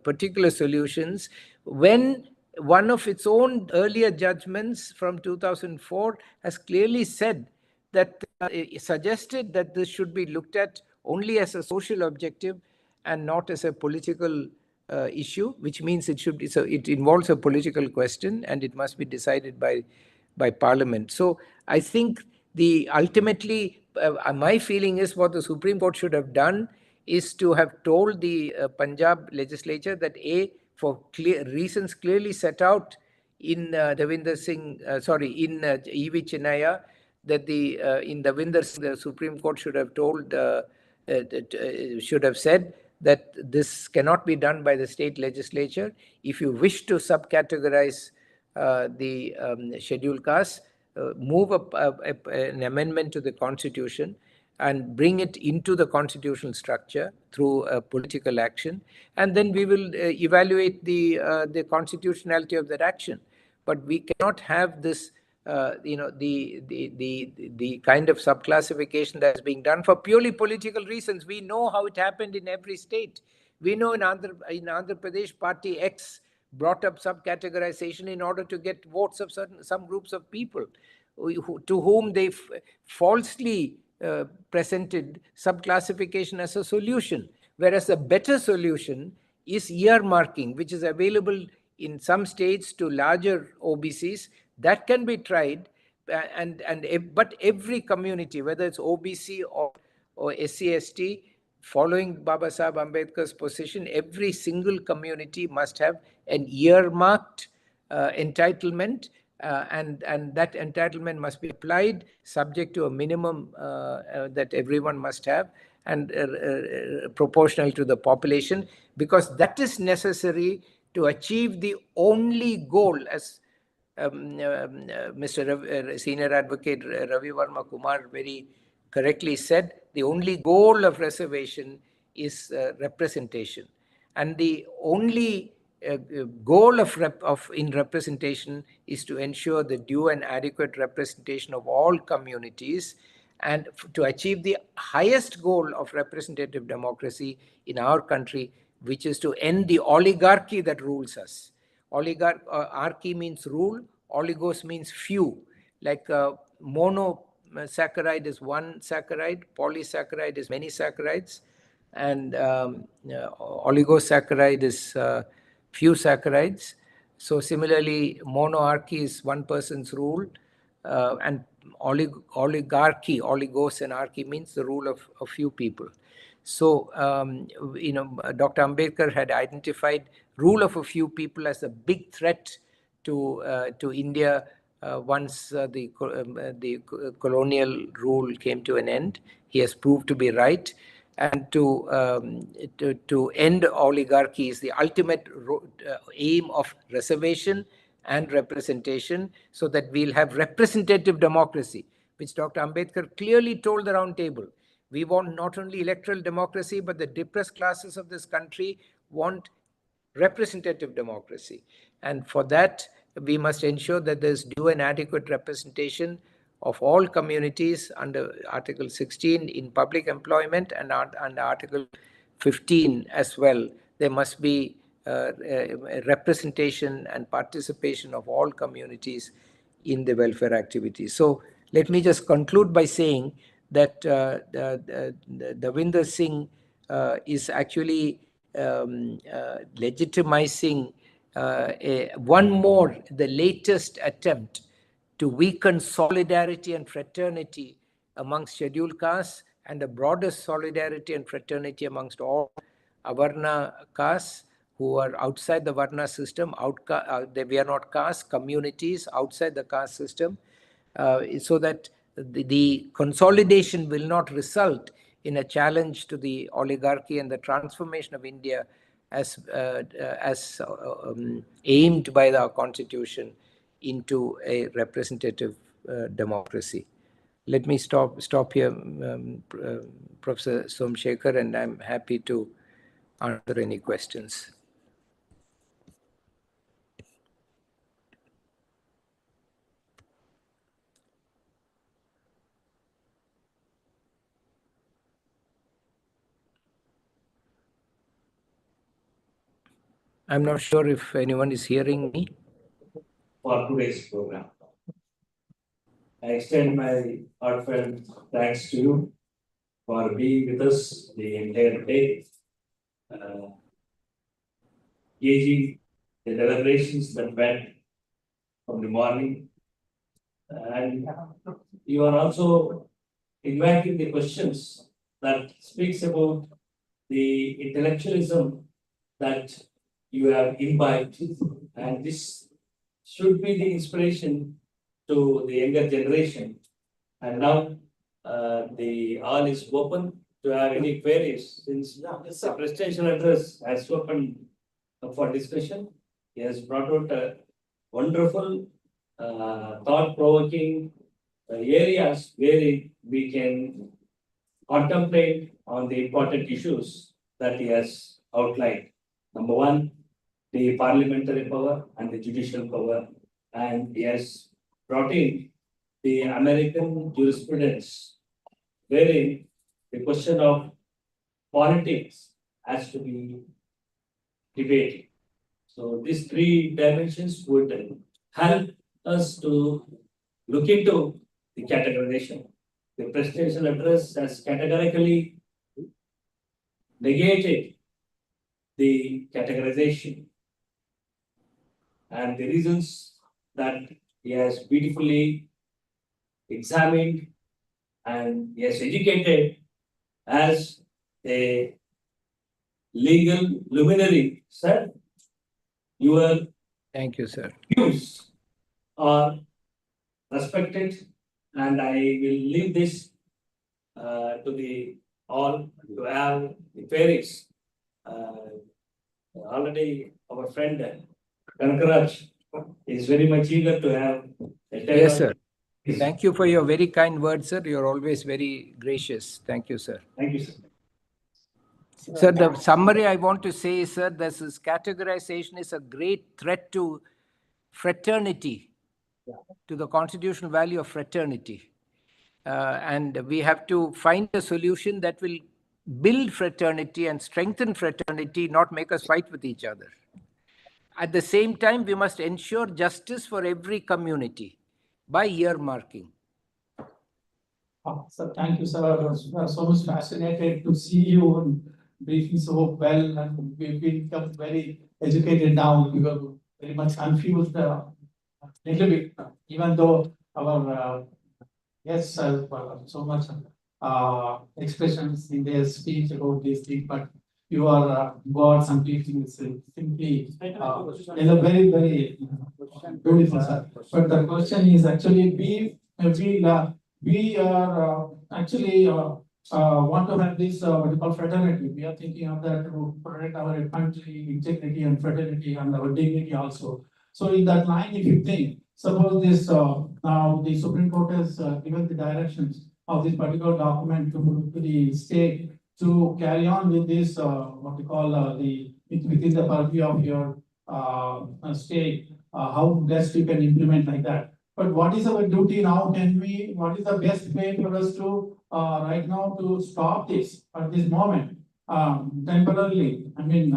particular solutions when one of its own earlier judgments from 2004 has clearly said that suggested that this should be looked at only as a social objective and not as a political issue, which means it should be, so it involves a political question and it must be decided by Parliament. So I think the ultimately my feeling is what the Supreme Court should have done is to have told the Punjab legislature that for clear reasons clearly set out in Davinder Singh, in E.V. Chinnaya, that in Davinder Singh, the Supreme Court should have told, should have said that this cannot be done by the state legislature. If you wish to subcategorize the scheduled castes, move an amendment to the constitution and bring it into the constitutional structure through political action, and then we will evaluate the constitutionality of that action. But we cannot have this, the kind of subclassification that is being done for purely political reasons. We know how it happened in every state. We know in Andhra Pradesh, Party X brought up subcategorization in order to get votes of some groups of people to whom they falsely presented subclassification as a solution, whereas a better solution is earmarking, which is available in some states to larger OBCs. That can be tried, but every community, whether it's OBC or SC/ST, following Baba Sahib Ambedkar's position, every single community must have an earmarked entitlement, and that entitlement must be applied subject to a minimum that everyone must have, and proportional to the population, because that is necessary to achieve the only goal, as Mr. Senior Advocate Ravi Varma Kumar very correctly said, the only goal of reservation is representation. And the only goal in representation is to ensure the due and adequate representation of all communities, and to achieve the highest goal of representative democracy in our country, which is to end the oligarchy that rules us. Oligarchy means rule, oligos means few. Like monosaccharide is one saccharide, polysaccharide is many saccharides, and oligosaccharide is few saccharides. So similarly, monarchy is one person's rule, and oligarchy, oligos and archy means the rule of a few people. So, Dr. Ambedkar had identified rule of a few people as a big threat to India once the colonial rule came to an end. He has proved to be right. And to end oligarchy is the ultimate aim of reservation and representation, so that we'll have representative democracy, which Dr. Ambedkar clearly told the round table. We want not only electoral democracy, but the depressed classes of this country want representative democracy. And for that, we must ensure that there's due and adequate representation of all communities under Article 16 in public employment, and under Article 15 as well. There must be representation and participation of all communities in the welfare activities. So let me just conclude by saying that Davinder Singh is actually legitimizing the latest attempt to weaken solidarity and fraternity amongst scheduled castes, and a broader solidarity and fraternity amongst all Avarna castes who are outside the Varna system. We are not castes, communities outside the caste system, so that the consolidation will not result in a challenge to the oligarchy and the transformation of India as aimed by our constitution into a representative democracy. let me stop here, Professor Somshekhar, and I'm happy to answer any questions. I'm not sure if anyone is hearing me. For today's program. I extend my heartfelt thanks to you for being with us the entire day, gauging the deliberations that went from the morning. And you are also inviting the questions that speaks about the intellectualism that you have imbibed. And this should be the inspiration to the younger generation. And now the all is open to have any queries since the presidential address has opened for discussion. He has brought out a wonderful, thought-provoking areas where we can contemplate on the important issues that he has outlined. Number one, the parliamentary power and the judicial power, and he has brought in the American jurisprudence, wherein the question of politics has to be debated. So these three dimensions would help us to look into the categorization. The presidential address has categorically negated the categorization and the reasons that he has beautifully examined and he has educated as a legal luminary. Sir, your Thank you, sir. views are respected, and I will leave this to the all to have the queries. Already our friend Kankaraj is very much eager to have a Yes, sir. Thank you for your very kind words, sir. You're always very gracious. Thank you, sir. Thank you, sir. Sir, the summary I want to say is, sir, this is categorization is a great threat to fraternity, to the constitutional value of fraternity. And we have to find a solution that will build fraternity and strengthen fraternity, not make us fight with each other. At the same time, we must ensure justice for every community by earmarking. So thank you, sir. I was so much fascinated to see you and briefing so well, and we've become very educated now. We were very much confused little bit, even though our yes, so much expressions in their speech about this thing, but your words and briefing is simply is a very, very beautiful, sir. But the question is actually we are actually want to have this what you call fraternity. We are thinking of that to protect our country integrity and fraternity and our dignity also. So in that line, if you think, suppose this now the Supreme Court has given the directions of this particular document to the state to carry on with this what we call within the purview of your state, how best you can implement like that. But what is our duty now? What is the best way for us to right now to stop this at this moment temporarily? I mean,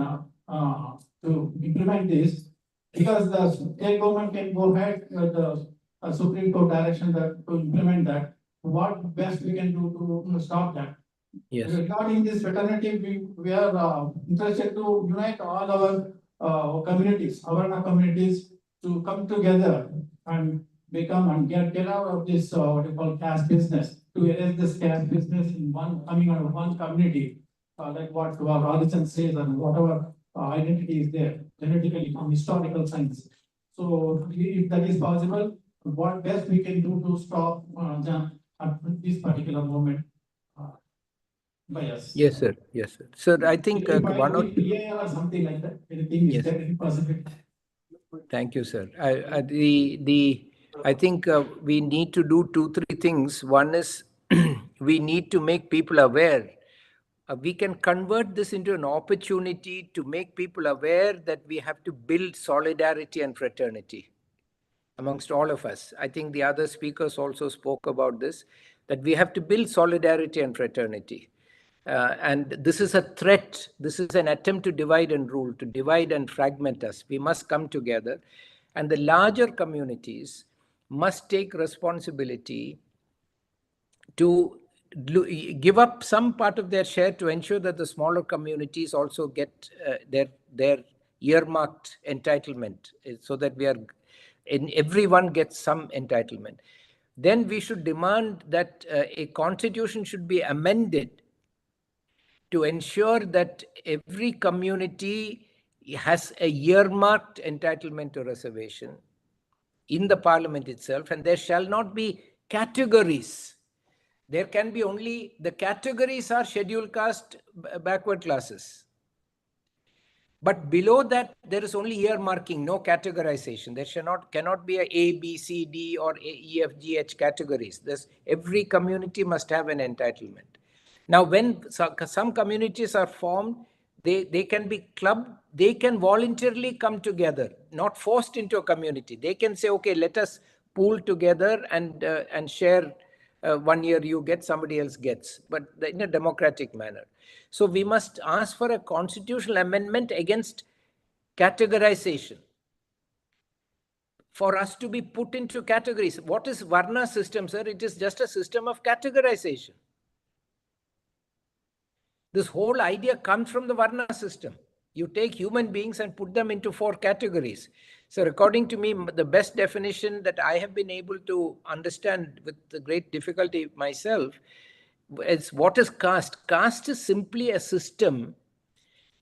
to implement this, because the state government can go ahead with the Supreme Court direction that to implement that. What best we can do to stop that? Yes. Regarding this fraternity, we are interested to unite all our communities, our communities, to come together and become and get out of this what you call caste business, to erase this caste business in one coming out of one community, like what our origin says and whatever identity is there genetically from historical science. So if that is possible, what best we can do to stop at this particular moment by us? Yes, sir. Yes, sir. Sir, I think one or PA or something like that. Anything is Yes. there any possibility? Thank you, sir. The I think we need to do 2-3 things. One is we need to make people aware. We can convert this into an opportunity to make people aware that we have to build solidarity and fraternity amongst all of us. I think the other speakers also spoke about this, that we have to build solidarity and fraternity. And this is a threat. This is an attempt to divide and rule, to divide and fragment us. We must come together. And the larger communities must take responsibility to give up some part of their share to ensure that the smaller communities also get their earmarked entitlement, so that everyone gets some entitlement. Then we should demand that a constitution should be amended to ensure that every community has a earmarked entitlement to reservation in the parliament itself, and there shall not be categories. There can be only, the categories are scheduled caste, backward classes. But below that, there is only earmarking, no categorization. There cannot be a B, C, D or E, F, G, H categories. Every community must have an entitlement. Now, when some communities are formed, they can be clubbed, they can voluntarily come together, not forced into a community. They can say, okay, let us pool together and share. 1 year you get, somebody else gets, but in a democratic manner. So we must ask for a constitutional amendment against categorization, for us to be put into categories. What is Varna system, sir? It is just a system of categorization. This whole idea comes from the Varna system. You take human beings and put them into 4 categories. So according to me, the best definition that I have been able to understand with great difficulty myself is, what is caste? Caste is simply a system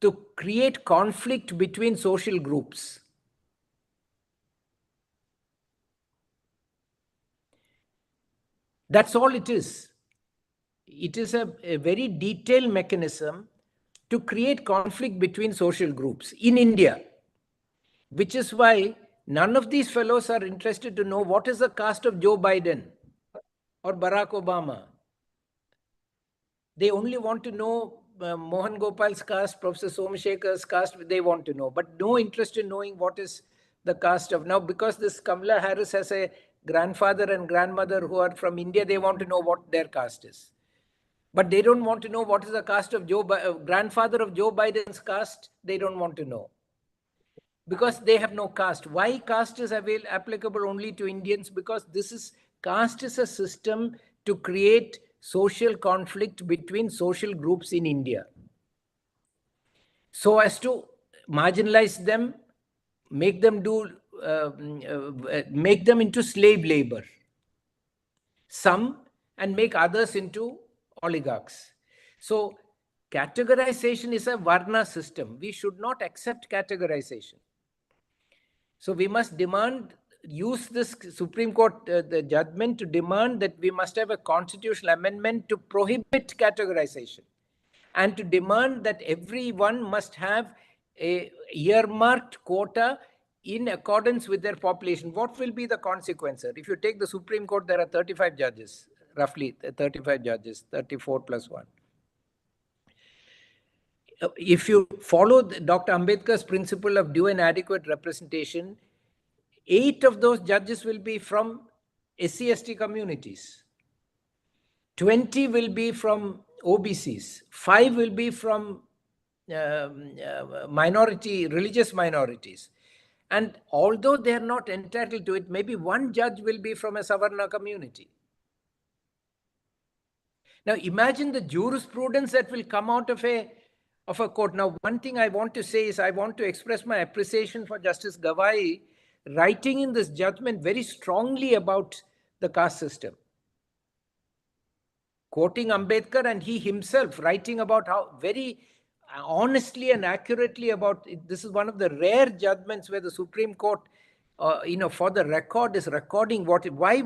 to create conflict between social groups. That's all it is. It is a very detailed mechanism to create conflict between social groups in India, which is why none of these fellows are interested to know what is the caste of Joe Biden or Barack Obama. They only want to know Mohan Gopal's caste, Professor Somashekhar's caste, they want to know, but no interest in knowing what is the caste of. Now, because this Kamala Harris has a grandfather and grandmother who are from India, they want to know what their caste is. But they don't want to know what is the caste of grandfather of Joe Biden's caste. They don't want to know, because they have no caste. Why caste is applicable only to Indians? Because caste is a system to create social conflict between social groups in India, so as to marginalize them, make them into slave labor, some, and make others into oligarchs. So categorization is a Varna system. We should not accept categorization. So we must use this Supreme Court the judgment to demand that we must have a constitutional amendment to prohibit categorization, and to demand that everyone must have a earmarked quota in accordance with their population. What will be the consequence, sir? If you take the Supreme Court, there are 35 judges, roughly 35 judges, 34 plus 1. If you follow Dr. Ambedkar's principle of due and adequate representation, 8 of those judges will be from SC/ST communities. 20 will be from OBCs. 5 will be from religious minorities. And although they are not entitled to it, maybe 1 judge will be from a Savarna community. Now imagine the jurisprudence that will come out of a court. Now, one thing I want to say is, I want to express my appreciation for Justice Gawai writing in this judgment very strongly about the caste system, quoting Ambedkar, and he himself writing about how very honestly and accurately about it. This is one of the rare judgments where the Supreme Court, for the record, is recording why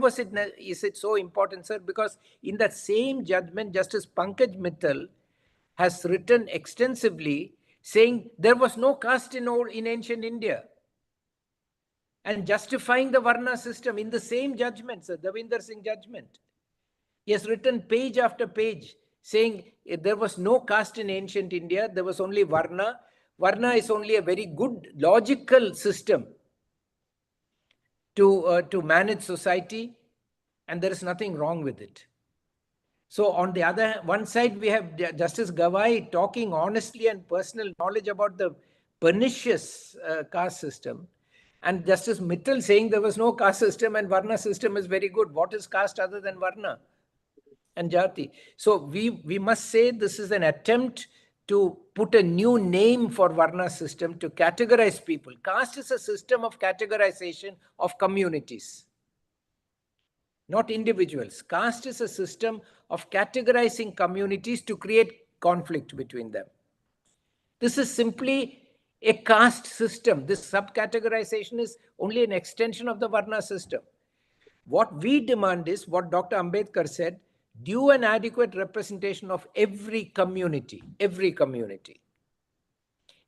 is it so important, sir? Because in that same judgment, Justice Pankaj Mittal has written extensively saying there was no caste in ancient India. and justifying the Varna system in the same judgment, sir, Davinder Singh judgment. He has written page after page saying there was no caste in ancient India, there was only Varna. Varna is only a very good logical system to manage society, and there is nothing wrong with it. So on the other one side, we have Justice Gawai talking honestly and personal knowledge about the pernicious caste system, and Justice Mittal saying there was no caste system and Varna system is very good. What is caste other than Varna and Jati? So we must say this is an attempt to put a new name for Varna system to categorize people. Caste is a system of categorization of communities, not individuals. Caste is a system of categorizing communities to create conflict between them. This is simply a caste system. This subcategorization is only an extension of the Varna system. What we demand is what Dr. Ambedkar said, due and adequate representation of every community,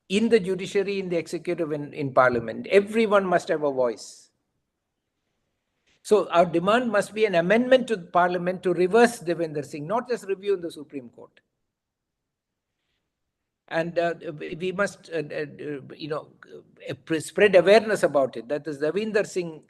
in the judiciary, in the executive, in parliament. Everyone must have a voice. So our demand must be an amendment to Parliament to reverse Devendra Singh, not just review in the Supreme Court. And we must, spread awareness about it. That is Devendra Singh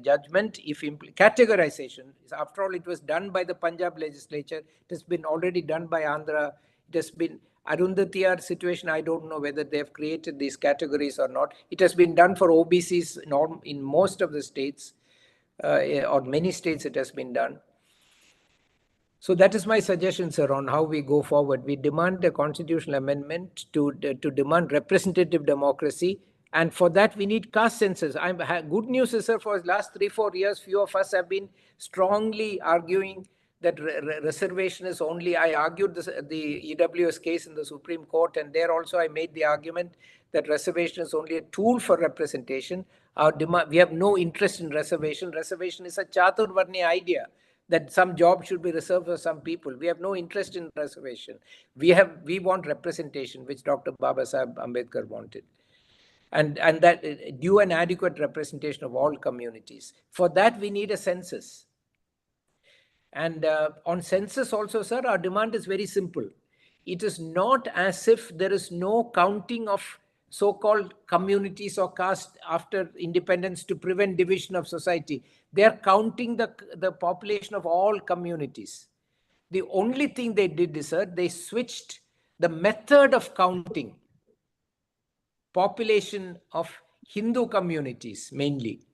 judgment, if categorization. After all, it was done by the Punjab legislature. It has been already done by Andhra. It has been Arundhati situation. I don't know whether they have created these categories or not. It has been done for OBCs in most of the states. Or many states it has been done. So that is my suggestion, sir, on how we go forward. We demand a constitutional amendment to demand representative democracy. And for that, we need caste census. Good news is, sir, for the last 3-4 years, few of us have been strongly arguing that reservation is only, I argued the EWS case in the Supreme Court, and there also I made the argument that reservation is only a tool for representation. We have no interest in reservation. Reservation is a Chaturvarnya idea that some job should be reserved for some people. We have no interest in reservation. We want representation, which Dr. Babasaheb Ambedkar wanted. And that due and adequate representation of all communities. For that, we need a census. And on census also, sir, our demand is very simple. It is not as if there is no counting of so-called communities or caste after independence to prevent division of society. They are counting the population of all communities. The only thing they did is, sir, they switched the method of counting population of Hindu communities mainly.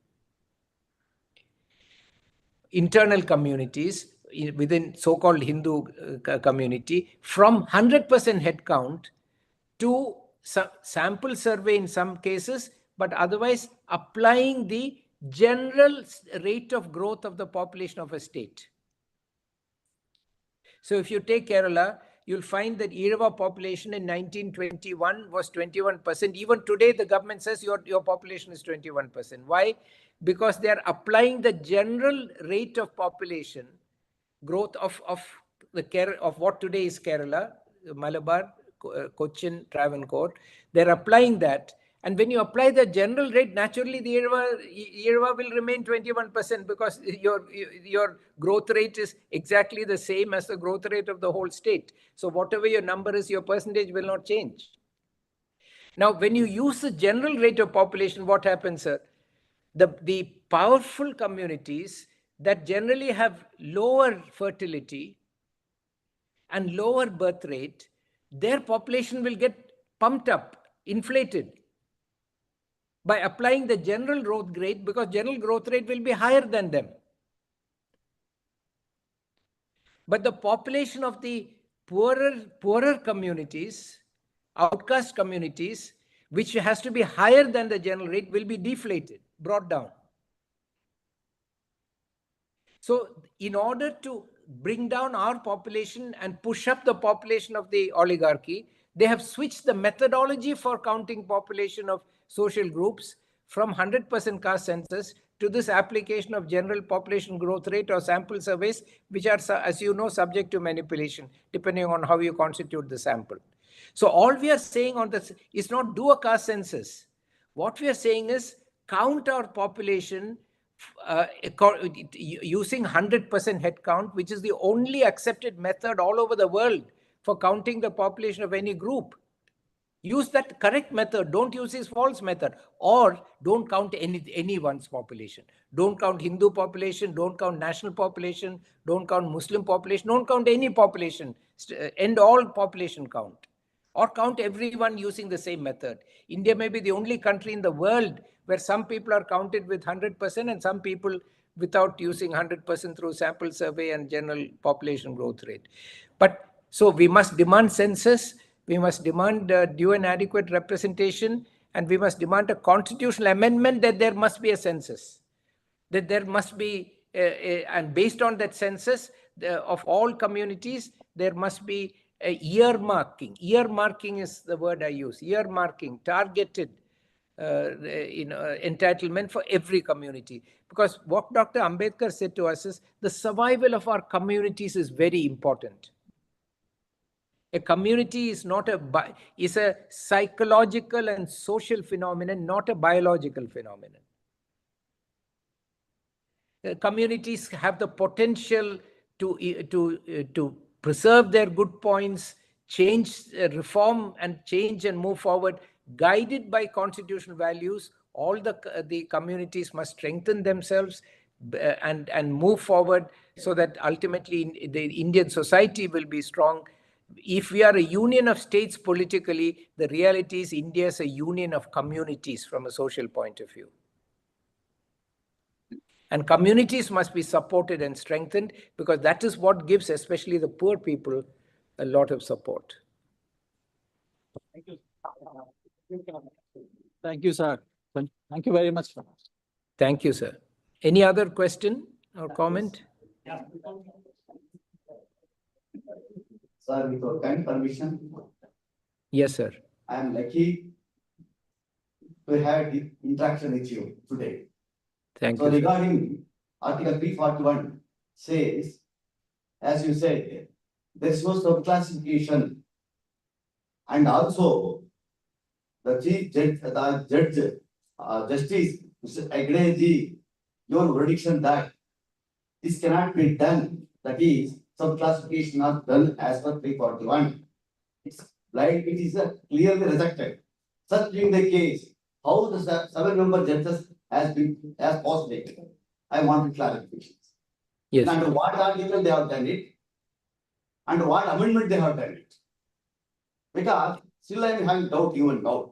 Internal communities within so-called Hindu community from 100% head count to sample survey in some cases, but otherwise applying the general rate of growth of the population of a state. So if you take Kerala, you'll find that Irava population in 1921 was 21%. Even today, the government says your population is 21%. Why? Because they are applying the general rate of population growth of what today is Kerala, Malabar, Cochin, Travancore. They're applying that. And when you apply the general rate, naturally the Irava will remain 21% because your growth rate is exactly the same as the growth rate of the whole state. So whatever your number is, your percentage will not change. Now, when you use the general rate of population, what happens, sir? The powerful communities that generally have lower fertility and lower birth rate, their population will get pumped up, inflated by applying the general growth rate, because general growth rate will be higher than them. But the population of the poorer communities, outcast communities, which has to be higher than the general rate, will be deflated, brought down. So in order to bring down our population and push up the population of the oligarchy, they have switched the methodology for counting population of social groups from 100% caste census to this application of general population growth rate or sample surveys, which are, as you know, subject to manipulation, depending on how you constitute the sample. So all we are saying on this is not do a caste census. What we are saying is count our population using 100% head count, which is the only accepted method all over the world for counting the population of any group. Use that correct method. Don't use this false method, or don't count anyone's population. Don't count Hindu population. Don't count national population. Don't count Muslim population. Don't count any population. End all population count, or count everyone using the same method. India may be the only country in the world where some people are counted with 100% and some people without using 100% through sample survey and general population growth rate. But so we must demand census, we must demand due and adequate representation, and we must demand a constitutional amendment that there must be a census, that there must be, and based on that census of all communities, there must be a earmarking. Earmarking is the word I use. Earmarking, targeted entitlement for every community. Because what Dr. Ambedkar said to us is the survival of our communities is very important. A community is not is a psychological and social phenomenon, not a biological phenomenon. Communities have the potential to preserve their good points, change, reform and change and move forward, guided by constitutional values. All the communities must strengthen themselves and move forward so that ultimately the Indian society will be strong. If we are a union of states politically, the reality is India is a union of communities from a social point of view. And communities must be supported and strengthened, because that is what gives especially the poor people a lot of support. Thank you. Thank you, sir. Thank you very much. Thank you, sir. Any other question or comment? Sir, with your kind permission, Yes, sir. I am lucky to have the interaction with you today. Thank So you, sir. regarding Article 341 says, as you said, there is no subclassification, and also the chief judge, Justice Mr. Agneji, your prediction that this cannot be done, that is, subclassification not done as per 341. It's like it is clearly rejected. Such being the case, how the 7-member judges has possible? I want clarification. Yes. Under what article they have done it, under what amendment they have done it. Because still I am having doubt even now.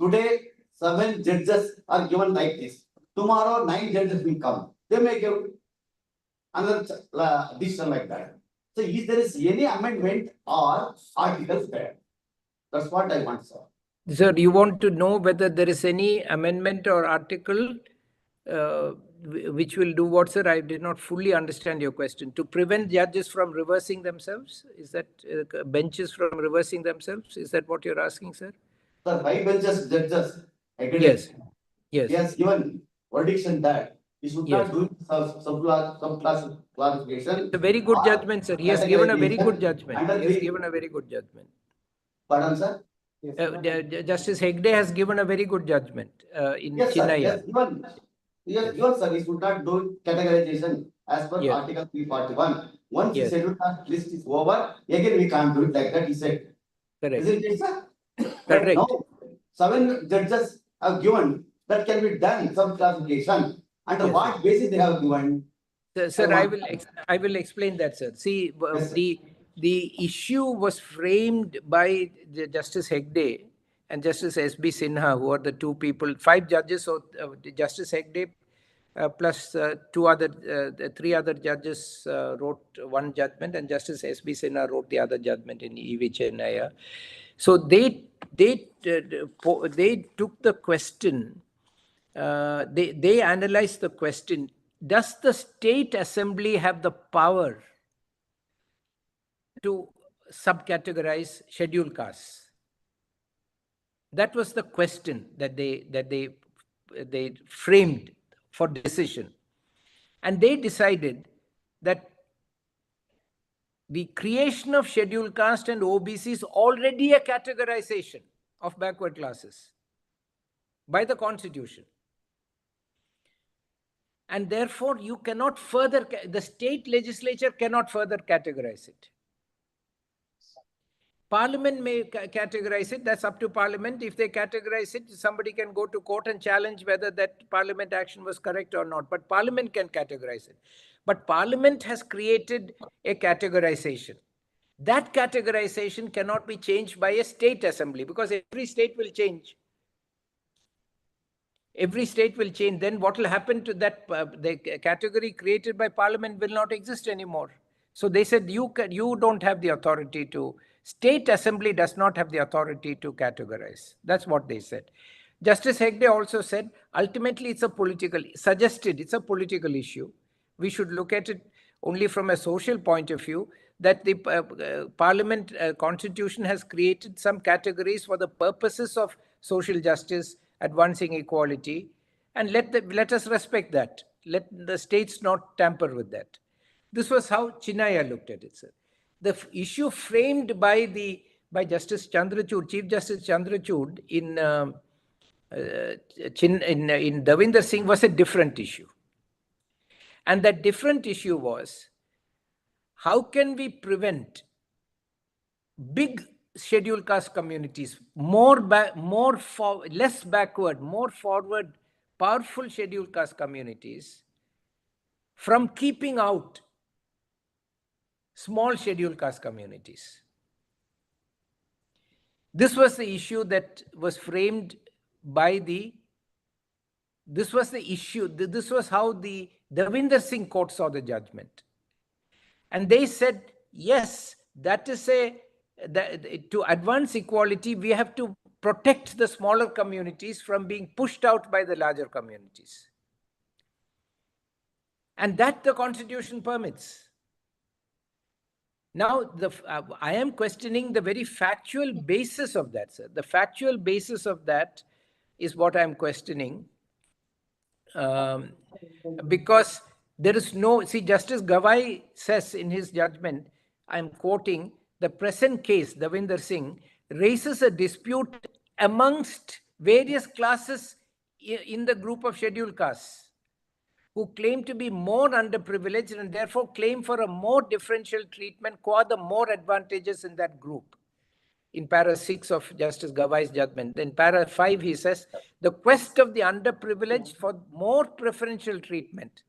Today, 7 judges are given like this. Tomorrow, 9 judges will come. They may give another decision like that. So, is there is any amendment or articles there? That's what I want, sir. Sir, you want to know whether there is any amendment or article which will do what, sir? I did not fully understand your question. To prevent judges from reversing themselves? Is that benches from reversing themselves? Is that what you're asking, sir? Sir, 5 benches judges. Yes. Yes. He has given prediction that he should Yes. not do subclass classification. It's a very good judgment, sir. He has given a very good judgment. He has given a very good judgment. Pardon, sir? Justice Hegde has given a very good judgment in Yes, sir. Chinnaya. Yes, sir. He should not do categorization as per Yes. Article 341. Once Yes. the scheduled list is over, again we can't do it like that, he said. Correct. Isn't it, sir? But Correct. now, 7 judges have given that can be done, some classification. Under Yes, what basis they have given? Sir, I will explain that, sir. See, Yes, sir. the issue was framed by Justice Hegde and Justice S.B. Sinha, who are the two people, 5 judges. So Justice Hegde plus 3 other judges wrote one judgment, and Justice S.B. Sinha wrote the other judgment in E.V. Chennaya. So they took the question. They analyzed the question: does the state assembly have the power to subcategorize scheduled castes? That was the question that they framed for decision, and they decided that the creation of scheduled caste and OBC is already a categorization of backward classes by the Constitution. And therefore, you cannot further, the state legislature cannot further categorize it. Parliament may categorize it, that's up to Parliament. If they categorize it, somebody can go to court and challenge whether that Parliament action was correct or not. But Parliament can categorize it. But Parliament has created a categorization. That categorization cannot be changed by a state assembly because every state will change. Every state will change. Then what will happen to that? The category created by Parliament will not exist anymore. So they said you don't have the authority to. State assembly does not have the authority to categorize. That's what they said. Justice Hegde also said ultimately it's a political issue. We should look at it only from a social point of view, that the Parliament constitution has created some categories for the purposes of social justice, advancing equality, and let us respect that. Let the states not tamper with that. This was how Chinnaya looked at it, sir. The issue framed by Justice Chandrachud, Chief Justice Chandrachud in Davinder Singh was a different issue. And that different issue was, how can we prevent big scheduled caste communities, less backward, more forward, powerful scheduled caste communities from keeping out small scheduled caste communities? This was the issue that was framed by this was how the Davinder Singh court saw the judgment. And they said, yes, that is to advance equality, we have to protect the smaller communities from being pushed out by the larger communities. And that the Constitution permits. Now, I am questioning the very factual basis of that, sir. The factual basis of that is what I am questioning. Because there is no, Justice Gawai says in his judgment, I am quoting, the present case, Davinder Singh, raises a dispute amongst various classes in the group of scheduled castes who claim to be more underprivileged and therefore claim for a more differential treatment, qua the more advantages in that group. In para 6 of Justice Gawai's judgment. In para 5, he says, the quest of the underprivileged for more preferential treatment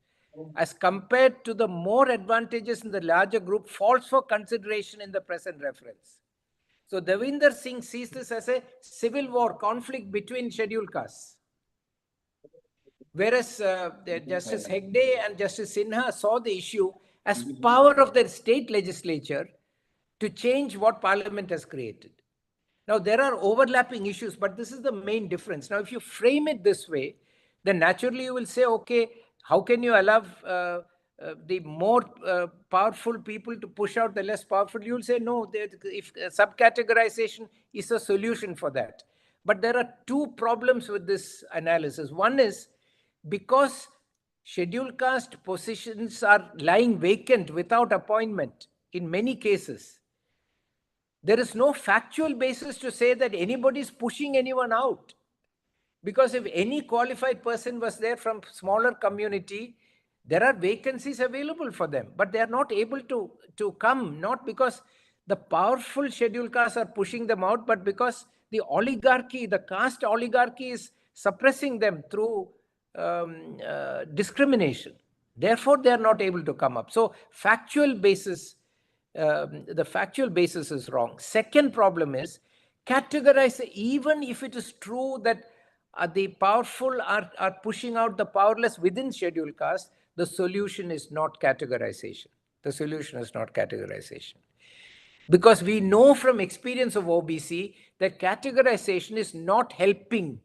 as compared to the more advantages in the larger group falls for consideration in the present reference. So Davinder Singh sees this as a civil war conflict between scheduled castes. Whereas Justice Hegde and Justice Sinha saw the issue as power of the state legislature to change what Parliament has created. Now, there are overlapping issues, but this is the main difference. Now, if you frame it this way, then naturally you will say, okay, how can you allow the more powerful people to push out the less powerful? You will say, no, if subcategorization is a solution for that. But there are two problems with this analysis. One is because scheduled caste positions are lying vacant without appointment in many cases, there is no factual basis to say that anybody is pushing anyone out. Because if any qualified person was there from smaller community, there are vacancies available for them, but they are not able to come, not because the powerful scheduled castes are pushing them out, but because the oligarchy, the caste oligarchy is suppressing them through discrimination. Therefore, they are not able to come up. So factual basis, the factual basis is wrong. Second problem is categorize, even if it is true that the powerful are pushing out the powerless within scheduled caste, the solution is not categorization. The solution is not categorization. Because we know from experience of OBC that categorization is not helping.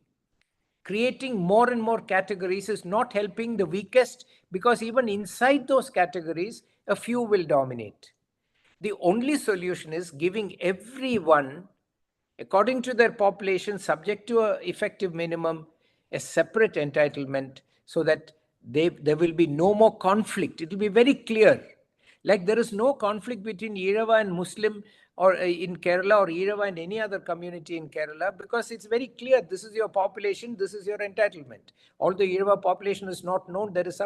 Creating more and more categories is not helping the weakest, because even inside those categories, a few will dominate. The only solution is giving everyone, according to their population, subject to an effective minimum, a separate entitlement, so that there will be no more conflict. It will be very clear. Like there is no conflict between Irava and Muslim or in Kerala or Irava and any other community in Kerala, because it's very clear, this is your population, this is your entitlement. Although Irava population is not known, there is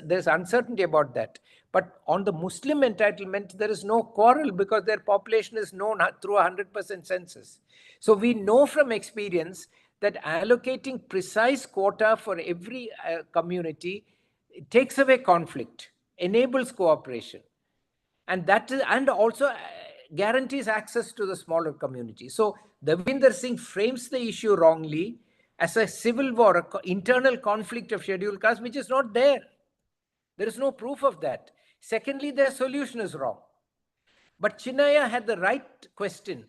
there's uncertainty about that. But on the Muslim entitlement, there is no quarrel because their population is known through 100% census. So we know from experience that allocating precise quota for every community takes away conflict, enables cooperation, and also guarantees access to the smaller community. So Davinder Singh frames the issue wrongly as a civil war, an internal conflict of scheduled caste, which is not there. There is no proof of that. Secondly, their solution is wrong. But Chinnaya had the right question.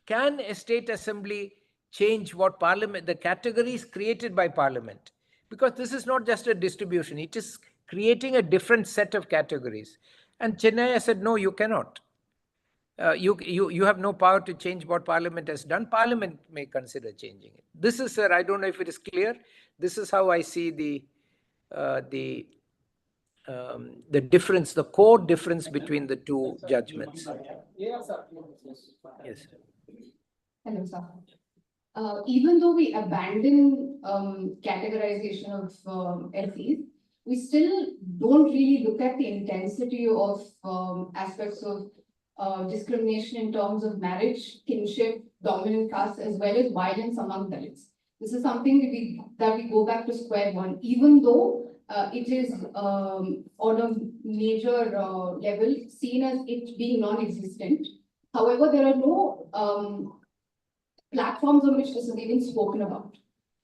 Can a state assembly change what parliament, the categories created by parliament? Because this is not just a distribution, it is creating a different set of categories. And Chinnaya said, no, you cannot. You have no power to change what parliament has done. Parliament may consider changing it. This is, sir, I don't know if it is clear. This is how I see the difference, the core difference between the two judgments. Yes, sir. Hello, sir. Even though we abandon categorization of SEs, we still don't really look at the intensity of aspects of discrimination in terms of marriage, kinship, dominant caste, as well as violence among Dalits. This is something that we go back to square one, even though it is on a major level seen as it being non-existent. However, there are no platforms on which this is even spoken about.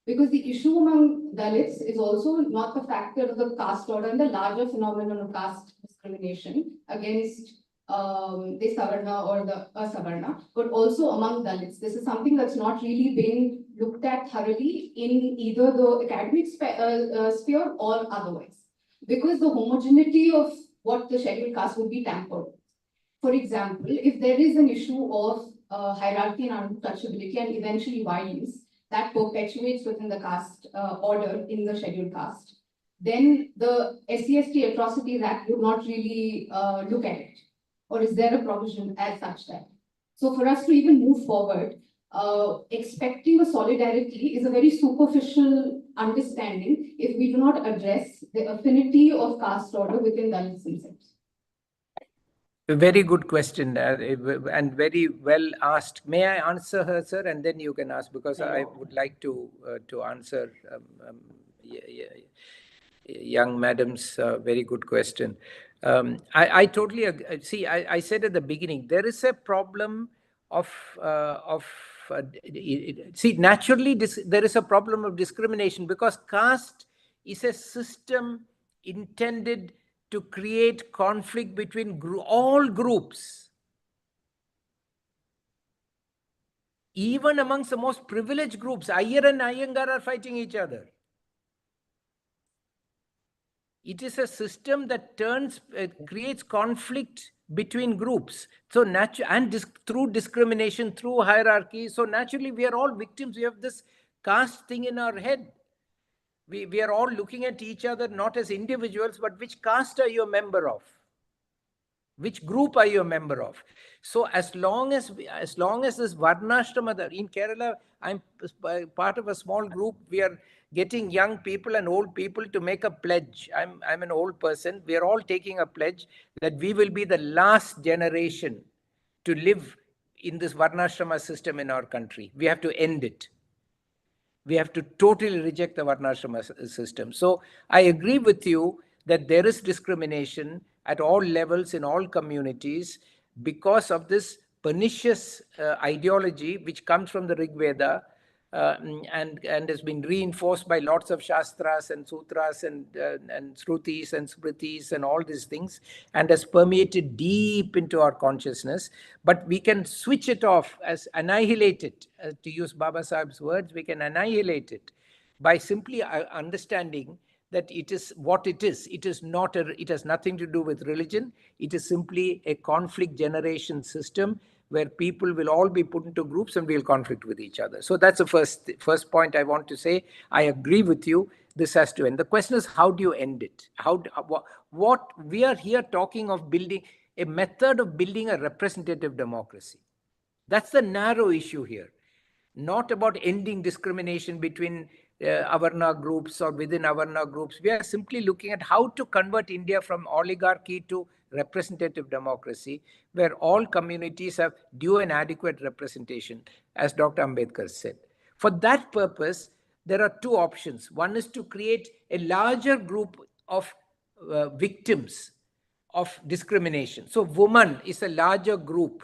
Because the issue among Dalits is also not the factor of the caste order and the larger phenomenon of caste discrimination against the Savarna or the Asavarna, but also among Dalits. This is something that's not really been looked at thoroughly in either the academic sphere or otherwise. Because the homogeneity of what the scheduled caste would be tampered. For example, if there is an issue of hierarchy and untouchability and eventually violence that perpetuates within the caste order in the scheduled caste, then the SC/ST Atrocities Act would not really look at it. Or is there a provision as such that? So for us to even move forward, expecting a solidarity is a very superficial understanding if we do not address the affinity of caste order within Dalits themselves. A very good question and very well asked. May I answer her, sir, and then you can ask, because I would like to answer young madam's very good question. I totally agree. See, I said at the beginning, there is a problem see, naturally there is a problem of discrimination because caste is a system intended to create conflict between all groups. Even amongst the most privileged groups, Iyer and Iyengar are fighting each other. It is a system that creates conflict between groups. So through discrimination, through hierarchy. So naturally, we are all victims. We have this caste thing in our head. We are all looking at each other not as individuals, but which caste are you a member of? Which group are you a member of? So as long as this Varnashrama, in Kerala, I'm part of a small group. We are getting young people and old people to make a pledge. I'm an old person. We are all taking a pledge that we will be the last generation to live in this Varnashrama system in our country. We have to end it. We have to totally reject the Varnashrama system. So I agree with you that there is discrimination at all levels in all communities because of this pernicious ideology which comes from the Rig Veda and has been reinforced by lots of shastras and sutras and shrutis and smritis and all these things, and has permeated deep into our consciousness. But we can switch it off, as annihilate it, to use Baba Sahib's words. We can annihilate it by simply understanding that it is what it is. It is not it has nothing to do with religion. It is simply a conflict generation system where people will all be put into groups and will conflict with each other. So that's the first point I want to say. I agree with you. This has to end. The question is, how do you end it? What we are here talking of building. a method of building a representative democracy. That's the narrow issue here. Not about ending discrimination between Avarna groups or within Avarna groups. We are simply looking at how to convert India from oligarchy to representative democracy, where all communities have due and adequate representation, as Dr. Ambedkar said. For that purpose, there are two options. One is to create a larger group of victims of discrimination. So woman is a larger group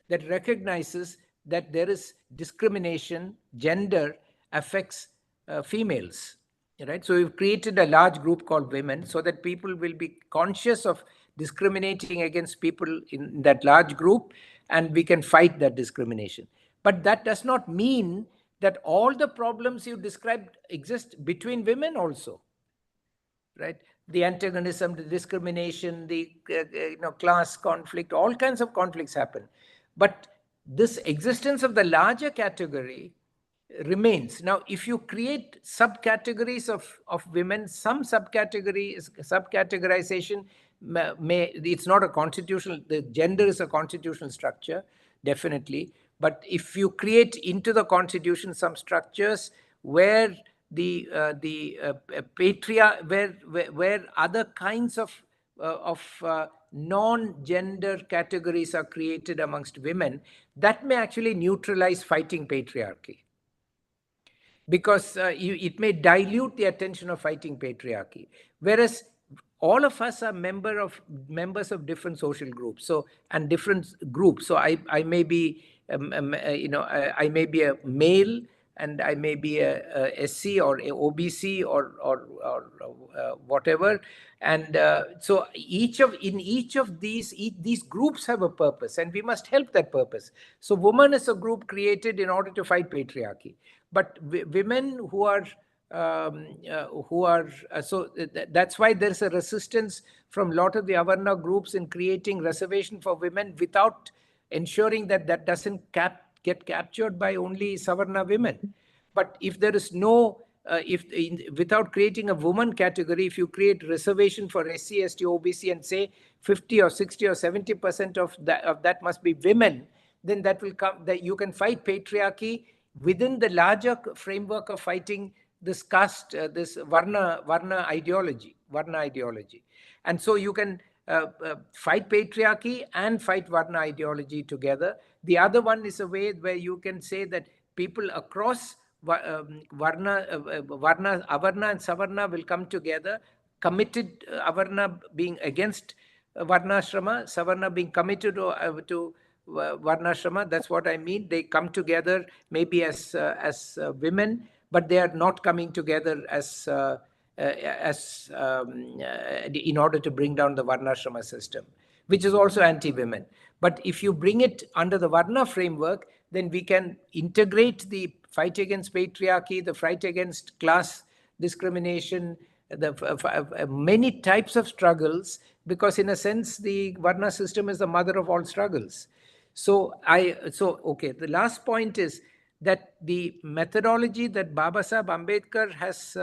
that recognizes that there is discrimination, gender affects females, right? So we've created a large group called women so that people will be conscious of discriminating against people in that large group, and we can fight that discrimination. But that does not mean that all the problems you described exist between women also, right? The antagonism, the discrimination, the class conflict, all kinds of conflicts happen. But this existence of the larger category remains. Now, if you create subcategories of women, some subcategorization it's not a constitutional, the gender is a constitutional structure, definitely. But if you create into the constitution some structures where where other kinds of non-gender categories are created amongst women, that may actually neutralize fighting patriarchy, because it may dilute the attention of fighting patriarchy. Whereas all of us are members of different social groups, so and different groups. So I may be I may be a male, and I may be a SC or a OBC or whatever, and so in each of these groups have a purpose, and we must help that purpose. So woman is a group created in order to fight patriarchy, but women who are that's why there's a resistance from a lot of the Avarna groups in creating reservation for women without ensuring that that doesn't get captured by only Savarna women. But if there is no, without creating a woman category, if you create reservation for SC, ST, OBC and say 50 or 60 or 70% of that must be women, then that will come, that you can fight patriarchy within the larger framework of fighting this caste, this Varna ideology. And so you can fight patriarchy and fight Varna ideology together. The other one is a way where you can say that people across Avarna and Savarna will come together, committed, Avarna being against Varnashrama, Savarna being committed to Varnashrama. That's what I mean. They come together maybe as women, but they are not coming together as in order to bring down the Varnashrama system, which is also anti-women. But if you bring it under the Varna framework, then we can integrate the fight against patriarchy, the fight against class discrimination, the many types of struggles, because in a sense, the Varna system is the mother of all struggles. So okay, the last point is that the methodology that Baba Saheb Ambedkar has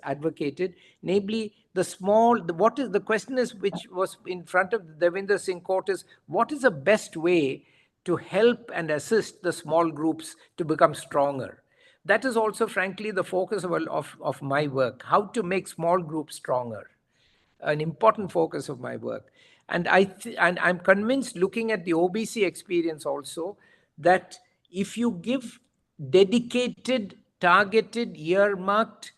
advocated, namely what is the question is, which was in front of the Devinder Singh court, is what is the best way to help and assist the small groups to become stronger? That is also, frankly, the focus of my work, how to make small groups stronger, an important focus of my work. And I'm convinced, looking at the OBC experience also, that if you give dedicated, targeted, earmarked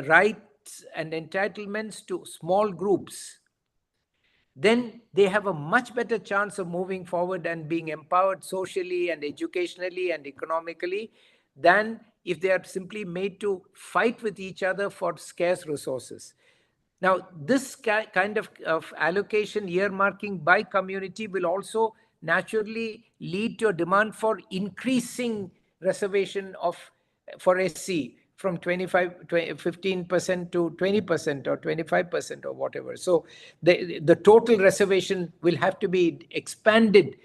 rights and entitlements to small groups, then they have a much better chance of moving forward and being empowered socially and educationally and economically than if they are simply made to fight with each other for scarce resources. Now, this kind of allocation, earmarking by community will also naturally lead to a demand for increasing reservation for SC from 15% to 20% or 25% or whatever. So the total reservation will have to be expanded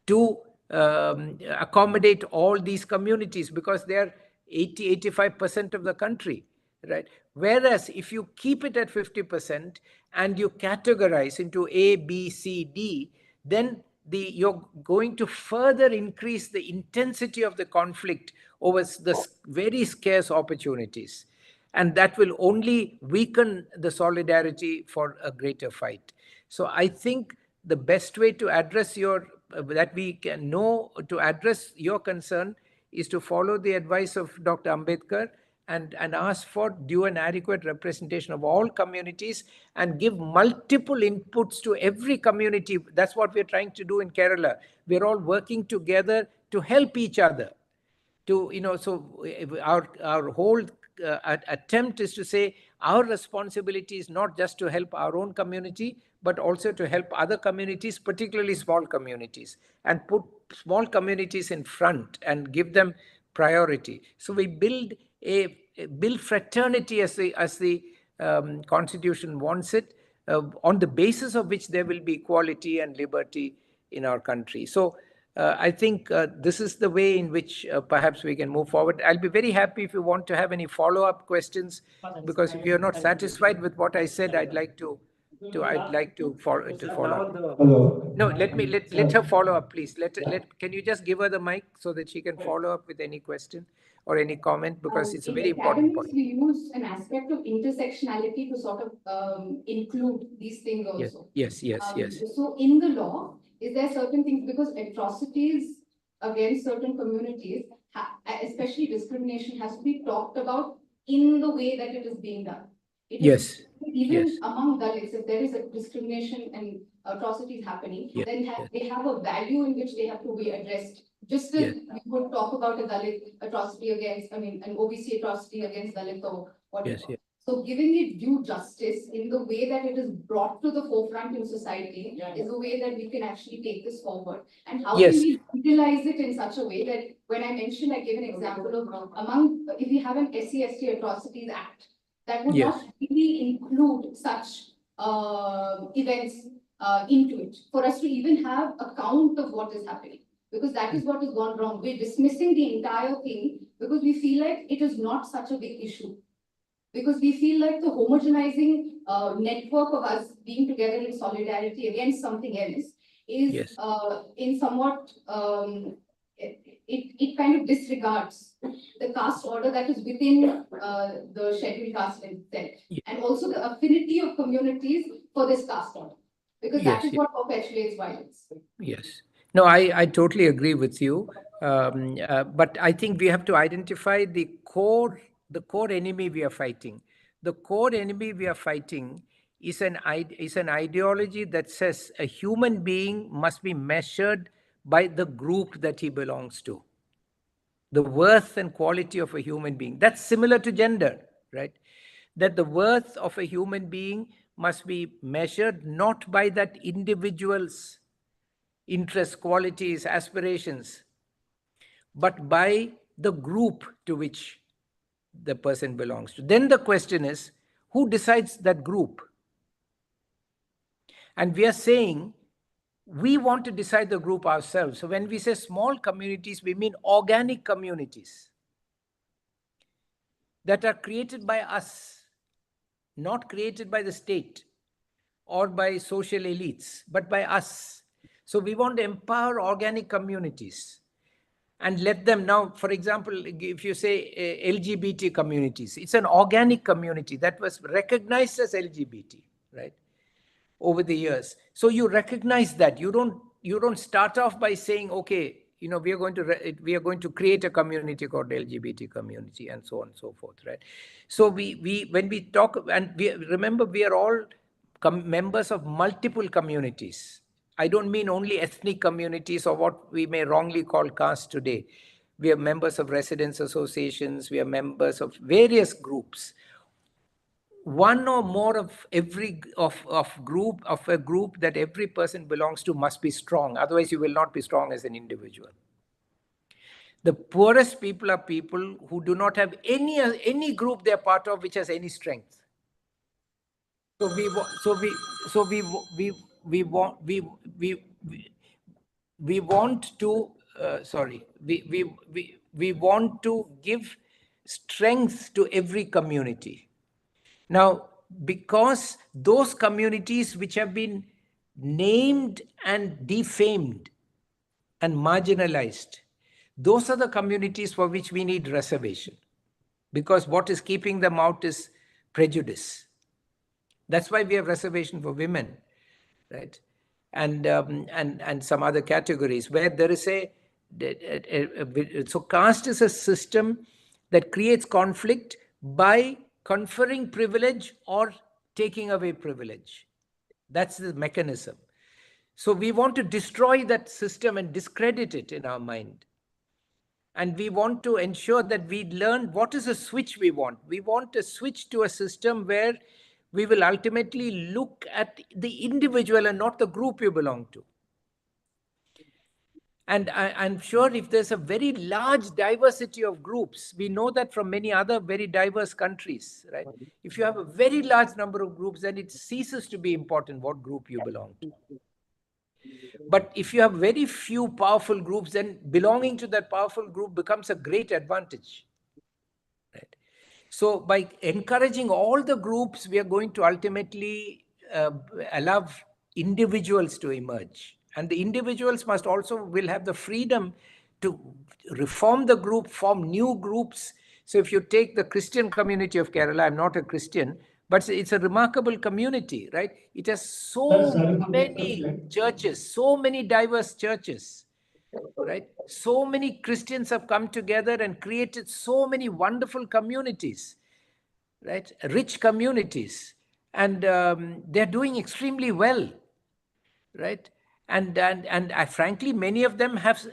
to accommodate all these communities, because they are 85% of the country. right? Whereas if you keep it at 50% and you categorize into A, B, C, D, then you're going to further increase the intensity of the conflict over the very scarce opportunities. And that will only weaken the solidarity for a greater fight. So I think the best way to address that we can know to address your concern is to follow the advice of Dr. Ambedkar and ask for due and adequate representation of all communities and give multiple inputs to every community. That's what we're trying to do in Kerala. We're all working together to help each other. So our whole attempt is to say our responsibility is not just to help our own community, but also to help other communities, particularly small communities, and put small communities in front and give them priority. So we build fraternity as the Constitution wants it, on the basis of which there will be equality and liberty in our country. So I think this is the way in which perhaps we can move forward. I'll be very happy if you want to have any follow-up questions, because if you're not satisfied with what I said, I'd like to follow up. Hello. No, let her follow up, please. Can you just give her the mic so that she can follow up with any question or any comment, because it's a very important point. We use an aspect of intersectionality to sort of include these things also. Yes. So in the law, is there certain things, because atrocities against certain communities, especially discrimination, has to be talked about in the way that it is being done. Yes. Even among Dalits, if there is a discrimination and atrocities happening, then they have a value in which they have to be addressed. Just as we would talk about a Dalit atrocity against, an OBC atrocity against Dalit or whatever. Yes. So giving it due justice in the way that it is brought to the forefront in society is the way that we can actually take this forward. And how can we utilize it in such a way that, when I mentioned, I gave an example of if we have an SC/ST Atrocities Act, that would not really include such events into it, for us to even have a count of what is happening. Because that is what has gone wrong. We're dismissing the entire thing because we feel like it is not such a big issue. Because we feel like the homogenizing network of us being together in solidarity against something else is in somewhat, it kind of disregards the caste order that is within the scheduled caste itself. And also the affinity of communities for this caste order. Because that is what perpetuates violence. Yes. No, I totally agree with you. But I think we have to identify the core enemy we are fighting. The core enemy we are fighting is an ideology that says a human being must be measured by the group that he belongs to. The worth and quality of a human being. That's similar to gender, right? That the worth of a human being must be measured not by that individual's interests, qualities, aspirations, but by the group to which the person belongs to. Then the question is, who decides that group? And we are saying we want to decide the group ourselves. So when we say small communities, we mean organic communities that are created by us, not created by the state or by social elites, but by us. So we want to empower organic communities and let them now, for example, if you say LGBT communities, it's an organic community that was recognized as LGBT, right, over the years. So you recognize that. You don't start off by saying, okay, we are going to create a community called LGBT community and so on and so forth, right? So when we talk, and remember, we are all members of multiple communities. I don't mean only ethnic communities or what we may wrongly call caste today. We are members of residents associations. We are members of various groups. One or more of a group that every person belongs to must be strong. Otherwise, you will not be strong as an individual. The poorest people are people who do not have any group they are part of which has any strength. So we want to give strength to every community. Now, because those communities which have been named and defamed and marginalized, those are the communities for which we need reservation, because what is keeping them out is prejudice. That's why we have reservation for women, right? And some other categories where there is so caste is a system that creates conflict by conferring privilege or taking away privilege. That's the mechanism. So we want to destroy that system and discredit it in our mind. And we want to ensure that we learn what is a switch we want. We want a switch to a system where we will ultimately look at the individual and not the group you belong to. And I'm sure if there's a very large diversity of groups, we know that from many other very diverse countries, right? If you have a very large number of groups, then it ceases to be important what group you belong to. But if you have very few powerful groups, then belonging to that powerful group becomes a great advantage. Right? So by encouraging all the groups, we are going to ultimately allow individuals to emerge. And the individuals must also will have the freedom to reform the group, form new groups. So if you take the Christian community of Kerala, I'm not a Christian, but it's a remarkable community, right? It has so many churches, so many diverse churches, right? So many Christians have come together and created so many wonderful communities, right? Rich communities. And they're doing extremely well, right? And frankly, many of them have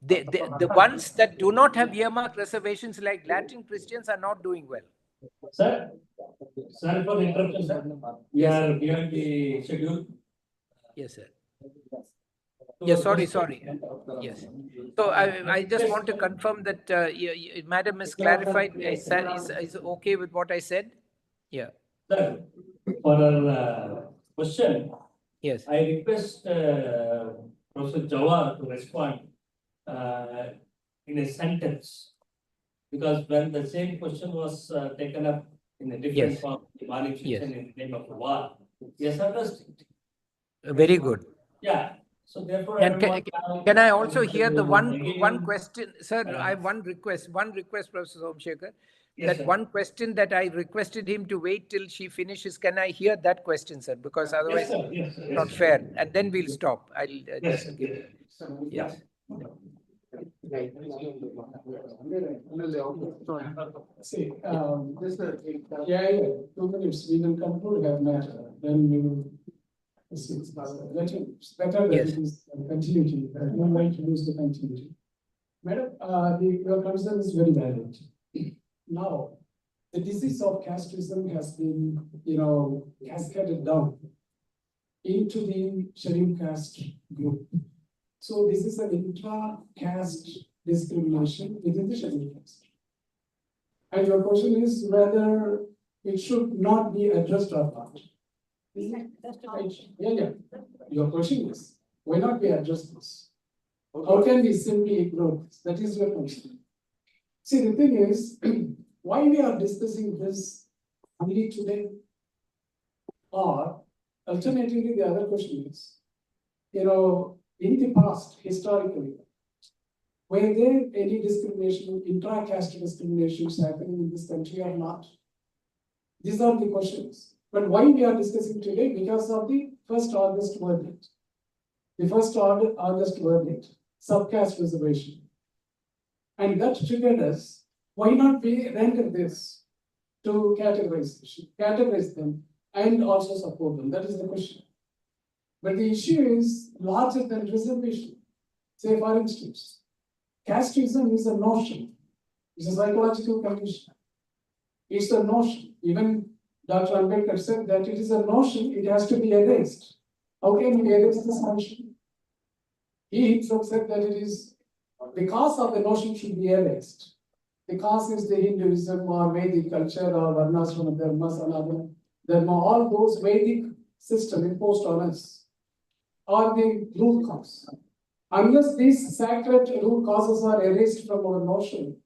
the ones that do not have earmarked reservations, like Latin Christians, are not doing well. Sir, sorry for the interruption, sir. We are beyond the schedule. Yes, sir. Yes, sorry. Yes. So I just want to confirm that Madam has clarified, is okay with what I said? Yeah. Sir, for our question, Yes. I request Professor Jawar to respond in a sentence. Because when the same question was taken up in a different Yes. form, demonic Yes. in the name of war, yes, understood. Very good. Yeah. So therefore, And can I also hear the one question, sir? I have one request, Professor Somshekhar. Yes, That sir. one question that I requested him to wait till she finishes. Can I hear that question, sir? Because otherwise, Yes, sir. not fair. And then we'll stop. I'll Yes, just sir. give. Yes. See, yeah, 2 minutes, we will conclude that matter, then we will. It's better that Yes. it is continuity, no way to lose the continuity. Madam, your concern is very valid. Now, the disease of casteism has been, cascaded down into the scheduled caste group. So this is an intra-caste discrimination within the scheduled caste. And your question is whether it should not be addressed or not. Right. Yeah. Your question is, why not we address this? How can we simply ignore this? That is your question. See, the thing is, why we are discussing this only today? Or alternatively, the other question is, in the past, historically, were there any discrimination, intra-caste discriminations happening in this country or not? These are the questions. But why we are discussing today? Because of the 1st August verdict. The 1st August verdict, subcaste reservation. And that triggered us, why not we render this to categorize them and also support them? That is the question. But the issue is larger than reservation. Say for instance, casteism is a notion. It's a psychological condition. It's a notion. Even Dr. Ambedkar said that it is a notion, it has to be erased. How can we erase this notion? He himself said that it is the cause of the notion should be erased. The cause is the Hinduism or Vedic culture or Varnasrama Dharma, Sanatana Dharma, all those Vedic system imposed on us are the root cause. Unless these sacred root causes are erased from our notion,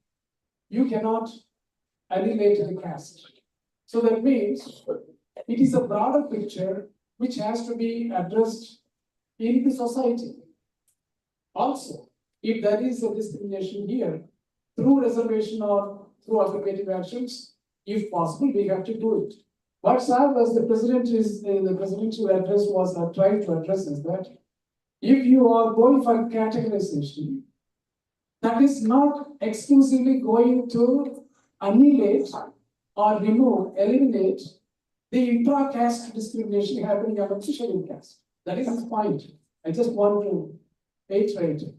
you cannot annihilate the caste. So that means it is a broader picture which has to be addressed in the society. Also, if there is a discrimination here, through reservation or through affirmative actions, if possible, we have to do it. What Sir was the presidential address was trying to address is that if you are going for categorization, that is not exclusively going to annihilate or remove, eliminate the intra-caste discrimination happening among the scheduled caste. That is his point. I just want to reiterate it.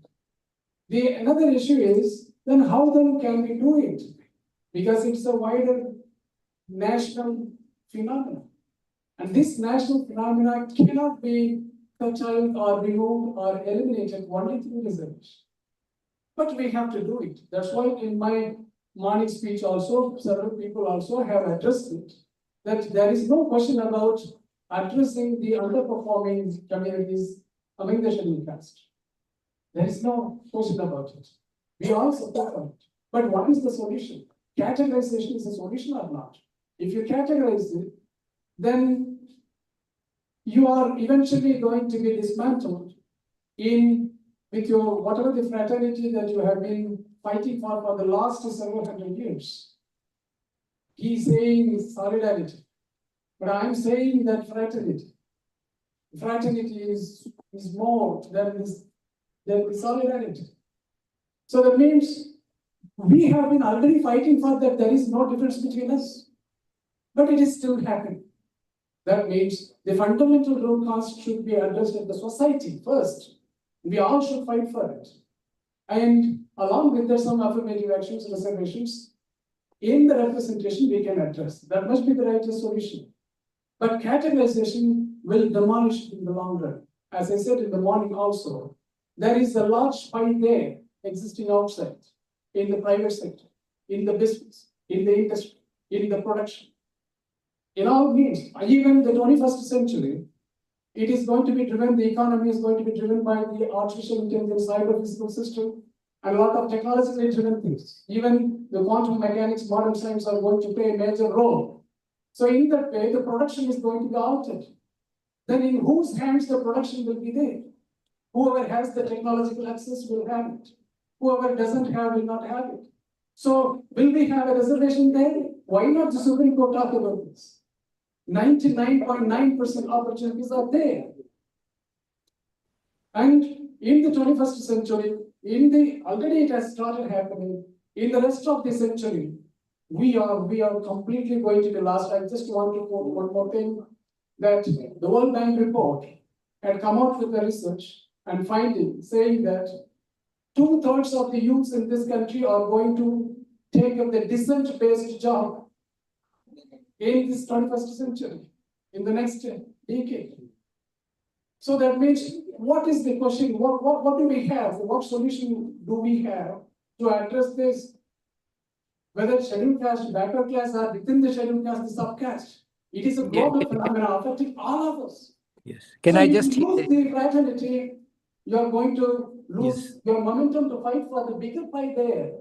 The another issue is, then how then can we do it? Because it's a wider national phenomenon. And this national phenomena cannot be curtailed or removed or eliminated only through reservation. But we have to do it. That's why in my morning speech also, several people also have addressed it, that there is no question about addressing the underperforming communities among the scheduled caste. There is no question about it. We all support it. But what is the solution? Categorization is a solution or not? If you categorize it, then you are eventually going to be dismantled with your whatever the fraternity that you have been fighting for the last several hundred years. He's saying solidarity, but I'm saying that fraternity. Fraternity is more than the solidarity. So that means we have been already fighting for that. There is no difference between us, but it is still happening. That means the fundamental root cause should be addressed in the society first. We all should fight for it. And along with that, some affirmative actions, reservations, in the representation we can address. That must be the right solution. But categorization will demolish in the long run. As I said in the morning also, there is a large pie there existing outside, in the private sector, in the business, in the industry, in the production. In all means, even the 21st century, it is going to be driven, the economy is going to be driven by the artificial intelligence, cyber physical system, and a lot of technologically driven things. Even the quantum mechanics, modern science are going to play a major role. So in that way, the production is going to be altered. Then in whose hands the production will be there? Whoever has the technological access will have it. Whoever doesn't have will not have it. So will we have a reservation there? Why not the Supreme Court talk about this? 99.9% opportunities are there. And in the 21st century, already it has started happening. In the rest of the century, we are completely going to be lost. I just want to quote one more thing, that the World Bank report had come out with a research and finding saying that 2/3 of the youths in this country are going to take up the descent-based job in this 21st century, in the next decade. So that means, what is the question? What do we have? What solution do we have to address this? Whether scheduled caste, backward class, or within the scheduled caste, the subcaste. It is a global phenomenon affecting all of us. Yes. Can So I if just you lose the fraternity, you are going to lose your momentum to fight for the bigger pie there.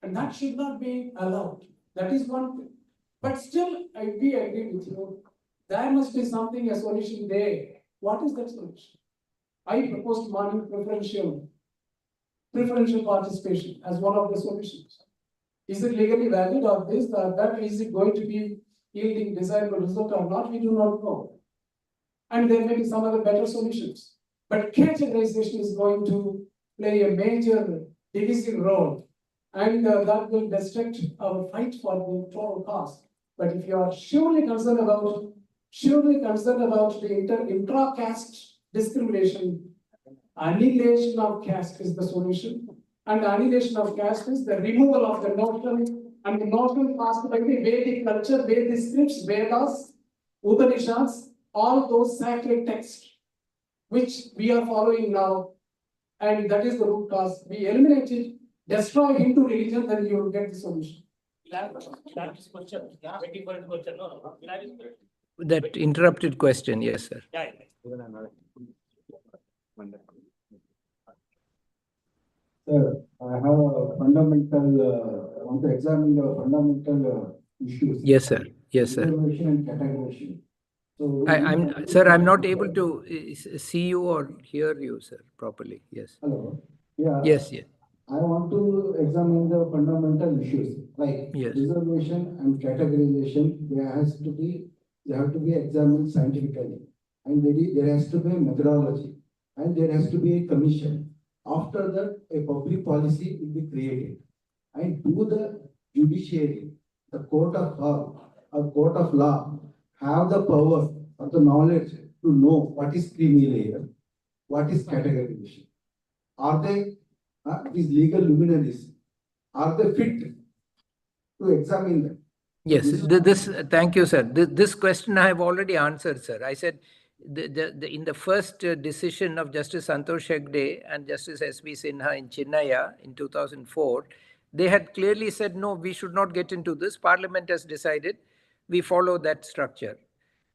And that should not be allowed. That is one thing. But still, we agree with you. There must be something, a solution there. What is that solution? I proposed morning preferential participation as one of the solutions. Is it legally valid or this or that? Is it going to be yielding desirable result or not? We do not know. And there may be some other better solutions. But categorization is going to play a major divisive role. And that will restrict our fight for the total cost. But if you are surely concerned about the intra-caste discrimination, annihilation of caste is the solution. And the annihilation of caste is the removal of the notion, and the notion passed by the Vedic culture, Vedic scripts, Vedas, Upanishads, all those sacred texts, which we are following now. And that is the root cause. We eliminate it, destroy Hindu religion, then you will get the solution. that interrupted question? Yes, sir. Sir, I have a fundamental, I want to examine the fundamental issues. Yes, sir. Yes, sir. Reservation and categorization. So. Sir, I'm not able to see you or hear you, sir, properly. Yes. Hello, yeah. Yes, yes. I want to examine the fundamental issues like Yes. reservation and categorization. They have to be examined scientifically. And there has to be a methodology and there has to be a commission. After that, a public policy will be created. And do the judiciary, the court of law or court of law have the power or the knowledge to know what is creamy layer, what is categorization? Are they, these legal luminaries, are they fit to examine them? Yes, thank you, sir. This question I have already answered, sir. I said in the first decision of Justice Santosh Hegde and Justice S.B. Sinha in Chinnaya in 2004, they had clearly said, no, we should not get into this. Parliament has decided, we follow that structure.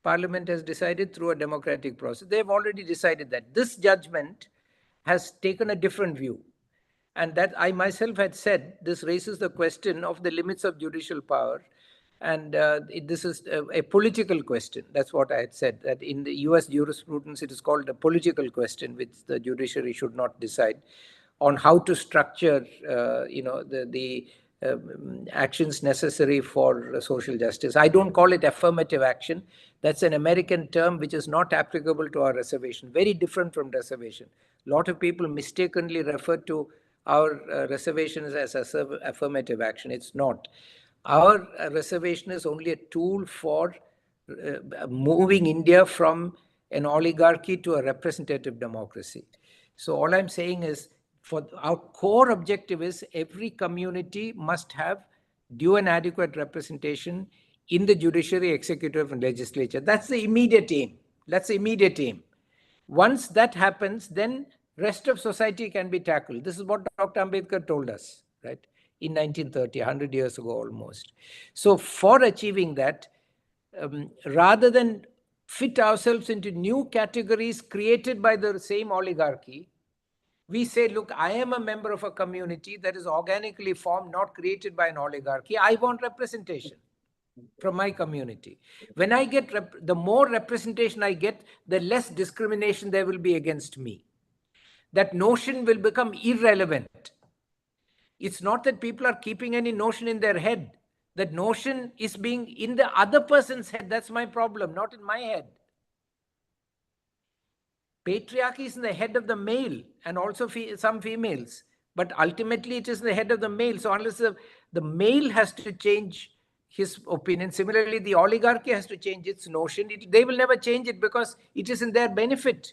Parliament has decided through a democratic process. They have already decided that. This judgment has taken a different view. And that I myself had said, this raises the question of the limits of judicial power. And this is a political question. That's what I had said, that in the US jurisprudence, it is called a political question, which the judiciary should not decide on how to structure, the actions necessary for social justice. I don't call it affirmative action. That's an American term which is not applicable to our reservation, very different from reservation. A lot of people mistakenly refer to our reservations as affirmative action. It's not. Our reservation is only a tool for moving India from an oligarchy to a representative democracy. So all I'm saying is, for our core objective is every community must have due and adequate representation in the judiciary, executive, and legislature. That's the immediate aim. That's the immediate aim. Once that happens, then rest of society can be tackled. This is what Dr. Ambedkar told us, right? In 1930, 100 years ago almost. So for achieving that, rather than fit ourselves into new categories created by the same oligarchy, we say, look, I am a member of a community that is organically formed, not created by an oligarchy. I want representation from my community. When I get, the more representation I get, the less discrimination there will be against me. That notion will become irrelevant. It's not that people are keeping any notion in their head. That notion is being in the other person's head. That's my problem, not in my head. Patriarchy is in the head of the male and also some females, but ultimately it is in the head of the male. So unless the male has to change his opinion, similarly the oligarchy has to change its notion. They will never change it because it is in their benefit.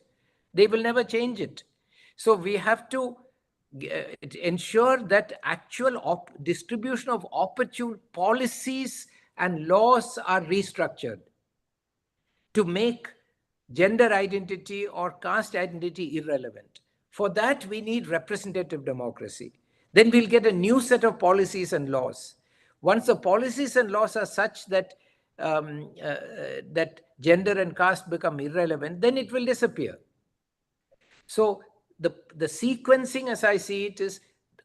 They will never change it. So we have to ensure that actual distribution of opportune policies and laws are restructured to make gender identity or caste identity irrelevant. For that, we need representative democracy. Then we'll get a new set of policies and laws. Once the policies and laws are such that that gender and caste become irrelevant, then it will disappear. So the sequencing, as I see it, is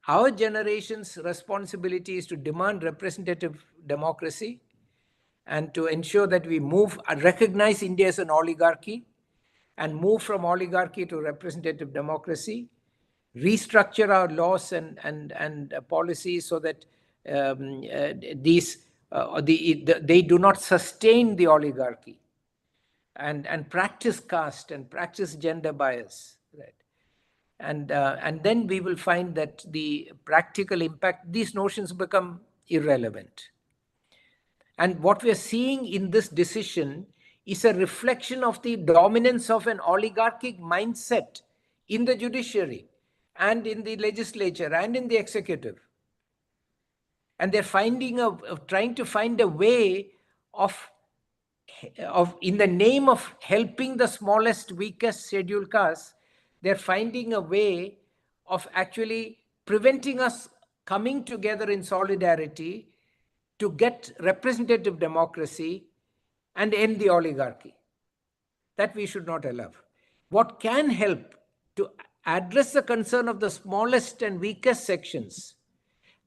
our generation's responsibility is to demand representative democracy and to ensure that we move and recognize India as an oligarchy and move from oligarchy to representative democracy, restructure our laws and policies so that they do not sustain the oligarchy, and practice caste and practice gender bias, right? And then we will find that the practical impact, these notions become irrelevant. And what we are seeing in this decision is a reflection of the dominance of an oligarchic mindset in the judiciary and in the legislature and in the executive. And they're trying to find a way of, in the name of helping the smallest, weakest scheduled castes, they're finding a way of actually preventing us coming together in solidarity to get representative democracy and end the oligarchy. That we should not allow. What can help to address the concern of the smallest and weakest sections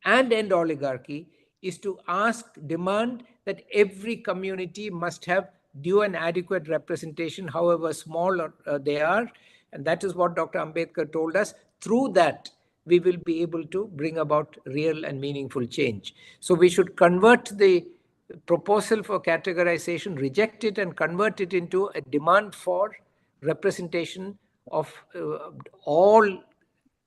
and end oligarchy is to demand that every community must have due and adequate representation, however small they are. And that is what Dr. Ambedkar told us. Through that, we will be able to bring about real and meaningful change. So we should convert the proposal for categorization, reject it and convert it into a demand for representation of all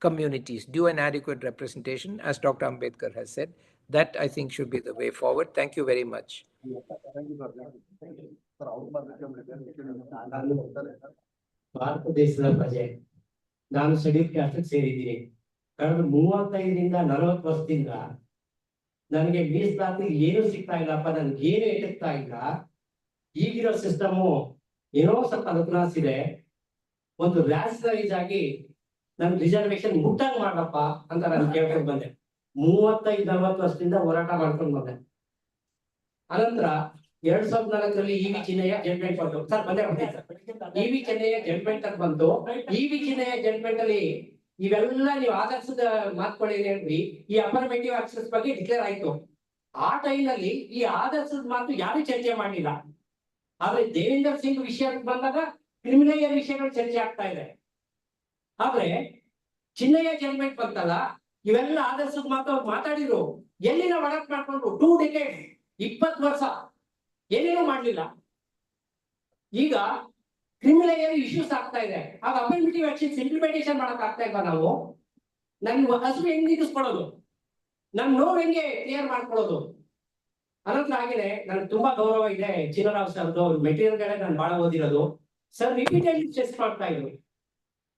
communities, due and adequate representation, as Dr. Ambedkar has said. That, I think, should be the way forward. Thank you very much. Bharat ದೇಶದ ಪ್ರಜೆ, ನಾನು schedule ಕ್ಯಾಸ್ಟ್ಗೆ ಸೇರಿದ್ದೀನಿ. ಕಳೆದ 35-40 ವರ್ಷದಿಂದ ನನಗೆ ಮೀಸಲಾತಿ ಏನು ಸಿಗ್ತಾ ಇಲ್ಲಪ್ಪ, ನನ್ಗೆ ಏನು ಎಟಕ್ತಾ ಇಲ್ಲ. ಈಗಿರೋ ಸಿಸ್ಟಮು ಏನೋ ಸ್ವಲ್ಪ ಅನುಕೂಲಿಸಿದೆ. ಒಂದು ರ್ಯಾಷನಲೈಸ್ ಆಗಿ ನನ್ ರಿಸರ್ವೇಶನ್ ಮುಟ್ಟಂಗ್ ಮಾಡಪ್ಪ ಅಂತ ನಾನು ಕೇಳ್ಕೊಂಡು ಬಂದೆ. 35-40 ವರ್ಷದಿಂದ ಹೋರಾಟ ಮಾಡ್ಕೊಂಡು ಬಂದೆ. ಅನಂತರ 2004 ಇವಿ ಚಿನ್ನಯ್ಯ ಜಡ್ಮೆಂಟ್ ಬಂತು. ಸರ್ ಬಂದೇ ಇವಿ ಚಿನ್ನಯ್ಯ ಜಡ್ಮೆಂಟ್ ಅಂತ ಬಂತು. ಇವಿ ಚಿನ್ನಯ್ಯ ಜಡ್ಮೆಂಟ್ ಅಲ್ಲಿ ಇವೆಲ್ಲ ನೀವು ಆದರ್ಶದ ಮಾತುಗಳು ಏನೇನ್ರಿ, ಈ ಅಫರ್ಮೇಟಿವ್ ಆಕ್ಷನ್ಸ್ ಬಗ್ಗೆ ಡಿಕ್ಲೇರ್ ಆಯ್ತು. ಆ ಟೈಮ್ ನಲ್ಲಿ ಈ ಆದರ್ಶದ ಮಾತು ಯಾರು ಚರ್ಚೆ ಮಾಡಲಿಲ್ಲ. ಆದ್ರೆ ದೇವೇಂದ್ರ ಸಿಂಗ್ ವಿಷಯ ಬಂದಾಗ ಕ್ರಿಮಿನಲ್ ವಿಷಯಗಳು ಚರ್ಚೆ ಆಗ್ತಾ ಇದೆ. ಆದ್ರೆ ಚಿನ್ನಯ್ಯ ಜಡ್ಮೆಂಟ್ ಬಂತಲ್ಲ, ಇವೆಲ್ಲ ಆದರ್ಶದ ಮಾತು ಮಾತಾಡಿದ್ರು. ಎಲ್ಲಿನ ಒಡಕ್ ಮಾಡ್ಕೊಂಡ್ರು 2 ಡೆಕೆಡ್ 20 ವರ್ಷ ಏನೇನೂ ಮಾಡ್ಲಿಲ್ಲ. ಈಗ ಕ್ರಿಮಿನಲ್ ಇಶ್ಯೂಸ್ ಆಗ್ತಾ ಇದೆ. ಆಗ ಅಫರ್ಮೇಟಿವ್ ಆಕ್ಷನ್ಸ್ ಇಂಪ್ಲಿಮೆಂಟೇಷನ್ ಮಾಡಕ್ ಆಗ್ತಾ ಇಲ್ಲ. ನಾವು ನನ್ ಹಸು ಹೆಂಗ್ ನಿಗಿಸ್ಕೊಳ್ಳೋದು, ನನ್ ನೋವು ಹೆಂಗೆ ಕ್ಲಿಯರ್ ಮಾಡ್ಕೊಳ್ಳೋದು. ಅನಂತರ ಆಗಿದೆ ನನ್ಗೆ ತುಂಬಾ ಗೌರವ ಇದೆ ಚಿನ್ನರಾವ್ ಸರ್ದು ಮೆಟೀರಿಯಲ್ಗಳೇ ನಾನು ಬಹಳ ಓದಿರೋದು. ಸರ್ ರಿಪೀಟೆಡ್ಲಿ ಟೆಸ್ಟ್ ಮಾಡ್ತಾ ಇದ್ರು.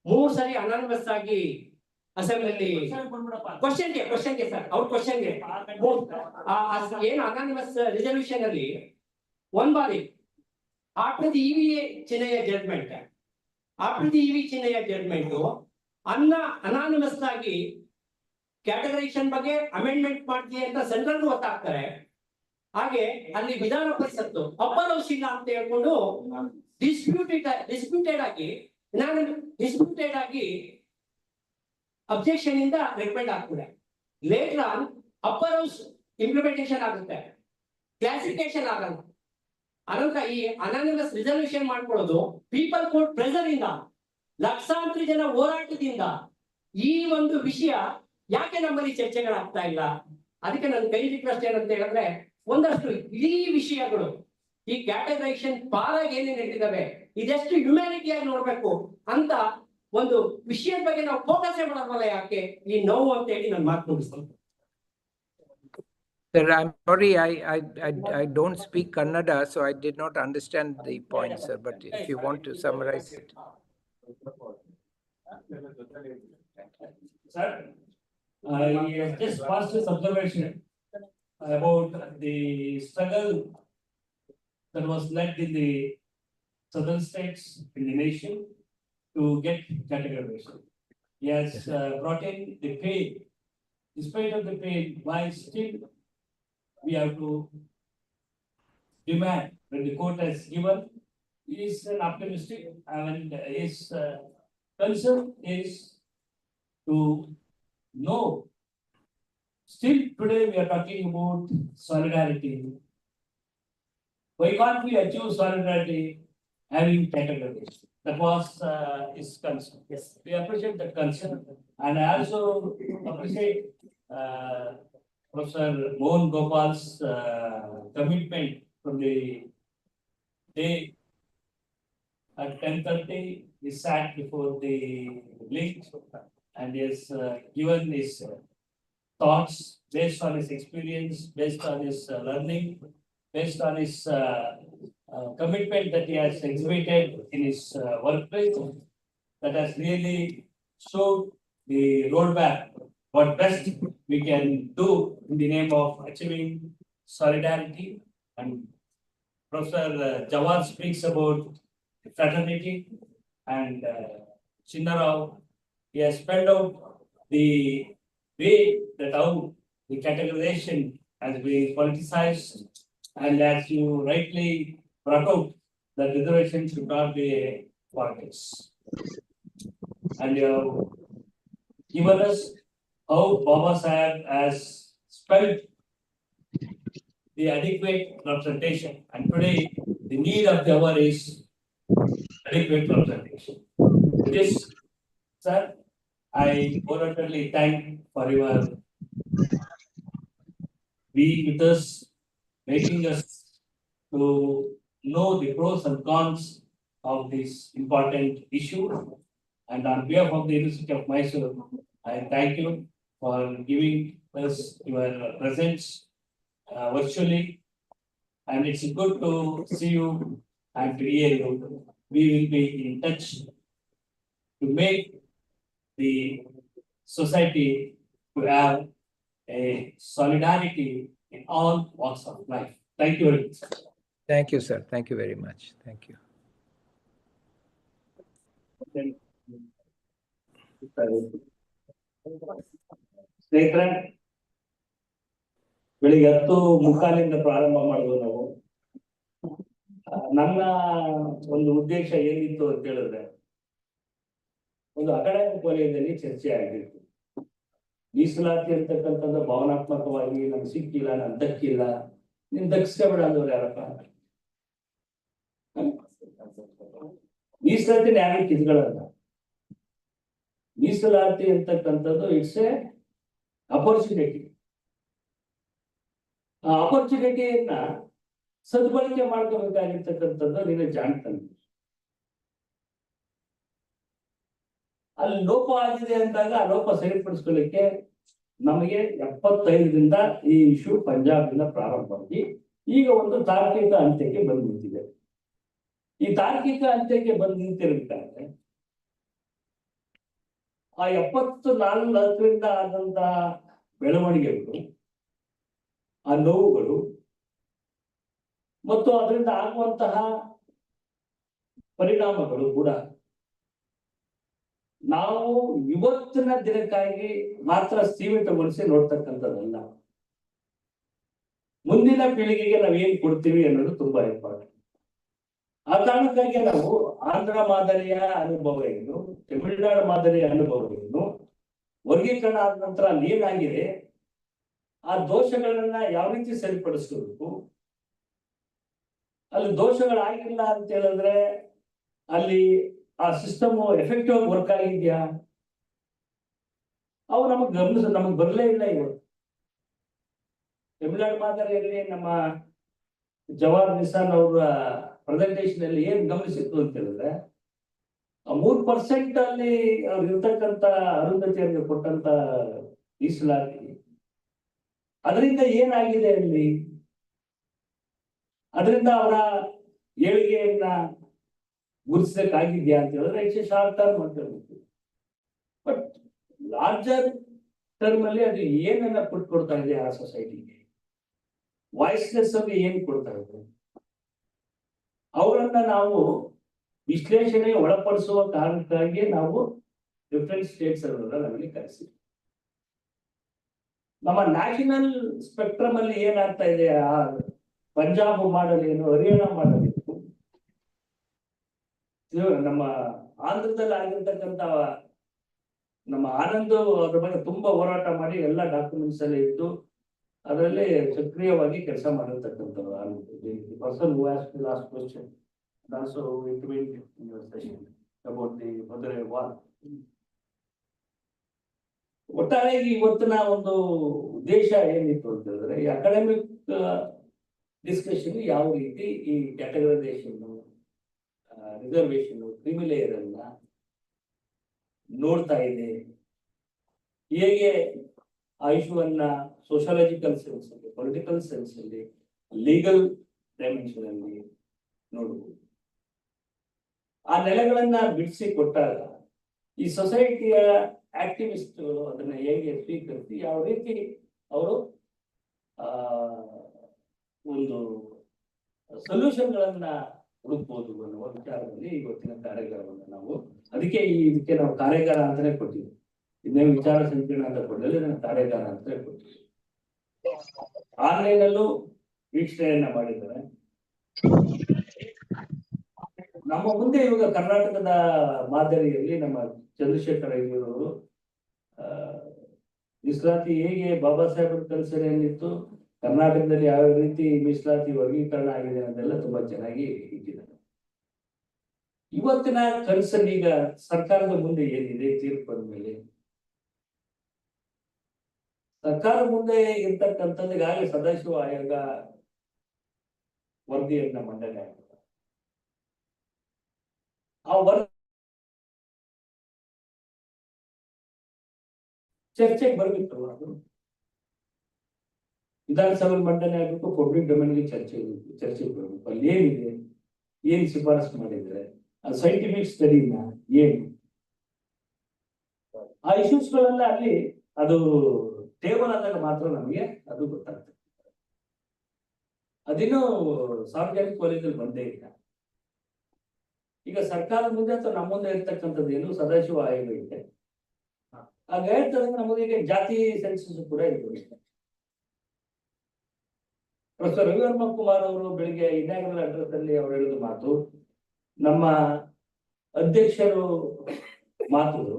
3 ಸರಿ ಅನಾನಿಮಸ್ ಆಗಿ ಅಸೆಂಬ್ಲಿಯಲ್ಲಿ ಕ್ವಶನ್ಗೆ ಸರ್ ಅವ್ರ ಕ್ವಶನ್ಗೆ ಏನು ಅನಾನಿಮಸ್ ರಿಸಲ್ಯೂಷನ್ ಅಲ್ಲಿ 1 ಬಾರಿ after the EV Chennai judgment, after the EV Chennai judgment, anonymous ಆಗಿ ಕ್ಯಾಟಗರೈಸೇಷನ್ ಬಗ್ಗೆ ಅಮೆಂಡ್ಮೆಂಟ್ ಮಾಡ್ತೀವಿ ಅಂತ ಸೆಂಟ್ರಲ್ ಗೊತ್ತಾಗ್ತಾರೆ. ಹಾಗೆ ಅಲ್ಲಿ ವಿಧಾನ ಪರಿಷತ್ತು ಅಪ್ಪರ್ ಹೌಸ್ ಇಲ್ಲ ಅಂತ ಹೇಳ್ಕೊಂಡು ಡಿಸ್ಪ್ಯೂಟೆಡ್ ಆಗಿ ಅಬ್ಜೆಕ್ಷನ್ ಇಂದ ರೆಕಮೆಂಡ್ ಆಗ್ತದೆ. Later on upper house implementation ಆಗುತ್ತೆ, ಕ್ಲಾಸಿಫಿಕೇಶನ್ ಆಗಲ್ಲ. ಅನಂತರ ಈ ಅನಾನಿಮಸ್ ರಿಸಲ್ಯೂಷನ್ ಮಾಡ್ಕೊಳ್ಳೋದು ಪೀಪಲ್ ಕೋರ್ಟ್ ಪ್ರೆಸರ್ ಇಂದ, ಲಕ್ಷಾಂತರ ಜನ ಹೋರಾಟದಿಂದ ಈ ಒಂದು ವಿಷಯ ಯಾಕೆ ನಮ್ಮಲ್ಲಿ ಚರ್ಚೆಗಳಾಗ್ತಾ ಇಲ್ಲ. ಅದಕ್ಕೆ ನನ್ನ ಕೈ ರಿಕ್ವೆಸ್ಟ್ ಏನಂತ ಹೇಳಿದ್ರೆ, ಒಂದಷ್ಟು ಇಡೀ ವಿಷಯಗಳು ಈ ಕ್ಯಾಟಗರೈಸೇಷನ್ ಪಾರಾಗಿ ಏನೇನು ಹೇಳಿದಾವೆ ಇದೆಷ್ಟು ಹ್ಯುಮ್ಯಾನಿಟಿಯಾಗಿ ನೋಡ್ಬೇಕು ಅಂತ ಒಂದು ವಿಷಯದ ಬಗ್ಗೆ ನಾವು ಫೋಕಸ್ ಮಾಡೋದಲ್ಲ. ಯಾಕೆ ಈ ನೋವು ಅಂತ ಹೇಳಿ ನಾನು ಮಾತು ಮುಗಿಸ್ತೀನಿ. Sir, I'm sorry, I don't speak Kannada, so I did not understand the point, sir. But if you want to summarize it. Sir, I just passed this observation about the struggle that was led in the southern states in the nation to get categorization. He has brought in the pain. Despite of the pain, why still we have to demand when the court has given. He is an optimistic and his concern is to know. Still today we are talking about solidarity. Why can't we achieve solidarity having categories? That was his concern. Yes, we appreciate that concern, and I also appreciate Professor Mohan Gopal's commitment from the day at 10:30 he sat before the link and he has given his thoughts based on his experience, based on his learning, based on his commitment that he has exhibited in his workplace, that has really showed the roadmap what best we can do in the name of achieving solidarity. And Professor Jawad speaks about fraternity, and Chinnarao, he has spelled out the way that how the categorization has been politicized, and as you rightly brought out, that reservation should not be politics. and you have given us how Baba Sahib has spelled the adequate representation, and today the need of the hour is adequate representation. With this, sir, I wholeheartedly thank for your being with us, making us to know the pros and cons of this important issue. And on behalf of the University of Mysore, I thank you for giving us your presence virtually. And it's good to see you and to hear you. We will be in touch to make the society to have a solidarity in all walks of life. Thank you very much. Thank you, sir. Thank you very much. Thank you. ಸ್ನೇಹಿತರೆ, ಬೆಳಿಗ್ಗೆ 10:45 ಪ್ರಾರಂಭ ಮಾಡಿದ್ವು ನಾವು. ನನ್ನ ಒಂದು ಉದ್ದೇಶ ಏನಿತ್ತು ಅಂತ ಹೇಳಿದ್ರೆ, ಒಂದು ಅಕಾಡೆಮಿಕ್ ವಲಯದಲ್ಲಿ ಚರ್ಚೆ ಆಗಿತ್ತು. ಮೀಸಲಾತಿ ಅಂತಕ್ಕಂಥದ್ದು ಭಾವನಾತ್ಮಕವಾಗಿ ನಮ್ಗೆ ಸಿಕ್ಕಿಲ್ಲ, ನನ್ ದಕ್ಕಿಲ್ಲ, ನೀನ್ ದಕ್ಸ್ಕೊಬೇಡ ಅಂದವ್ರು ಯಾರಪ್ಪ? ಮೀಸಲಾತಿ ಯಾರು ಕಿತ್ಗಳಲ್ಲ. ಮೀಸಲಾತಿ ಅಂತಕ್ಕಂಥದ್ದು ಇಟ್ಸ್ ಎ ಅಪರ್ಚುನಿಟಿ. ಆ ಅಪರ್ಚುನಿಟಿಯನ್ನ ಸದ್ಬಳಕೆ ಮಾಡ್ಕೋಬೇಕಾಗಿರ್ತಕ್ಕಂಥದ್ದು ನಿನ್ನ ಜಾಣತನ. ಅಲ್ಲಿ ಲೋಪ ಆಗಿದೆ ಅಂದಾಗ ಆ ಲೋಪ ಸರಿಪಡಿಸ್ಕೊಳ್ಳಿಕ್ಕೆ ನಮಗೆ 75ರಿಂದ ಈ ಇಶ್ಯೂ ಪಂಜಾಬ್ನಿಂದ ಪ್ರಾರಂಭವಾಗಿ ಈಗ ಒಂದು ತಾರ್ಕಿಕ ಅಂತ್ಯಕ್ಕೆ ಬಂದು ನಿಂತಿದೆ. ಈ ತಾರ್ಕಿಕ ಅಂತ್ಯಕ್ಕೆ ಬಂದು ನಿಂತಿರ್ಬೇಕಾದ್ರೆ ಆ 74ರಿಂದ ಆದಂತ ಬೆಳವಣಿಗೆಗಳು, ಆ ನೋವುಗಳು ಮತ್ತು ಅದರಿಂದ ಆಗುವಂತಹ ಪರಿಣಾಮಗಳು ಕೂಡ ನಾವು ಇವತ್ತಿನ ದಿನಕ್ಕಾಗಿ ಮಾತ್ರ ಸೀಮಿತಗೊಳಿಸಿ ನೋಡ್ತಕ್ಕಂಥದ್ದಲ್ಲ. ಮುಂದಿನ ಪೀಳಿಗೆಗೆ ನಾವೇನ್ ಕೊಡ್ತೀವಿ ಅನ್ನೋದು ತುಂಬಾ ಇಂಪಾರ್ಟೆಂಟ್. ಆ ಕಾರಣಕ್ಕಾಗಿ ನಾವು ಆಂಧ್ರ ಮಾದರಿಯ ಅನುಭವ ಏನು, ತಮಿಳುನಾಡು ಮಾದರಿಯ ಅನುಭವ ಏನು, ವರ್ಗೀಕರಣ ಆದ ನಂತರ ಅಲ್ಲಿ ಏನಾಗಿದೆ, ಆ ದೋಷಗಳನ್ನ ಯಾವ ರೀತಿ ಸರಿಪಡಿಸಬೇಕು, ಅಲ್ಲಿ ದೋಷಗಳಾಗಿಲ್ಲ ಅಂತ ಹೇಳಿದ್ರೆ ಅಲ್ಲಿ ಆ ಸಿಸ್ಟಮ್ ಎಫೆಕ್ಟಿವ್ ಆಗಿ ವರ್ಕ್ ಆಗಿದ್ಯಾ, ಅವು ನಮಗ್ ಬರಲೇ ಇಲ್ಲ. ಇವತ್ತು ತಮಿಳುನಾಡು ಮಾದರಿಯಲ್ಲಿ ನಮ್ಮ ಜವಾಹರ್ ನಿಸಾನ್ ಅವರ ಪ್ರೆಸೆಂಟೇಷನ್ ಅಲ್ಲಿ ಏನ್ ಗಮನಿಸಿತ್ತು ಅಂತ ಹೇಳಿದ್ರೆ, 3% ಅಲ್ಲಿ ಅವ್ರು ಇರ್ತಕ್ಕಂಥ ಅರುಂಧತಿಯರಿಗೆ ಕೊಟ್ಟಂತ ಮೀಸಲಾತಿ, ಅದರಿಂದ ಏನಾಗಿದೆ ಅಲ್ಲಿ, ಅದರಿಂದ ಅವರ ಏಳಿಗೆಯನ್ನ ಗುರುತಿಸಕ್ಕಾಗಿದ್ಯಾ ಅಂತ ಹೇಳಿದ್ರೆ ಇಟ್ಸ್ ಶಾರ್ಟ್ ಟರ್ಮ್ ಅಂತ ಹೇಳ್ಬೇಕು. ಬಟ್ ಲಾರ್ಜರ್ ಟರ್ಮ್ ಅಲ್ಲಿ ಅದು ಏನನ್ನ ಕೊಡ್ತಾ ಇದೆ ಆ ಸೊಸೈಟಿಗೆ, ವಾಯ್ಸ್ಲೆಸ್ ಅಲ್ಲಿ ಏನ್ ಕೊಡ್ತಾ ಇದೆ, ಅವರನ್ನ ನಾವು ವಿಶ್ಲೇಷಣೆಗೆ ಒಳಪಡಿಸುವ ಕಾರಣಕ್ಕಾಗಿ ನಾವು ಡಿಫರೆಂಟ್ ಸ್ಟೇಟ್ಸ್ ಅನ್ನ ನಮಗೆ ಕರೆಸಿ ನಮ್ಮ ನ್ಯಾಷನಲ್ ಸ್ಪೆಕ್ಟ್ರಮ್ ಅಲ್ಲಿ ಏನಾಗ್ತಾ ಇದೆ, ಆ ಪಂಜಾಬ್ ಮಾಡಲ್ ಏನು, ಹರಿಯಾಣ ಮಾಡಲ್ ಏನು, ನಮ್ಮ ಆಂಧ್ರದಲ್ಲಿ ಆಗಿರ್ತಕ್ಕಂಥ ನಮ್ಮ ಆನಂದ್ ಅದ್ರ ಬಗ್ಗೆ ತುಂಬಾ ಹೋರಾಟ ಮಾಡಿ ಎಲ್ಲ ಡಾಕ್ಯುಮೆಂಟ್ಸ್ ಎಲ್ಲ ಇದ್ದು ಅದರಲ್ಲಿ ಸಕ್ರಿಯವಾಗಿ ಕೆಲಸ ಮಾಡಿರ್ತಕ್ಕಂಥವ್ರು Anand. Person who asked the last question also interviewed in your session about the Madurai war. ಒಟ್ಟಾರೆ ಇವತ್ತಿನ ಒಂದು ಉದ್ದೇಶ ಏನಿತ್ತು ಅಂತ ಹೇಳಿದ್ರೆ, ಈ ಅಕಾಡೆಮಿಕ್ ಡಿಸ್ಕಷನ್ ಯಾವ ರೀತಿ ಈ ಕ್ಯಾಟಗರೈಸೇಷನ್, ರಿಸರ್ವೇಷನ್, ಕ್ರಿಮಿಲೇಯರ್ ಅನ್ನ ನೋಡ್ತಾ ಇದೆ, ಹೇಗೆ ಆ ಇಶ್ಯೂವನ್ನ ಸೋಷಿಯಾಲಜಿಕಲ್ ಸೆನ್ಸ್ ಅಲ್ಲಿ, ಪೊಲಿಟಿಕಲ್ ಸೆನ್ಸ್ ಅಲ್ಲಿ, ಲೀಗಲ್ ಡೈಮೆನ್ಷನ್ ಅಲ್ಲಿ ನೋಡಬಹುದು. ಆ ನೆಲೆಗಳನ್ನ ಬಿಡಿಸಿ ಕೊಟ್ಟಾಗ ಈ ಸೊಸೈಟಿಯ ಆಕ್ಟಿವಿಸ್ಟ್ಗಳು ಅದನ್ನ ಹೇಗೆ ಸ್ವೀಕರಿಸಿ ಯಾವ ರೀತಿ ಅವರು ಒಂದು ಸೊಲ್ಯೂಷನ್ಗಳನ್ನ ಹುಡುಕ್ಬೋದು ಅನ್ನುವ ವಿಚಾರದಲ್ಲಿ ಇವತ್ತಿನ ಕಾರ್ಯಾಗಾರವನ್ನು ನಾವು ಇದಕ್ಕೆ ನಾವು ಕಾರ್ಯಾಗಾರ ಅಂತಾನೆ ಕೊಟ್ಟಿವಿ. ಇನ್ನೇ ವಿಚಾರ ಸಂಕಿರಣ ಅಂತ ಕೊಡಲಿ, ನಾನು ಕಾರ್ಯಾಗಾರ ಅಂತ ಕೊಟ್ಟಿವಿ. ಆನ್ಲೈನ್ ಅಲ್ಲೂ ವೀಕ್ಷಣೆಯನ್ನ ಮಾಡಿದ್ದಾರೆ. ನಮ್ಮ ಮುಂದೆ ಇವಾಗ ಕರ್ನಾಟಕದ ಮಾದರಿಯಲ್ಲಿ ನಮ್ಮ ಚಂದ್ರಶೇಖರ್ ಇವರು ಮೀಸಲಾತಿ ಹೇಗೆ ಬಾಬಾ ಸಾಹೇಬರ ಕನಸಲ್ಲಿ ಏನಿತ್ತು, ಕರ್ನಾಟಕದಲ್ಲಿ ಯಾವ ರೀತಿ ಮೀಸಲಾತಿ ವರ್ಗೀಕರಣ ಆಗಿದೆ ಅನ್ನೋದೆಲ್ಲ ತುಂಬಾ ಚೆನ್ನಾಗಿ ಇಟ್ಟಿದ್ದಾರೆ. ಇವತ್ತಿನ ಕನಸಲ್ಲಿ ಈಗ ಸರ್ಕಾರದ ಮುಂದೆ ಏನಿದೆ ತೀರ್ಪು ಬಂದ ಮೇಲೆ, ಸರ್ಕಾರ ಮುಂದೆ ಇರ್ತಕ್ಕಂಥದ್ದು ಈಗಾಗಲೇ ಸದಾಶಿವ ಆಯೋಗ ವರದಿಯನ್ನ ಮಂಡನೆ ಆಗಿದೆ. ಆ ವರದಿ ಚರ್ಚೆಗೆ ಬರ್ಬೇಕು. ಅದು ವಿಧಾನಸಭೆ ಮಂಡನೆ ಆಗ್ಬೇಕು, ಪಬ್ಲಿಕ್ ಡೊಮೇನ್ಗೆ ಚರ್ಚೆಗೆ ಬರ್ಬೇಕು. ಅಲ್ಲಿ ಏನಿದೆ, ಏನ್ ಶಿಫಾರಸು ಮಾಡಿದ್ರೆ, ಆ ಸೈಂಟಿಫಿಕ್ ಸ್ಟಡಿನ ಏನು, ಆ ಇಶ್ಯೂಸ್ಗಳೆಲ್ಲ ಅಲ್ಲಿ ಅದು ಟೇಬಲ್ ಆದಾಗ ಮಾತ್ರ ನಮಗೆ ಅದು ಗೊತ್ತಾಗ್ತದೆ. ಅದಿನ್ನೂ ಸಾರ್ವಜನಿಕ ವಲಯದಲ್ಲಿ ಬಂದೇ ಇಲ್ಲ. ಈಗ ಸರ್ಕಾರದ ಮುಂದೆ ಅಥವಾ ನಮ್ಮ ಮುಂದೆ ಇರ್ತಕ್ಕಂಥದ್ದು ಏನು, ಸದಾಶಿವ ಆಯೋಗ ಇದೆ. ಆಗ ಹೇಳ್ತಾರೆ ನಮಗೆ ಈಗ ಜಾತಿ ಸೆನ್ಸಸ್ ಕೂಡ ಇರ್ಬೋದು. ಪ್ರೊಫೆಸರ್ ರವಿವರ್ಮ ಕುಮಾರ್ ಅವರು ಬೆಳಿಗ್ಗೆ ಇನಾಗ್ರಲ್ ಅಡ್ರೆಸ್ ಅಲ್ಲಿ ಅವ್ರು ಹೇಳಿದ ಮಾತು, ನಮ್ಮ ಅಧ್ಯಕ್ಷರು ಮಾತುಗಳು,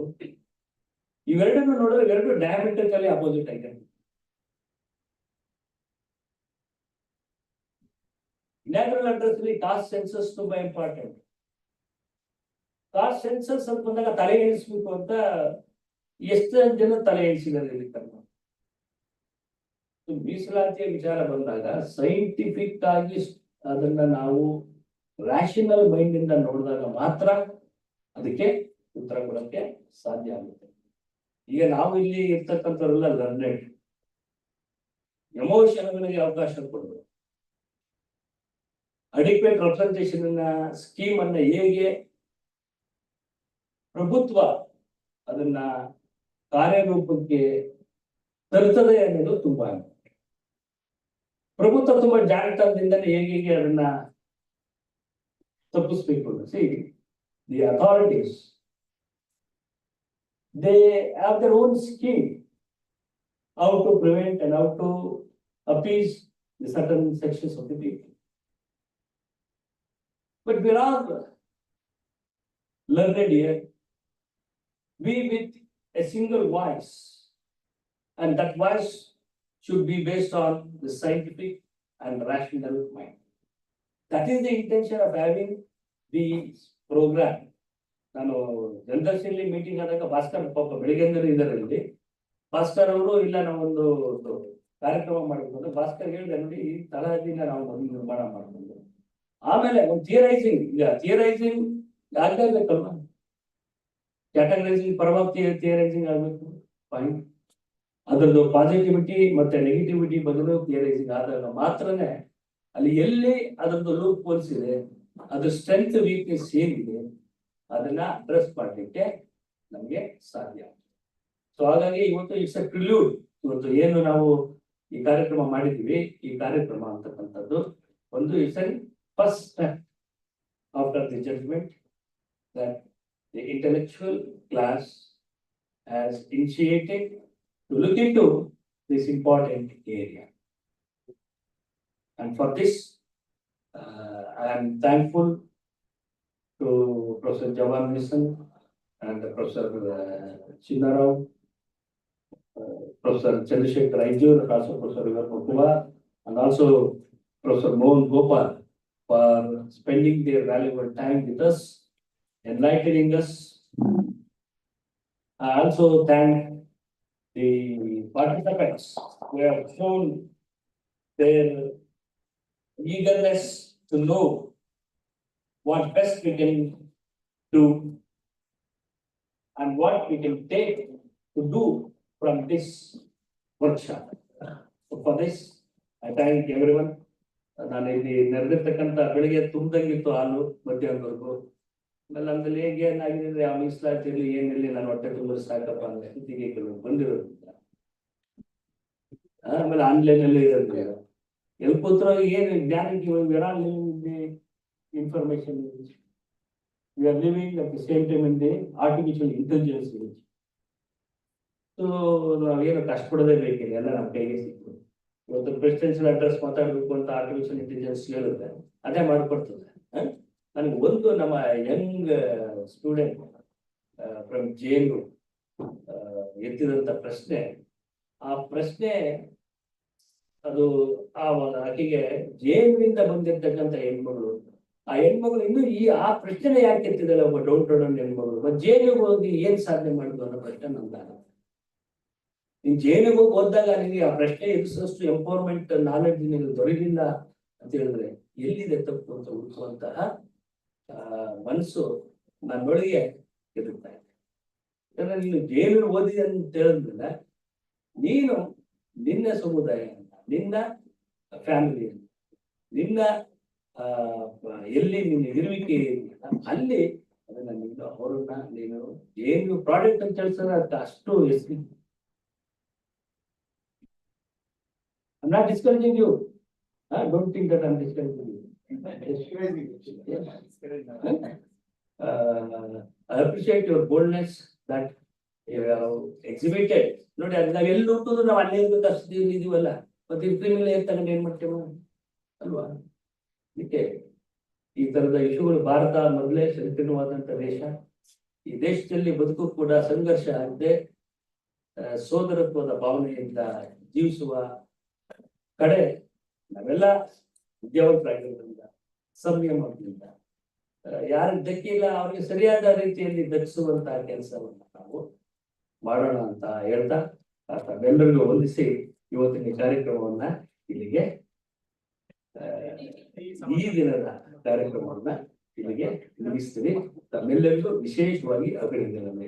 ಇವೆರಡನ್ನು ನೋಡಿದ್ರೆ ಎರಡು ಡಯಾಮೆಟ್ರಿಕಲಿ ಅಪೋಸಿಟ್ ಆಗಿದೆ. ಇನಾಗ್ರಲ್ ಅಡ್ರೆಸ್ ಅಲ್ಲಿ ಕಾಸ್ಟ್ ಸೆನ್ಸಸ್ ತುಂಬಾ ಇಂಪಾರ್ಟೆಂಟ್. ಕಾಸ್ಟ್ ಸೆನ್ಸಸ್ ಅಂತ ಬಂದಾಗ ತಲೆ ಎಣಿಸ್ಬೇಕು ಅಂತ ಎಷ್ಟು ಜನ ತಲೆ ಎಣಿಸಿದ್ದಾರೆ. ಮೀಸಲಾತಿಯ ವಿಚಾರ ಬಂದಾಗ ಸೈಂಟಿಫಿಕ್ ಆಗಿ ಅದನ್ನ ನಾವು ರ್ಯಾಷನಲ್ ಮೈಂಡ್ ಇಂದ ನೋಡಿದಾಗ ಮಾತ್ರ ಅದಕ್ಕೆ ಉತ್ತರ ಕೊಡಕ್ಕೆ ಸಾಧ್ಯ ಆಗುತ್ತೆ. ಈಗ ನಾವು ಇಲ್ಲಿ ಇರ್ತಕ್ಕಂಥವರೆಲ್ಲ ಲರ್ನೆಡ್, ಎಮೋಷನ್ಗಳಿಗೆ ಅವಕಾಶ ಕೊಡಬೇಕು. ಅಡಿಕ್ವೇಟ್ ರೆಪ್ರೆಸೆಂಟೇಷನ್ ಸ್ಕೀಮ್ ಅನ್ನ ಹೇಗೆ ಪ್ರಭುತ್ವ ಅದನ್ನ ಕಾರ್ಯರೂಪಕ್ಕೆ ತರುತ್ತದೆ ಅನ್ನೋದು ತುಂಬಾ ಪ್ರಭುತ್ವ ತುಂಬಾ ಜಾಣತನದಿಂದಲೇ ಹೇಗೆ ಅದನ್ನ ತಪ್ಪಿಸ್ಬೇಕು. See the authorities they have their own scheme how to prevent and how to appease the certain sections of the people. But we are learned here. We with a single voice, and that voice should be based on the scientific and rational mind. That is the intention of having the program. ನಾನು ಜನದರ್ಶಿಯಲ್ಲಿ meeting ಆದಾಗ ಭಾಸ್ಕರ್ ಪಾಪ ಬೆಳಿಗ್ಗೆ ಇದರಲ್ಲಿ ಭಾಸ್ಕರ್ ಅವರು ಇಲ್ಲ ನಾವೊಂದು ಕಾರ್ಯಕ್ರಮ ಮಾಡಬೇಕು ಅಂದ್ರೆ ಭಾಸ್ಕರ್ ಹೇಳಿದೆ, ನೋಡಿ ಈ ತರಹದಿಂದ ನಾವು ಒಂದು ನಿರ್ಮಾಣ ಮಾಡ್ಬೋದು. ಆಮೇಲೆ ಒಂದು ಥಿಯರೈಸಿಂಗ್, ಈಗ ಥಿಯರೈಸಿಂಗ್ ಆಗ್ಲೇಬೇಕಲ್ವ, ಕ್ಯಾಟಗರೈಸಿಂಗ್ ಪರವಾಗಿ ಥಿಯರೈಸಿಂಗ್ ಆಗ್ಬೇಕು. ಫೈನ್, ಅದರದ್ದು ಪಾಸಿಟಿವಿಟಿ ಮತ್ತೆ ನೆಗೆಟಿವಿಟಿ ಬದಲು ಥಿಯರೈಸಿಂಗ್ ಆದಾಗ ಮಾತ್ರನೇ ಅಲ್ಲಿ ಎಲ್ಲಿ ಅದರದ್ದು ಲೂಪ್ ಹೋಲ್ಸ್ ಇದೆ, ಅದ್ರ ಸ್ಟ್ರೆಂತ್ ವೀಕ್ನೆಸ್ ಏನಿದೆ ಅದನ್ನ ಅಡ್ರೆಸ್ ಮಾಡಲಿಕ್ಕೆ ನಮಗೆ ಸಾಧ್ಯ. ಸೊ ಹಾಗಾಗಿ ಇವತ್ತು ಇಟ್ಸ್ ಎ ಪ್ರಿಲ್ಯೂಡ್. ಇವತ್ತು ಏನು ನಾವು ಈ ಕಾರ್ಯಕ್ರಮ ಮಾಡಿದ್ವಿ, ಈ ಕಾರ್ಯಕ್ರಮ ಅಂತಕ್ಕಂಥದ್ದು ಒಂದು it's an first step after the judgement that the intellectual class has initiated to look into this important area. And for this I am thankful to Professor Jawan Nisan and Professor Chinnarao, Professor Chandrasekhar Raiju, and also Professor Reservation Kumar, and also Professor Mohan Gopal for spending their valuable time with us, enlightening us. I also thank the participants who have shown their eagerness to know what best we can do and what we can take to do from this workshop. So for this, I thank everyone. ನಾನು ಇಲ್ಲಿ ನೆರೆದಿರ್ತಕ್ಕಂಥ ಬೆಳಿಗ್ಗೆ ತುಂಬ್ದಂಗಿತ್ತು ಹಾಲು ಮಧ್ಯಾಹ್ನದವರೆಗೂ. ಆಮೇಲೆ ನಮ್ದಲ್ಲಿ ಹೇಗೆ ಏನಾಗಿದೆ ಅಂದ್ರೆ ಆ ಮೀಸಲಾತಿಯಲ್ಲಿ ಏನಿರಲಿ ನಾನು ಹೊಟ್ಟೆ ತುಂಬ ಸಾಕಪ್ಪ ಅಂದ್ರೆ ಸ್ಥಿತಿಗೆ ಕೆಲವು ಬಂದಿರೋದ್ರಿಂದ, ಆಮೇಲೆ ಆನ್ಲೈನ್ ಅಲ್ಲಿ ಇರೋದ್ರಿಂದ ಎಲ್ಲಿ ಕೂತ್ರೋ ಏನು ಜ್ಞಾನಕ್ಕೆ information age. We are living at the same time in the artificial intelligence age. So ನಾವೇನು ಕಷ್ಟಪಡೋದೇ ಬೇಕಿಲ್ಲ, ಎಲ್ಲ ನಮ್ಮ ಕೈಗೆ ಸಿಗ್ತದೆ. ಇವತ್ತು ಪ್ರೆಸಿಡೆನ್ಷಿಯಲ್ ಅಡ್ರೆಸ್ ಮಾತಾಡಬೇಕು ಅಂತ ಆರ್ಟಿಫಿಷಿಯಲ್ ಇಂಟೆಲಿಜೆನ್ಸ್ ಹೇಳುತ್ತೆ, ಅದೇ ಮಾಡ್ಕೊಡ್ತದೆ. ನನಗೆ ಒಂದು ನಮ್ಮ ಯಂಗ್ ಸ್ಟೂಡೆಂಟ್ ಫ್ರಮ್ ಜೇನು ಎತ್ತಿದಂತ ಪ್ರಶ್ನೆ, ಆ ಪ್ರಶ್ನೆ ಅದು ಆಕೆಗೆ ಜೇನಿನಿಂದ ಬಂದಿರ್ತಕ್ಕಂಥ ಹೆಣ್ಮಗಳು, ಆ ಹೆಣ್ಮಗಳು ಇನ್ನು ಆ ಪ್ರಶ್ನೆ ಯಾಕೆ ಎತ್ತಿದಾಳೆ, ಒಬ್ಬ ಡೌನ್ ಟೌನ್ ಹೆಣ್ಮಗಳು ಜೇನಿಗೆ ಹೋಗಿ ಏನ್ ಸಾಧನೆ ಮಾಡುದು ಅನ್ನೋ ಪ್ರಶ್ನೆ ನಂದಾಗ. ನೀನ್ ಜೇನಿಗೆ ಹೋಗಿ ಓದಿದಾಗ ನಿನಗೆ ಆ ಪ್ರಶ್ನೆ ಎದುರಿಸೋಷ್ಟು ಎಂಪವರ್ಮೆಂಟ್ ನಾಲೆಡ್ಜ್ ನಿನಗೆ ದೊರಕಿಲ್ಲ ಅಂತ ಹೇಳಿದ್ರೆ ಎಲ್ಲಿದೆ ತಪ್ಪು ಅಂತ ಹುಡುಕುವಂತಹ ಮನಸ್ಸು ನನ್ನೊಳಗೆ ಇರುತ್ತಾ ಇದೆ. ಯಾಕಂದ್ರೆ ನೀನು ಜೇನು ಓದಿದೆ ಅಂತ ಹೇಳಿದ್ಮೇಲೆ ನೀನು ನಿನ್ನ ಸಮುದಾಯ, ನಿನ್ನ ಫ್ಯಾಮಿಲಿ, ನಿನ್ನ ಎಲ್ಲಿ ನಿನ್ನ ಇರುವಿಕೆ ಅಲ್ಲಿ ಅದನ್ನ ನೀನು ಅವರನ್ನ ನೀನು ಏನು ಪ್ರಾಡಕ್ಟ್ ಅಂತ ಹೇಳಿಸೋದು ಅಷ್ಟು ಹೆಸರು. I'm not discouraging you. Don't think that I'm discouraging you. I appreciate your boldness that you have exhibited. ನೋಡಿ ಅದು ನಾವ್ ಎಲ್ಲಿ ಹುಟ್ಟಿದ್ರು ನಾವು ಅಲ್ಲೇ ಇರ್ಬೇಕು ಅಷ್ಟು ಇದೀವಲ್ಲ, ಮತ್ತೆ ಕ್ರಿಮಿನಲ್ ಏರ್ ತಗೊಂಡು ಏನ್ ಮಾಡ್ತೇವೆ ಅಲ್ವಾ? ಇದಕ್ಕೆ ಈ ತರದ ಇಶ್ಯೂಗಳು, ಭಾರತ ಮೊದಲೇ ಸಂಕೀರ್ಣವಾದಂತ ದೇಶ, ಈ ದೇಶದಲ್ಲಿ ಬದುಕು ಕೂಡ ಸಂಘರ್ಷ ಆಗದೆ ಸೋದರತ್ವದ ಭಾವನೆಯಿಂದ ಜೀವಿಸುವ ಕಡೆ ನಾವೆಲ್ಲ ವಿದ್ಯಾವಂತರಾಗಿರೋದ್ರಿಂದ, ಸಂಯಮದಿಂದ, ಯಾರು ಧಕ್ಕಿಲ್ಲ ಅವ್ರಿಗೆ ಸರಿಯಾದ ರೀತಿಯಲ್ಲಿ ಧರಿಸುವಂತಹ ಕೆಲಸವನ್ನು ನಾವು ಮಾಡೋಣ ಅಂತ ಹೇಳ್ತಾ ತಮ್ಮೆಲ್ಲರಿಗೂ ವಂದಿಸಿ ಇವತ್ತಿನ ಕಾರ್ಯಕ್ರಮವನ್ನ ಇಲ್ಲಿಗೆ ಈ ದಿನದ ಕಾರ್ಯಕ್ರಮವನ್ನ ಇಲ್ಲಿಗೆ ಮುಗಿಸ್ತೀವಿ. ತಮ್ಮೆಲ್ಲರಿಗೂ ವಿಶೇಷವಾಗಿ ಅಭಿನಂದನೆ.